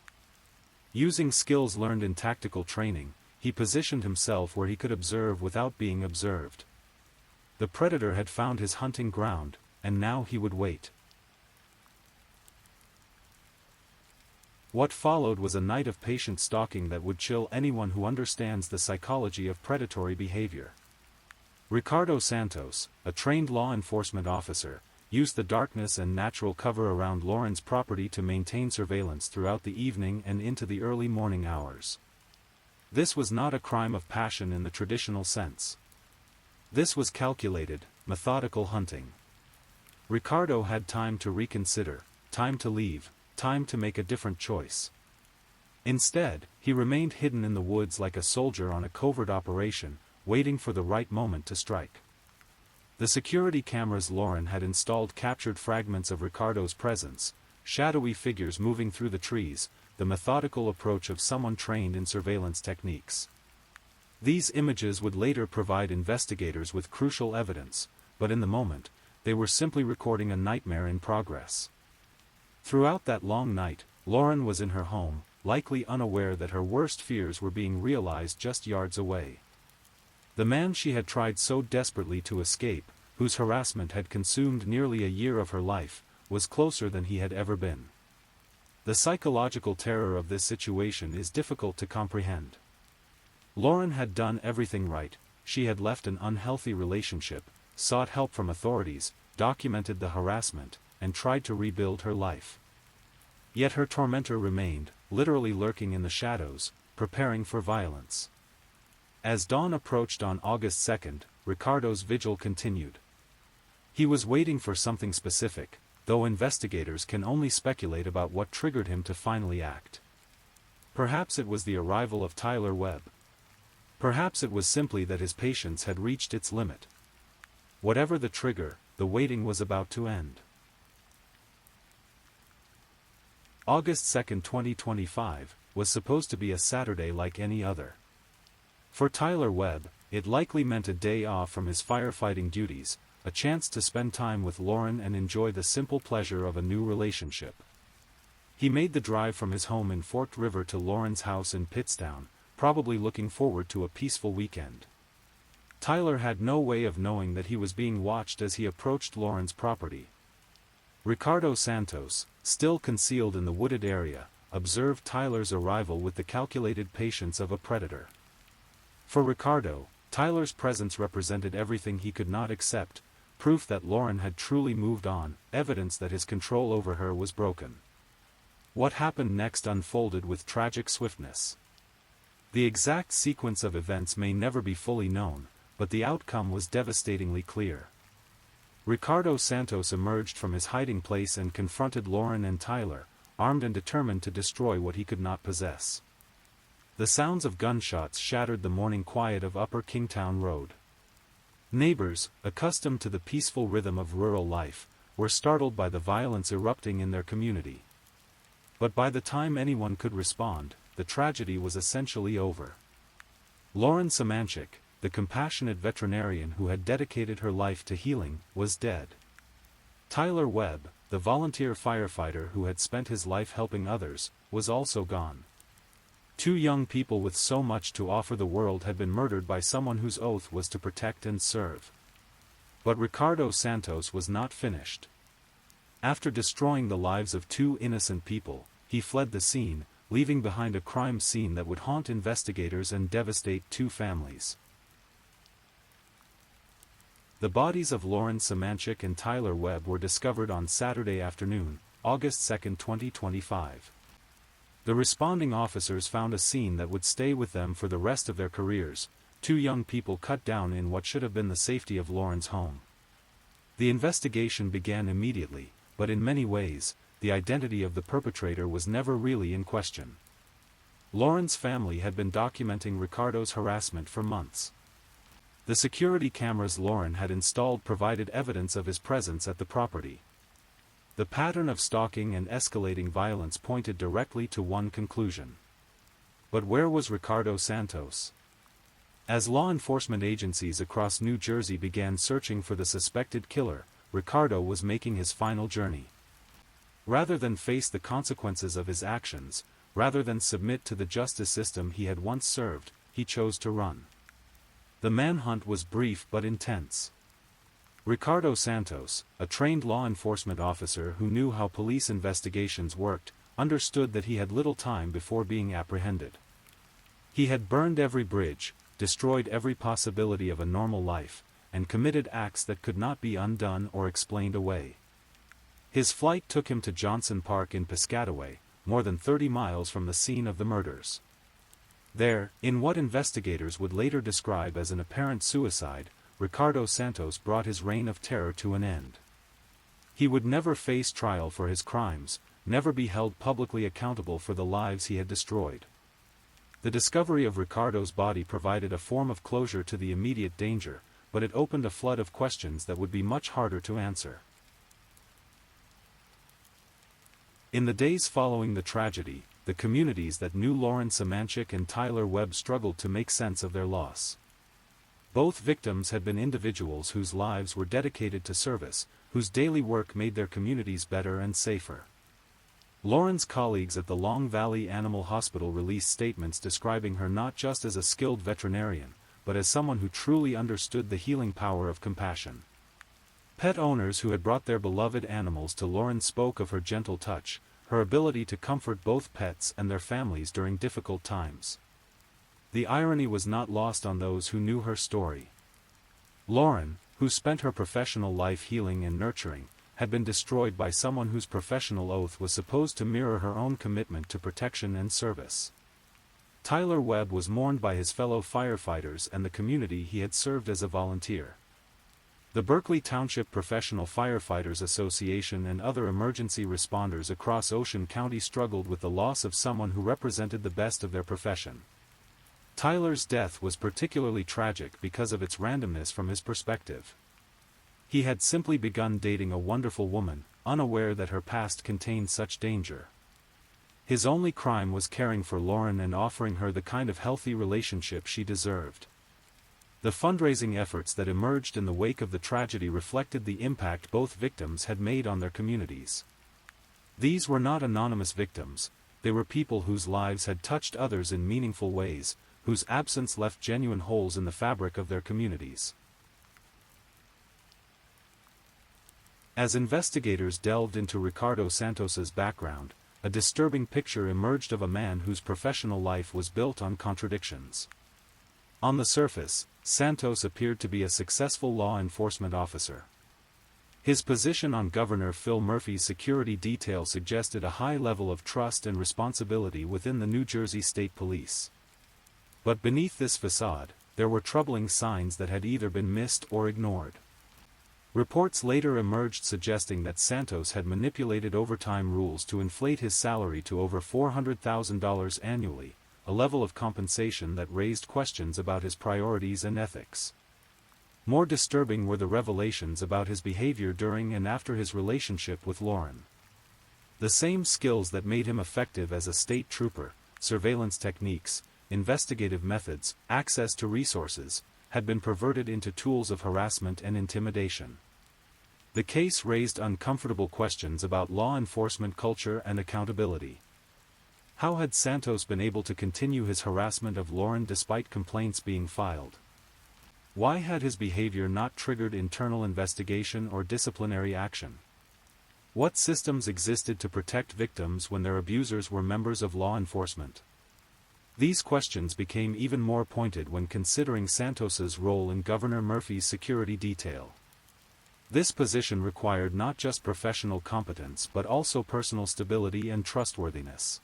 Using skills learned in tactical training, he positioned himself where he could observe without being observed. The predator had found his hunting ground, and now he would wait. What followed was a night of patient stalking that would chill anyone who understands the psychology of predatory behavior. Ricardo Santos, a trained law enforcement officer, used the darkness and natural cover around Lauren's property to maintain surveillance throughout the evening and into the early morning hours. This was not a crime of passion in the traditional sense. This was calculated, methodical hunting. Ricardo had time to reconsider, time to leave, time to make a different choice. Instead, he remained hidden in the woods like a soldier on a covert operation, waiting for the right moment to strike. The security cameras Lauren had installed captured fragments of Ricardo's presence, shadowy figures moving through the trees, the methodical approach of someone trained in surveillance techniques. These images would later provide investigators with crucial evidence, but in the moment, they were simply recording a nightmare in progress. Throughout that long night, Lauren was in her home, likely unaware that her worst fears were being realized just yards away. The man she had tried so desperately to escape, whose harassment had consumed nearly a year of her life, was closer than he had ever been. The psychological terror of this situation is difficult to comprehend. Lauren had done everything right. She had left an unhealthy relationship, sought help from authorities, documented the harassment, and tried to rebuild her life. Yet her tormentor remained, literally lurking in the shadows, preparing for violence. As dawn approached on August 2nd, Ricardo's vigil continued. He was waiting for something specific, though investigators can only speculate about what triggered him to finally act. Perhaps it was the arrival of Tyler Webb. Perhaps it was simply that his patience had reached its limit. Whatever the trigger, the waiting was about to end. August 2, 2025, was supposed to be a Saturday like any other. For Tyler Webb, it likely meant a day off from his firefighting duties, a chance to spend time with Lauren and enjoy the simple pleasure of a new relationship. He made the drive from his home in Forked River to Lauren's house in Pittstown, probably looking forward to a peaceful weekend. Tyler had no way of knowing that he was being watched as he approached Lauren's property. Ricardo Santos, still concealed in the wooded area, observed Tyler's arrival with the calculated patience of a predator. For Ricardo, Tyler's presence represented everything he could not accept, proof that Lauren had truly moved on, evidence that his control over her was broken. What happened next unfolded with tragic swiftness. The exact sequence of events may never be fully known, but the outcome was devastatingly clear. Ricardo Santos emerged from his hiding place and confronted Lauren and Tyler, armed and determined to destroy what he could not possess. The sounds of gunshots shattered the morning quiet of Upper Kingtown Road. Neighbors, accustomed to the peaceful rhythm of rural life, were startled by the violence erupting in their community. But by the time anyone could respond, the tragedy was essentially over. Lauren Semanchik, the compassionate veterinarian who had dedicated her life to healing, was dead. Tyler Webb, the volunteer firefighter who had spent his life helping others, was also gone. Two young people with so much to offer the world had been murdered by someone whose oath was to protect and serve. But Ricardo Santos was not finished. After destroying the lives of two innocent people, he fled the scene, leaving behind a crime scene that would haunt investigators and devastate two families. The bodies of Lauren Semanchik and Tyler Webb were discovered on Saturday afternoon, August 2, 2025. The responding officers found a scene that would stay with them for the rest of their careers: two young people cut down in what should have been the safety of Lauren's home. The investigation began immediately, but in many ways, the identity of the perpetrator was never really in question. Lauren's family had been documenting Ricardo's harassment for months. The security cameras Lauren had installed provided evidence of his presence at the property. The pattern of stalking and escalating violence pointed directly to one conclusion. But where was Ricardo Santos? As law enforcement agencies across New Jersey began searching for the suspected killer, Ricardo was making his final journey. Rather than face the consequences of his actions, rather than submit to the justice system he had once served, he chose to run. The manhunt was brief but intense. Ricardo Santos, a trained law enforcement officer who knew how police investigations worked, understood that he had little time before being apprehended. He had burned every bridge, destroyed every possibility of a normal life, and committed acts that could not be undone or explained away. His flight took him to Johnson Park in Piscataway, more than 30 miles from the scene of the murders. There, in what investigators would later describe as an apparent suicide, Ricardo Santos brought his reign of terror to an end. He would never face trial for his crimes, never be held publicly accountable for the lives he had destroyed. The discovery of Ricardo's body provided a form of closure to the immediate danger, but it opened a flood of questions that would be much harder to answer. In the days following the tragedy, the communities that knew Lauren Semanchik and Tyler Webb struggled to make sense of their loss. Both victims had been individuals whose lives were dedicated to service, whose daily work made their communities better and safer. Lauren's colleagues at the Long Valley Animal Hospital released statements describing her not just as a skilled veterinarian, but as someone who truly understood the healing power of compassion. Pet owners who had brought their beloved animals to Lauren spoke of her gentle touch, her ability to comfort both pets and their families during difficult times. The irony was not lost on those who knew her story. Lauren, who spent her professional life healing and nurturing, had been destroyed by someone whose professional oath was supposed to mirror her own commitment to protection and service. Tyler Webb was mourned by his fellow firefighters and the community he had served as a volunteer. The Berkeley Township Professional Firefighters Association and other emergency responders across Ocean County struggled with the loss of someone who represented the best of their profession. Tyler's death was particularly tragic because of its randomness from his perspective. He had simply begun dating a wonderful woman, unaware that her past contained such danger. His only crime was caring for Lauren and offering her the kind of healthy relationship she deserved. The fundraising efforts that emerged in the wake of the tragedy reflected the impact both victims had made on their communities. These were not anonymous victims, they were people whose lives had touched others in meaningful ways, whose absence left genuine holes in the fabric of their communities. As investigators delved into Ricardo Santos's background, a disturbing picture emerged of a man whose professional life was built on contradictions. On the surface, Santos appeared to be a successful law enforcement officer. His position on Governor Phil Murphy's security detail suggested a high level of trust and responsibility within the New Jersey State Police. But beneath this facade, there were troubling signs that had either been missed or ignored. Reports later emerged suggesting that Santos had manipulated overtime rules to inflate his salary to over $400,000 annually, a level of compensation that raised questions about his priorities and ethics. More disturbing were the revelations about his behavior during and after his relationship with Lauren. The same skills that made him effective as a state trooper, surveillance techniques, investigative methods, access to resources, had been perverted into tools of harassment and intimidation. The case raised uncomfortable questions about law enforcement culture and accountability. How had Santos been able to continue his harassment of Lauren despite complaints being filed? Why had his behavior not triggered internal investigation or disciplinary action? What systems existed to protect victims when their abusers were members of law enforcement? These questions became even more pointed when considering Santos's role in Governor Murphy's security detail. This position required not just professional competence but also personal stability and trustworthiness.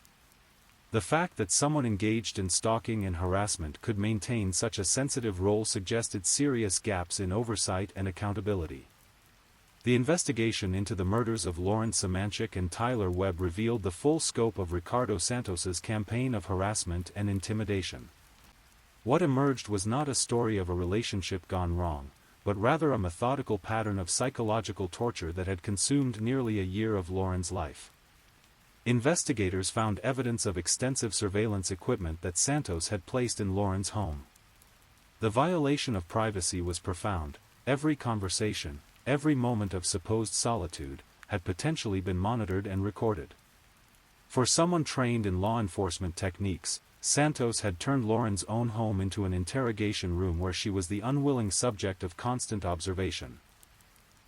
The fact that someone engaged in stalking and harassment could maintain such a sensitive role suggested serious gaps in oversight and accountability. The investigation into the murders of Lauren Semanchik and Tyler Webb revealed the full scope of Ricardo Santos's campaign of harassment and intimidation. What emerged was not a story of a relationship gone wrong, but rather a methodical pattern of psychological torture that had consumed nearly a year of Lauren's life. Investigators found evidence of extensive surveillance equipment that Santos had placed in Lauren's home. The violation of privacy was profound. Every conversation, every moment of supposed solitude, had potentially been monitored and recorded. For someone trained in law enforcement techniques, Santos had turned Lauren's own home into an interrogation room where she was the unwilling subject of constant observation.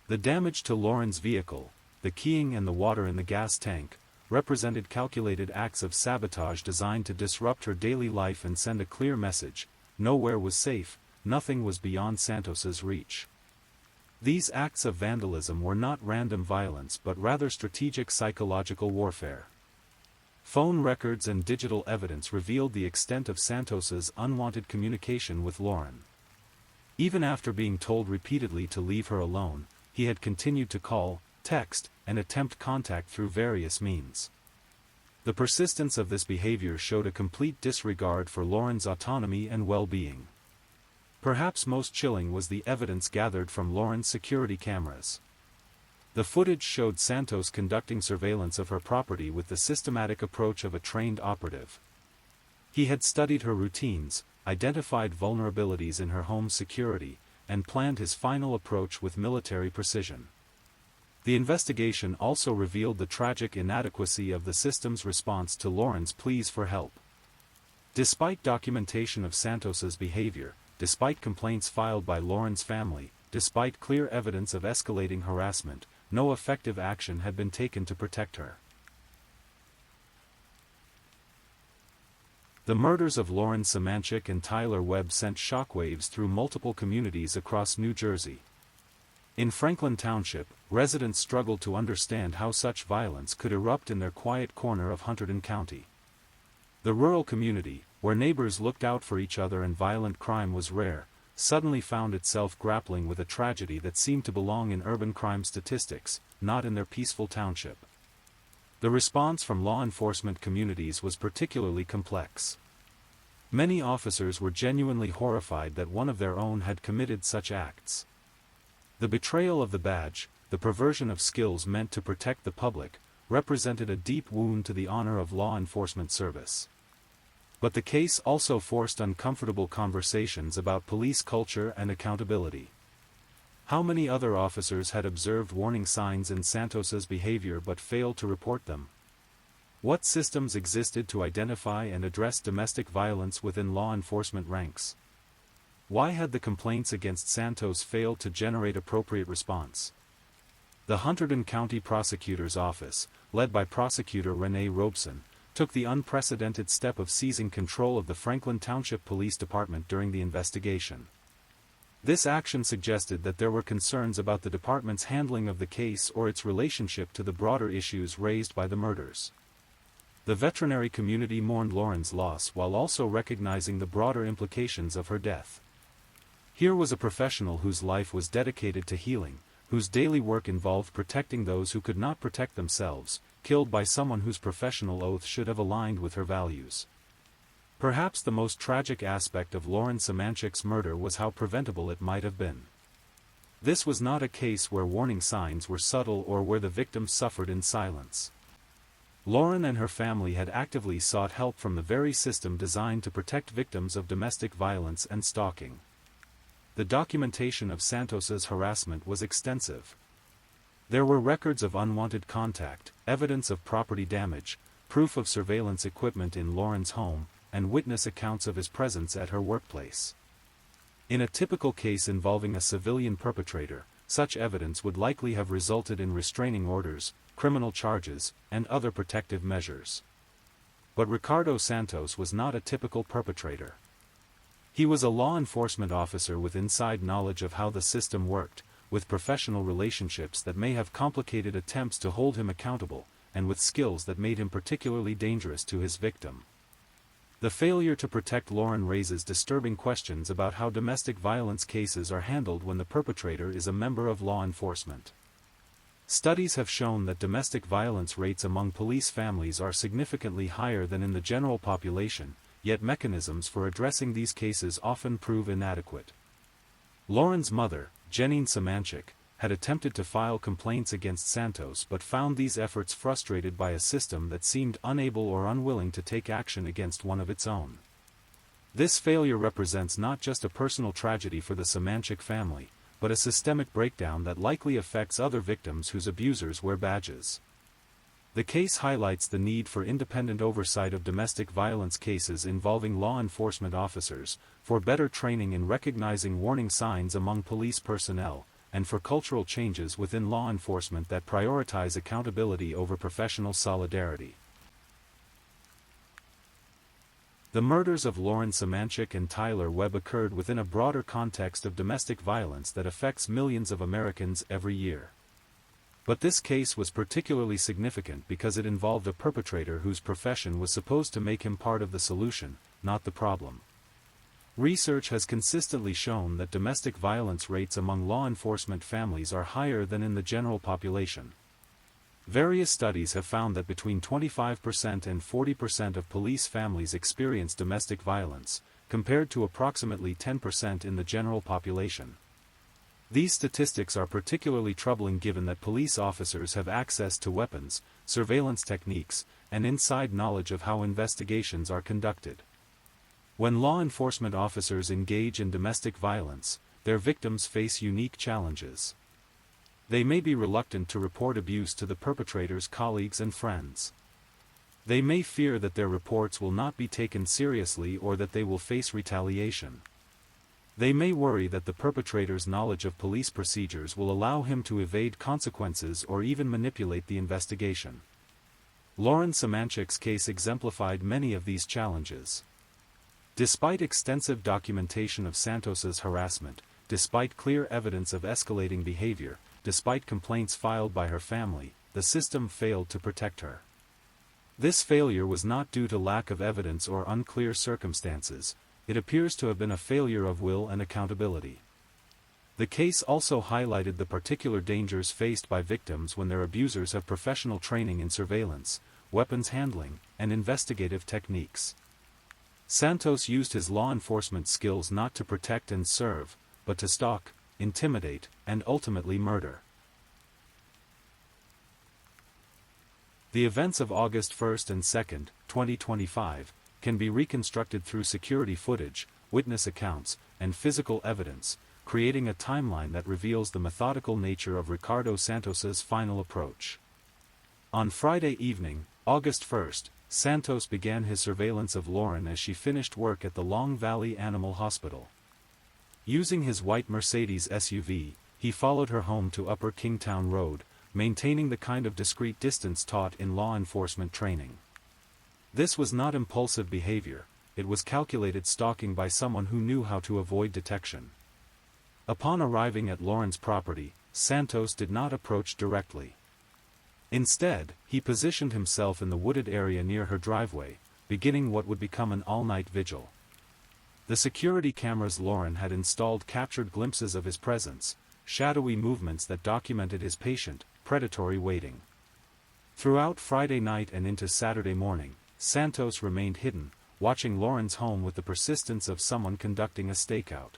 The damage to Lauren's vehicle, the keying and the water in the gas tank, represented calculated acts of sabotage designed to disrupt her daily life and send a clear message: nowhere was safe, nothing was beyond Santos's reach. These acts of vandalism were not random violence but rather strategic psychological warfare. Phone records and digital evidence revealed the extent of Santos's unwanted communication with Lauren. Even after being told repeatedly to leave her alone, he had continued to call, text, and attempt contact through various means. The persistence of this behavior showed a complete disregard for Lauren's autonomy and well-being. Perhaps most chilling was the evidence gathered from Lauren's security cameras. The footage showed Santos conducting surveillance of her property with the systematic approach of a trained operative. He had studied her routines, identified vulnerabilities in her home's security, and planned his final approach with military precision. The investigation also revealed the tragic inadequacy of the system's response to Lauren's pleas for help. Despite documentation of Santos's behavior, despite complaints filed by Lauren's family, despite clear evidence of escalating harassment, no effective action had been taken to protect her. The murders of Lauren Semanchik and Tyler Webb sent shockwaves through multiple communities across New Jersey. In Franklin Township, residents struggled to understand how such violence could erupt in their quiet corner of Hunterdon County. The rural community, where neighbors looked out for each other and violent crime was rare, suddenly found itself grappling with a tragedy that seemed to belong in urban crime statistics, not in their peaceful township. The response from law enforcement communities was particularly complex. Many officers were genuinely horrified that one of their own had committed such acts. The betrayal of the badge, the perversion of skills meant to protect the public, represented a deep wound to the honor of law enforcement service. But the case also forced uncomfortable conversations about police culture and accountability. How many other officers had observed warning signs in Santos's behavior but failed to report them? What systems existed to identify and address domestic violence within law enforcement ranks? Why had the complaints against Santos failed to generate appropriate response? The Hunterdon County Prosecutor's Office, led by Prosecutor Renee Robeson, took the unprecedented step of seizing control of the Franklin Township Police Department during the investigation. This action suggested that there were concerns about the department's handling of the case or its relationship to the broader issues raised by the murders. The veterinary community mourned Lauren's loss while also recognizing the broader implications of her death. Here was a professional whose life was dedicated to healing, whose daily work involved protecting those who could not protect themselves, killed by someone whose professional oath should have aligned with her values. Perhaps the most tragic aspect of Lauren Semanchik's murder was how preventable it might have been. This was not a case where warning signs were subtle or where the victim suffered in silence. Lauren and her family had actively sought help from the very system designed to protect victims of domestic violence and stalking. The documentation of Santos's harassment was extensive. There were records of unwanted contact, evidence of property damage, proof of surveillance equipment in Lauren's home, and witness accounts of his presence at her workplace. In a typical case involving a civilian perpetrator, such evidence would likely have resulted in restraining orders, criminal charges, and other protective measures. But Ricardo Santos was not a typical perpetrator. He was a law enforcement officer with inside knowledge of how the system worked, with professional relationships that may have complicated attempts to hold him accountable, and with skills that made him particularly dangerous to his victim. The failure to protect Lauren raises disturbing questions about how domestic violence cases are handled when the perpetrator is a member of law enforcement. Studies have shown that domestic violence rates among police families are significantly higher than in the general population, yet mechanisms for addressing these cases often prove inadequate. Lauren's mother, Janine Semanchik, had attempted to file complaints against Santos but found these efforts frustrated by a system that seemed unable or unwilling to take action against one of its own. This failure represents not just a personal tragedy for the Semanchik family, but a systemic breakdown that likely affects other victims whose abusers wear badges. The case highlights the need for independent oversight of domestic violence cases involving law enforcement officers, for better training in recognizing warning signs among police personnel, and for cultural changes within law enforcement that prioritize accountability over professional solidarity. The murders of Lauren Semanchik and Tyler Webb occurred within a broader context of domestic violence that affects millions of Americans every year. But this case was particularly significant because it involved a perpetrator whose profession was supposed to make him part of the solution, not the problem. Research has consistently shown that domestic violence rates among law enforcement families are higher than in the general population. Various studies have found that between 25% and 40% of police families experience domestic violence, compared to approximately 10% in the general population. These statistics are particularly troubling given that police officers have access to weapons, surveillance techniques, and inside knowledge of how investigations are conducted. When law enforcement officers engage in domestic violence, their victims face unique challenges. They may be reluctant to report abuse to the perpetrator's colleagues and friends. They may fear that their reports will not be taken seriously or that they will face retaliation. They may worry that the perpetrator's knowledge of police procedures will allow him to evade consequences or even manipulate the investigation. Lauren Semanchik's case exemplified many of these challenges. Despite extensive documentation of Santos's harassment, despite clear evidence of escalating behavior, despite complaints filed by her family, the system failed to protect her. This failure was not due to lack of evidence or unclear circumstances. It appears to have been a failure of will and accountability. The case also highlighted the particular dangers faced by victims when their abusers have professional training in surveillance, weapons handling, and investigative techniques. Santos used his law enforcement skills not to protect and serve, but to stalk, intimidate, and ultimately murder. The events of August 1st and 2nd, 2025, can be reconstructed through security footage, witness accounts, and physical evidence, creating a timeline that reveals the methodical nature of Ricardo Santos's final approach. On Friday evening, August 1st, Santos began his surveillance of Lauren as she finished work at the Long Valley Animal Hospital. Using his white Mercedes SUV, he followed her home to Upper Kingtown Road, maintaining the kind of discreet distance taught in law enforcement training. This was not impulsive behavior, it was calculated stalking by someone who knew how to avoid detection. Upon arriving at Lauren's property, Santos did not approach directly. Instead, he positioned himself in the wooded area near her driveway, beginning what would become an all-night vigil. The security cameras Lauren had installed captured glimpses of his presence, shadowy movements that documented his patient, predatory waiting. Throughout Friday night and into Saturday morning, Santos remained hidden, watching Lauren's home with the persistence of someone conducting a stakeout.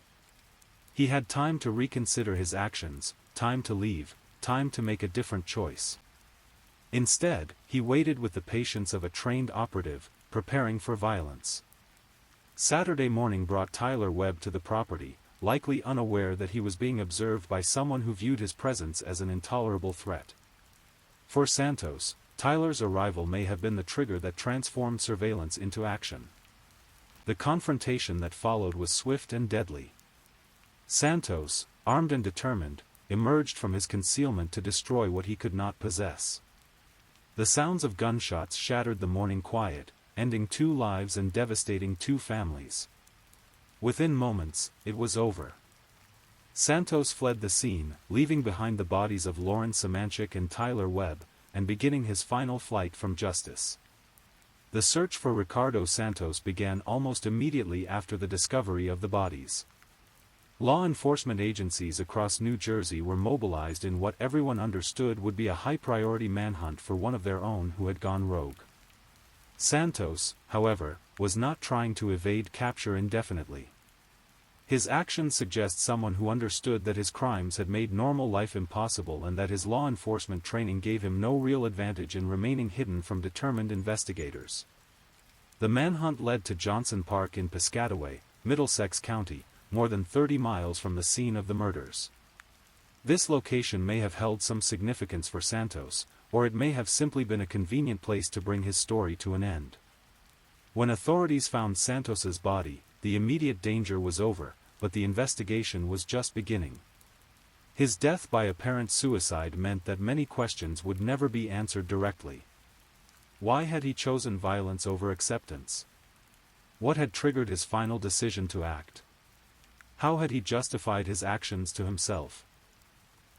He had time to reconsider his actions, time to leave, time to make a different choice. Instead, he waited with the patience of a trained operative, preparing for violence. Saturday morning brought Tyler Webb to the property, likely unaware that he was being observed by someone who viewed his presence as an intolerable threat. For Santos, Tyler's arrival may have been the trigger that transformed surveillance into action. The confrontation that followed was swift and deadly. Santos, armed and determined, emerged from his concealment to destroy what he could not possess. The sounds of gunshots shattered the morning quiet, ending 2 lives and devastating 2 families. Within moments, it was over. Santos fled the scene, leaving behind the bodies of Lauren Semanchik and Tyler Webb, and beginning his final flight from justice. The search for Ricardo Santos began almost immediately after the discovery of the bodies. Law enforcement agencies across New Jersey were mobilized in what everyone understood would be a high-priority manhunt for one of their own who had gone rogue. Santos, however, was not trying to evade capture indefinitely. His actions suggest someone who understood that his crimes had made normal life impossible and that his law enforcement training gave him no real advantage in remaining hidden from determined investigators. The manhunt led to Johnson Park in Piscataway, Middlesex County, more than 30 miles from the scene of the murders. This location may have held some significance for Santos, or it may have simply been a convenient place to bring his story to an end. When authorities found Santos's body, the immediate danger was over, but the investigation was just beginning. His death by apparent suicide meant that many questions would never be answered directly. Why had he chosen violence over acceptance? What had triggered his final decision to act? How had he justified his actions to himself?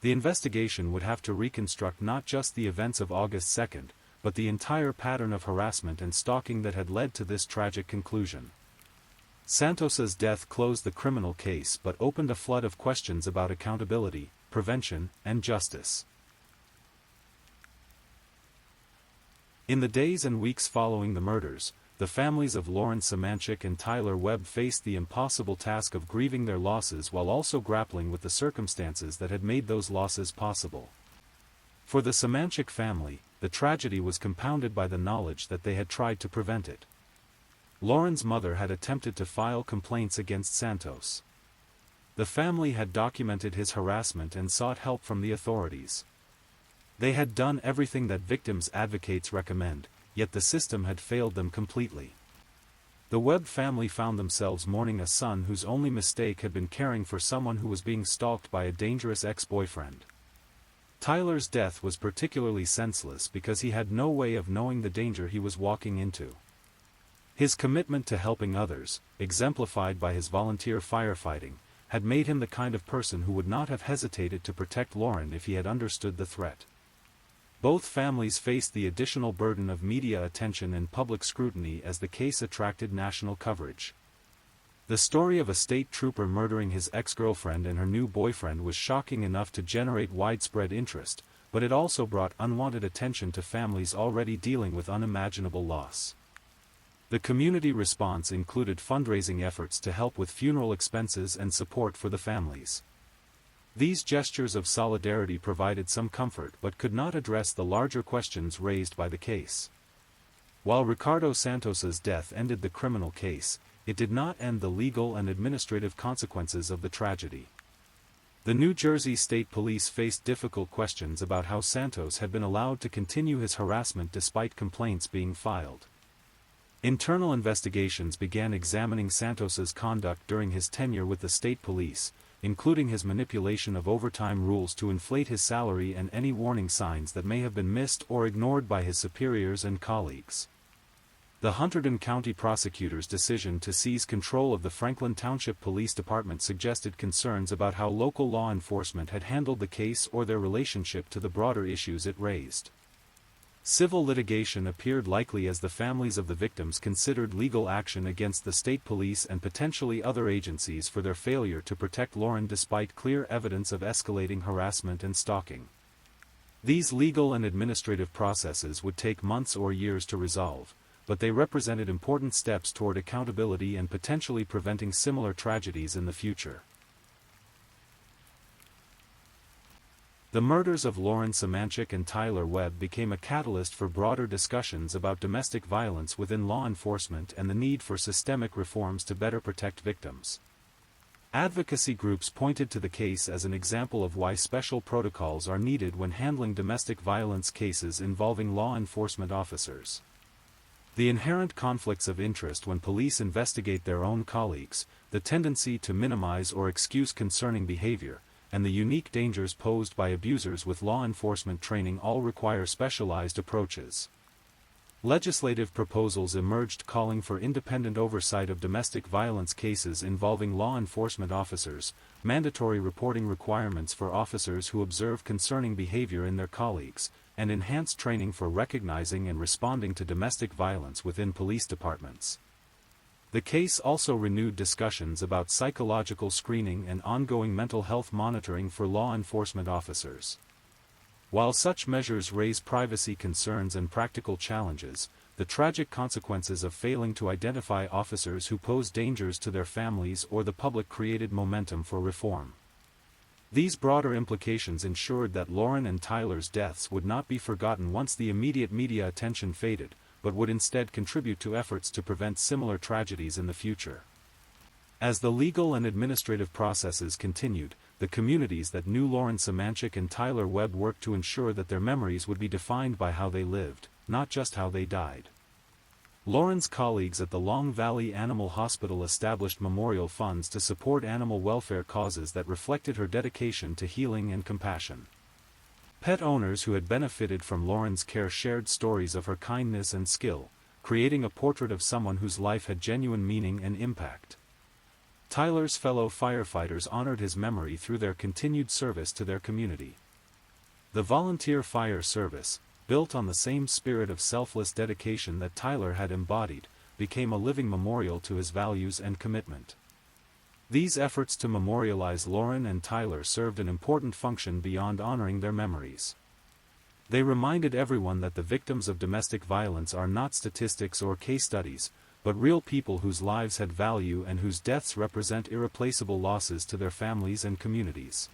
The investigation would have to reconstruct not just the events of August 2nd, but the entire pattern of harassment and stalking that had led to this tragic conclusion. Santos's death closed the criminal case but opened a flood of questions about accountability, prevention, and justice. In the days and weeks following the murders, the families of Lauren Semanchik and Tyler Webb faced the impossible task of grieving their losses while also grappling with the circumstances that had made those losses possible. For the Semanchik family, the tragedy was compounded by the knowledge that they had tried to prevent it. Lauren's mother had attempted to file complaints against Santos. The family had documented his harassment and sought help from the authorities. They had done everything that victims advocates recommend, yet the system had failed them completely. The Webb family found themselves mourning a son whose only mistake had been caring for someone who was being stalked by a dangerous ex-boyfriend. Tyler's death was particularly senseless because he had no way of knowing the danger he was walking into. His commitment to helping others, exemplified by his volunteer firefighting, had made him the kind of person who would not have hesitated to protect Lauren if he had understood the threat. Both families faced the additional burden of media attention and public scrutiny as the case attracted national coverage. The story of a state trooper murdering his ex-girlfriend and her new boyfriend was shocking enough to generate widespread interest, but it also brought unwanted attention to families already dealing with unimaginable loss. The community response included fundraising efforts to help with funeral expenses and support for the families. These gestures of solidarity provided some comfort but could not address the larger questions raised by the case. While Ricardo Santos's death ended the criminal case, it did not end the legal and administrative consequences of the tragedy. The New Jersey State Police faced difficult questions about how Santos had been allowed to continue his harassment despite complaints being filed. Internal investigations began examining Santos's conduct during his tenure with the state police, including his manipulation of overtime rules to inflate his salary and any warning signs that may have been missed or ignored by his superiors and colleagues. The Hunterdon County prosecutor's decision to seize control of the Franklin Township Police Department suggested concerns about how local law enforcement had handled the case or their relationship to the broader issues it raised. Civil litigation appeared likely as the families of the victims considered legal action against the state police and potentially other agencies for their failure to protect Lauren despite clear evidence of escalating harassment and stalking. These legal and administrative processes would take months or years to resolve, but they represented important steps toward accountability and potentially preventing similar tragedies in the future. The murders of Lauren Semanchik and Tyler Webb became a catalyst for broader discussions about domestic violence within law enforcement and the need for systemic reforms to better protect victims. Advocacy groups pointed to the case as an example of why special protocols are needed when handling domestic violence cases involving law enforcement officers. The inherent conflicts of interest when police investigate their own colleagues, the tendency to minimize or excuse concerning behavior, and the unique dangers posed by abusers with law enforcement training all require specialized approaches. Legislative proposals emerged calling for independent oversight of domestic violence cases involving law enforcement officers, mandatory reporting requirements for officers who observe concerning behavior in their colleagues, and enhanced training for recognizing and responding to domestic violence within police departments. The case also renewed discussions about psychological screening and ongoing mental health monitoring for law enforcement officers. While such measures raise privacy concerns and practical challenges, the tragic consequences of failing to identify officers who pose dangers to their families or the public created momentum for reform. These broader implications ensured that Lauren and Tyler's deaths would not be forgotten once the immediate media attention faded, but would instead contribute to efforts to prevent similar tragedies in the future. As the legal and administrative processes continued, the communities that knew Lauren Semanchik and Tyler Webb worked to ensure that their memories would be defined by how they lived, not just how they died. Lauren's colleagues at the Long Valley Animal Hospital established memorial funds to support animal welfare causes that reflected her dedication to healing and compassion. Pet owners who had benefited from Lauren's care shared stories of her kindness and skill, creating a portrait of someone whose life had genuine meaning and impact. Tyler's fellow firefighters honored his memory through their continued service to their community. The volunteer fire service, built on the same spirit of selfless dedication that Tyler had embodied, became a living memorial to his values and commitment. These efforts to memorialize Lauren and Tyler served an important function beyond honoring their memories. They reminded everyone that the victims of domestic violence are not statistics or case studies, but real people whose lives had value and whose deaths represent irreplaceable losses to their families and communities.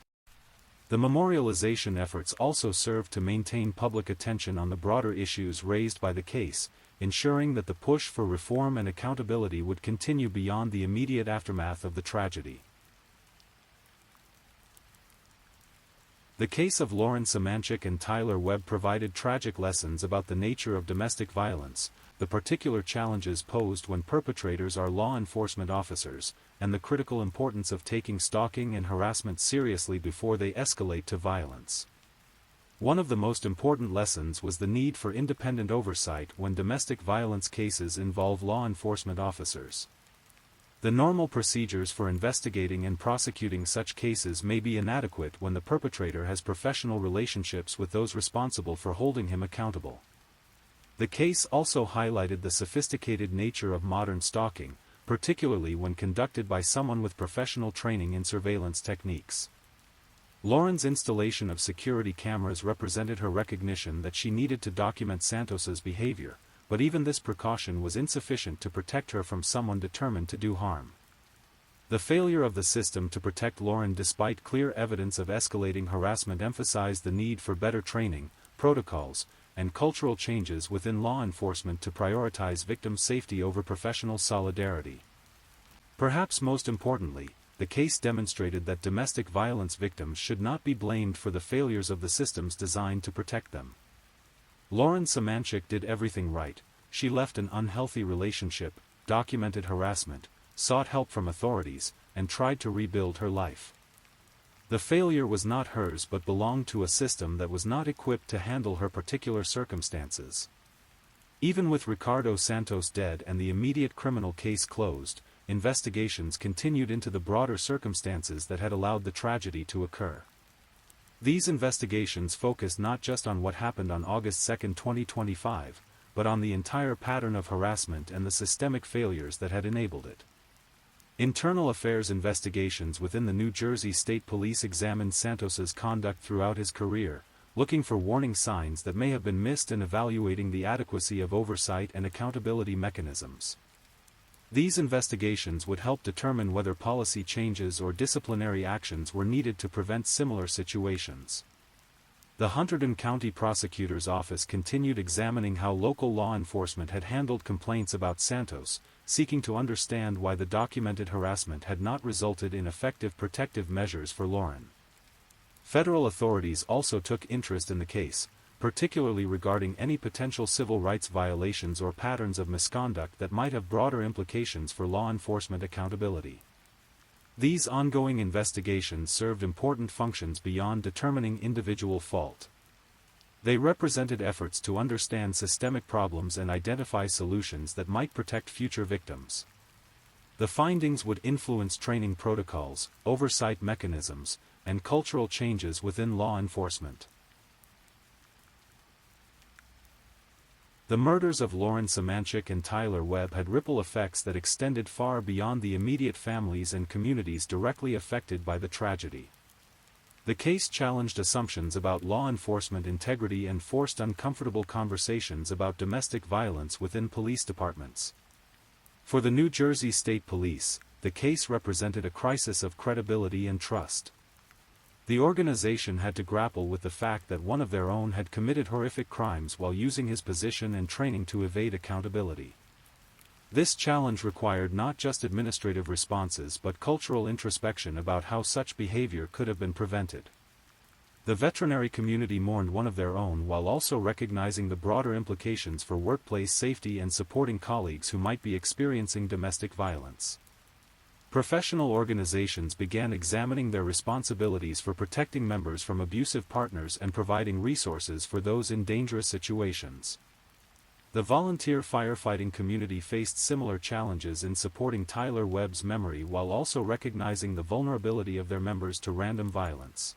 The memorialization efforts also served to maintain public attention on the broader issues raised by the case, ensuring that the push for reform and accountability would continue beyond the immediate aftermath of the tragedy. The case of Lauren Semanchik and Tyler Webb provided tragic lessons about the nature of domestic violence, the particular challenges posed when perpetrators are law enforcement officers, and the critical importance of taking stalking and harassment seriously before they escalate to violence. One of the most important lessons was the need for independent oversight when domestic violence cases involve law enforcement officers. The normal procedures for investigating and prosecuting such cases may be inadequate when the perpetrator has professional relationships with those responsible for holding him accountable. The case also highlighted the sophisticated nature of modern stalking, particularly when conducted by someone with professional training in surveillance techniques. Lauren's installation of security cameras represented her recognition that she needed to document Santos's behavior, but even this precaution was insufficient to protect her from someone determined to do harm. The failure of the system to protect Lauren despite clear evidence of escalating harassment emphasized the need for better training, protocols, and cultural changes within law enforcement to prioritize victim safety over professional solidarity. Perhaps most importantly, the case demonstrated that domestic violence victims should not be blamed for the failures of the systems designed to protect them. Lauren Semanchik did everything right. She left an unhealthy relationship, documented harassment, sought help from authorities, and tried to rebuild her life. The failure was not hers but belonged to a system that was not equipped to handle her particular circumstances. Even with Ricardo Santos dead and the immediate criminal case closed, investigations continued into the broader circumstances that had allowed the tragedy to occur. These investigations focused not just on what happened on August 2, 2025, but on the entire pattern of harassment and the systemic failures that had enabled it. Internal affairs investigations within the New Jersey State Police examined Santos's conduct throughout his career, looking for warning signs that may have been missed and evaluating the adequacy of oversight and accountability mechanisms. These investigations would help determine whether policy changes or disciplinary actions were needed to prevent similar situations. The Hunterdon County Prosecutor's Office continued examining how local law enforcement had handled complaints about Santos, seeking to understand why the documented harassment had not resulted in effective protective measures for Lauren. Federal authorities also took interest in the case, particularly regarding any potential civil rights violations or patterns of misconduct that might have broader implications for law enforcement accountability. These ongoing investigations served important functions beyond determining individual fault. They represented efforts to understand systemic problems and identify solutions that might protect future victims. The findings would influence training protocols, oversight mechanisms, and cultural changes within law enforcement. The murders of Lauren Semanchik and Tyler Webb had ripple effects that extended far beyond the immediate families and communities directly affected by the tragedy. The case challenged assumptions about law enforcement integrity and forced uncomfortable conversations about domestic violence within police departments. For the New Jersey State Police, the case represented a crisis of credibility and trust. The organization had to grapple with the fact that one of their own had committed horrific crimes while using his position and training to evade accountability. This challenge required not just administrative responses but cultural introspection about how such behavior could have been prevented. The veterinary community mourned one of their own while also recognizing the broader implications for workplace safety and supporting colleagues who might be experiencing domestic violence. Professional organizations began examining their responsibilities for protecting members from abusive partners and providing resources for those in dangerous situations. The volunteer firefighting community faced similar challenges in supporting Tyler Webb's memory while also recognizing the vulnerability of their members to random violence.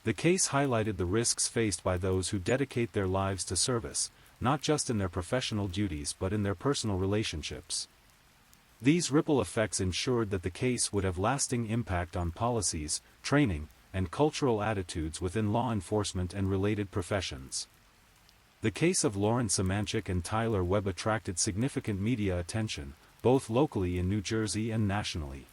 The case highlighted the risks faced by those who dedicate their lives to service, not just in their professional duties but in their personal relationships. These ripple effects ensured that the case would have lasting impact on policies, training, and cultural attitudes within law enforcement and related professions. The case of Lauren Semanchik and Tyler Webb attracted significant media attention, both locally in New Jersey and nationally.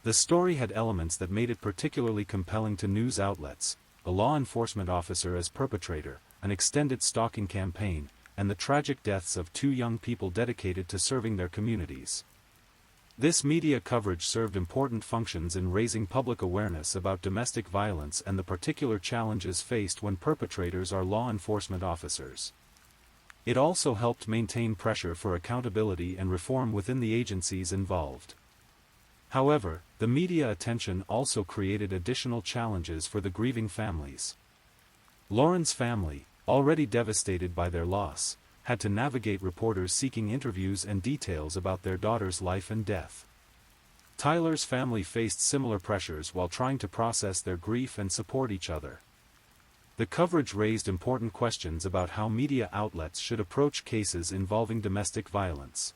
The story had elements that made it particularly compelling to news outlets: a law enforcement officer as perpetrator, an extended stalking campaign, and the tragic deaths of two young people dedicated to serving their communities. This media coverage served important functions in raising public awareness about domestic violence and the particular challenges faced when perpetrators are law enforcement officers. It also helped maintain pressure for accountability and reform within the agencies involved. However, the media attention also created additional challenges for the grieving families. Lauren's family, already devastated by their loss, had to navigate reporters seeking interviews and details about their daughter's life and death. Tyler's family faced similar pressures while trying to process their grief and support each other. The coverage raised important questions about how media outlets should approach cases involving domestic violence.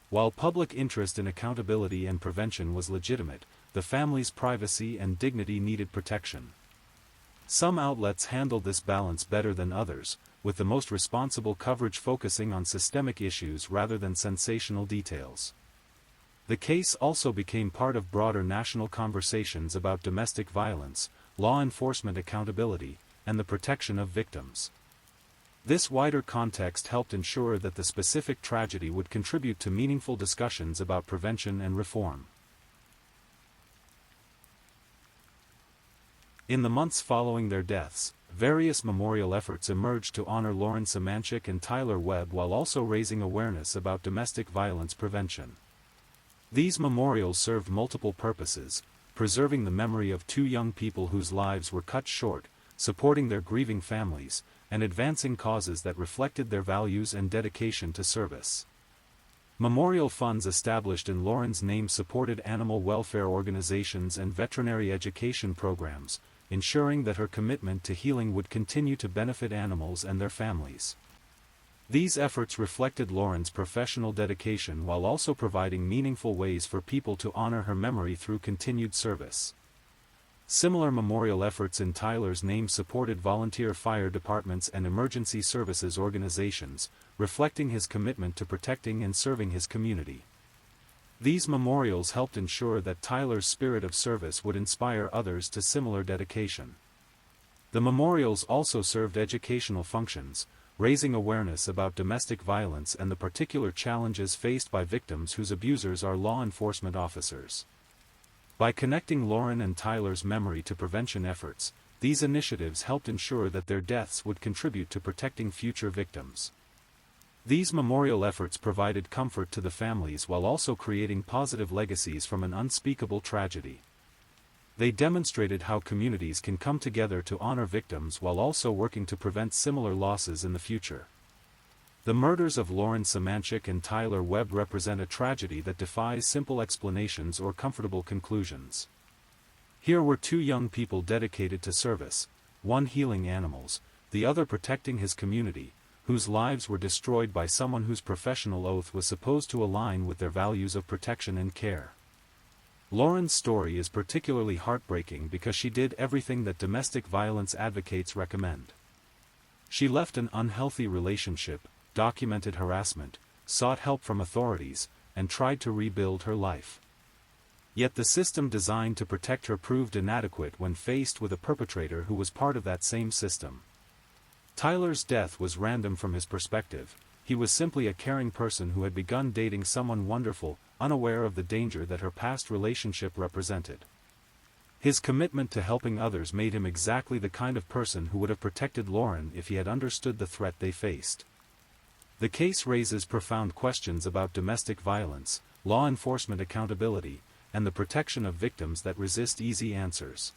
While public interest in accountability and prevention was legitimate, the family's privacy and dignity needed protection. Some outlets handled this balance better than others, with the most responsible coverage focusing on systemic issues rather than sensational details. The case also became part of broader national conversations about domestic violence, law enforcement accountability, and the protection of victims. This wider context helped ensure that the specific tragedy would contribute to meaningful discussions about prevention and reform. In the months following their deaths, various memorial efforts emerged to honor Lauren Semanchik and Tyler Webb while also raising awareness about domestic violence prevention. These memorials served multiple purposes: preserving the memory of two young people whose lives were cut short, supporting their grieving families, and advancing causes that reflected their values and dedication to service. Memorial funds established in Lauren's name supported animal welfare organizations and veterinary education programs, ensuring that her commitment to healing would continue to benefit animals and their families. These efforts reflected Lauren's professional dedication while also providing meaningful ways for people to honor her memory through continued service. Similar memorial efforts in Tyler's name supported volunteer fire departments and emergency services organizations, reflecting his commitment to protecting and serving his community. These memorials helped ensure that Tyler's spirit of service would inspire others to similar dedication. The memorials also served educational functions, raising awareness about domestic violence and the particular challenges faced by victims whose abusers are law enforcement officers. By connecting Lauren and Tyler's memory to prevention efforts, these initiatives helped ensure that their deaths would contribute to protecting future victims. These memorial efforts provided comfort to the families while also creating positive legacies from an unspeakable tragedy. They demonstrated how communities can come together to honor victims while also working to prevent similar losses in the future. The murders of Lauren Semanchik and Tyler Webb represent a tragedy that defies simple explanations or comfortable conclusions. Here were two young people dedicated to service, one healing animals, the other protecting his community, whose lives were destroyed by someone whose professional oath was supposed to align with their values of protection and care. Lauren's story is particularly heartbreaking because she did everything that domestic violence advocates recommend. She left an unhealthy relationship, documented harassment, sought help from authorities, and tried to rebuild her life. Yet the system designed to protect her proved inadequate when faced with a perpetrator who was part of that same system. Tyler's death was random from his perspective, he was simply a caring person who had begun dating someone wonderful, unaware of the danger that her past relationship represented. His commitment to helping others made him exactly the kind of person who would have protected Lauren if he had understood the threat they faced. The case raises profound questions about domestic violence, law enforcement accountability, and the protection of victims that resist easy answers.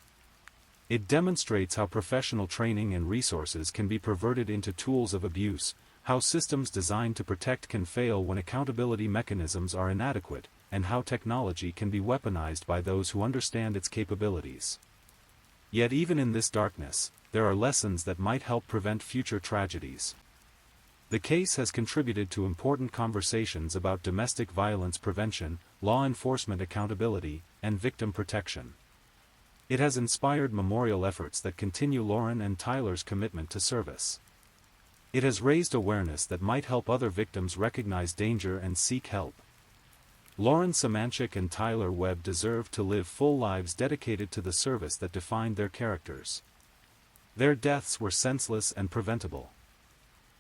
It demonstrates how professional training and resources can be perverted into tools of abuse, how systems designed to protect can fail when accountability mechanisms are inadequate, and how technology can be weaponized by those who understand its capabilities. Yet even in this darkness, there are lessons that might help prevent future tragedies. The case has contributed to important conversations about domestic violence prevention, law enforcement accountability, and victim protection. It has inspired memorial efforts that continue Lauren and Tyler's commitment to service. It has raised awareness that might help other victims recognize danger and seek help. Lauren Samanchik and Tyler Webb deserve to live full lives dedicated to the service that defined their characters. Their deaths were senseless and preventable.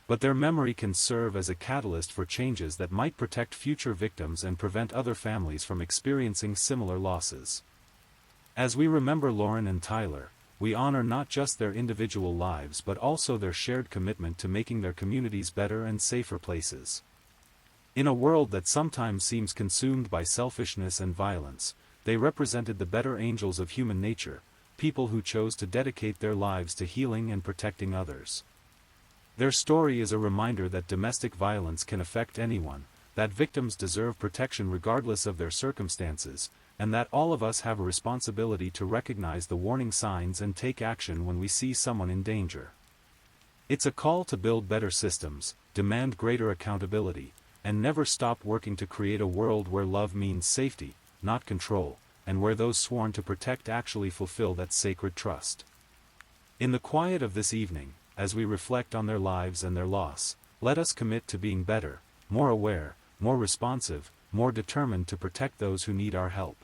But their memory can serve as a catalyst for changes that might protect future victims and prevent other families from experiencing similar losses. As we remember Lauren and Tyler, we honor not just their individual lives but also their shared commitment to making their communities better and safer places. In a world that sometimes seems consumed by selfishness and violence, they represented the better angels of human nature, people who chose to dedicate their lives to healing and protecting others. Their story is a reminder that domestic violence can affect anyone, that victims deserve protection regardless of their circumstances, and that all of us have a responsibility to recognize the warning signs and take action when we see someone in danger. It's a call to build better systems, demand greater accountability, and never stop working to create a world where love means safety, not control, and where those sworn to protect actually fulfill that sacred trust. In the quiet of this evening, as we reflect on their lives and their loss, let us commit to being better, more aware, more responsive, more determined to protect those who need our help.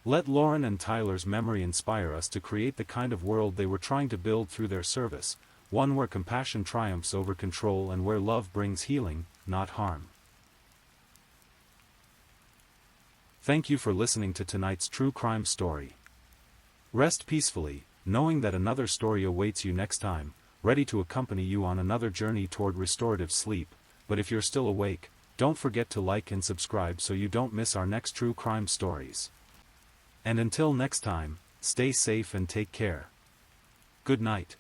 Let Lauren and Tyler's memory inspire us to create the kind of world they were trying to build through their service, one where compassion triumphs over control and where love brings healing, not harm. Thank you for listening to tonight's true crime story. Rest peacefully, knowing that another story awaits you next time, ready to accompany you on another journey toward restorative sleep. But if you're still awake, don't forget to like and subscribe so you don't miss our next true crime stories. And until next time, stay safe and take care. Good night.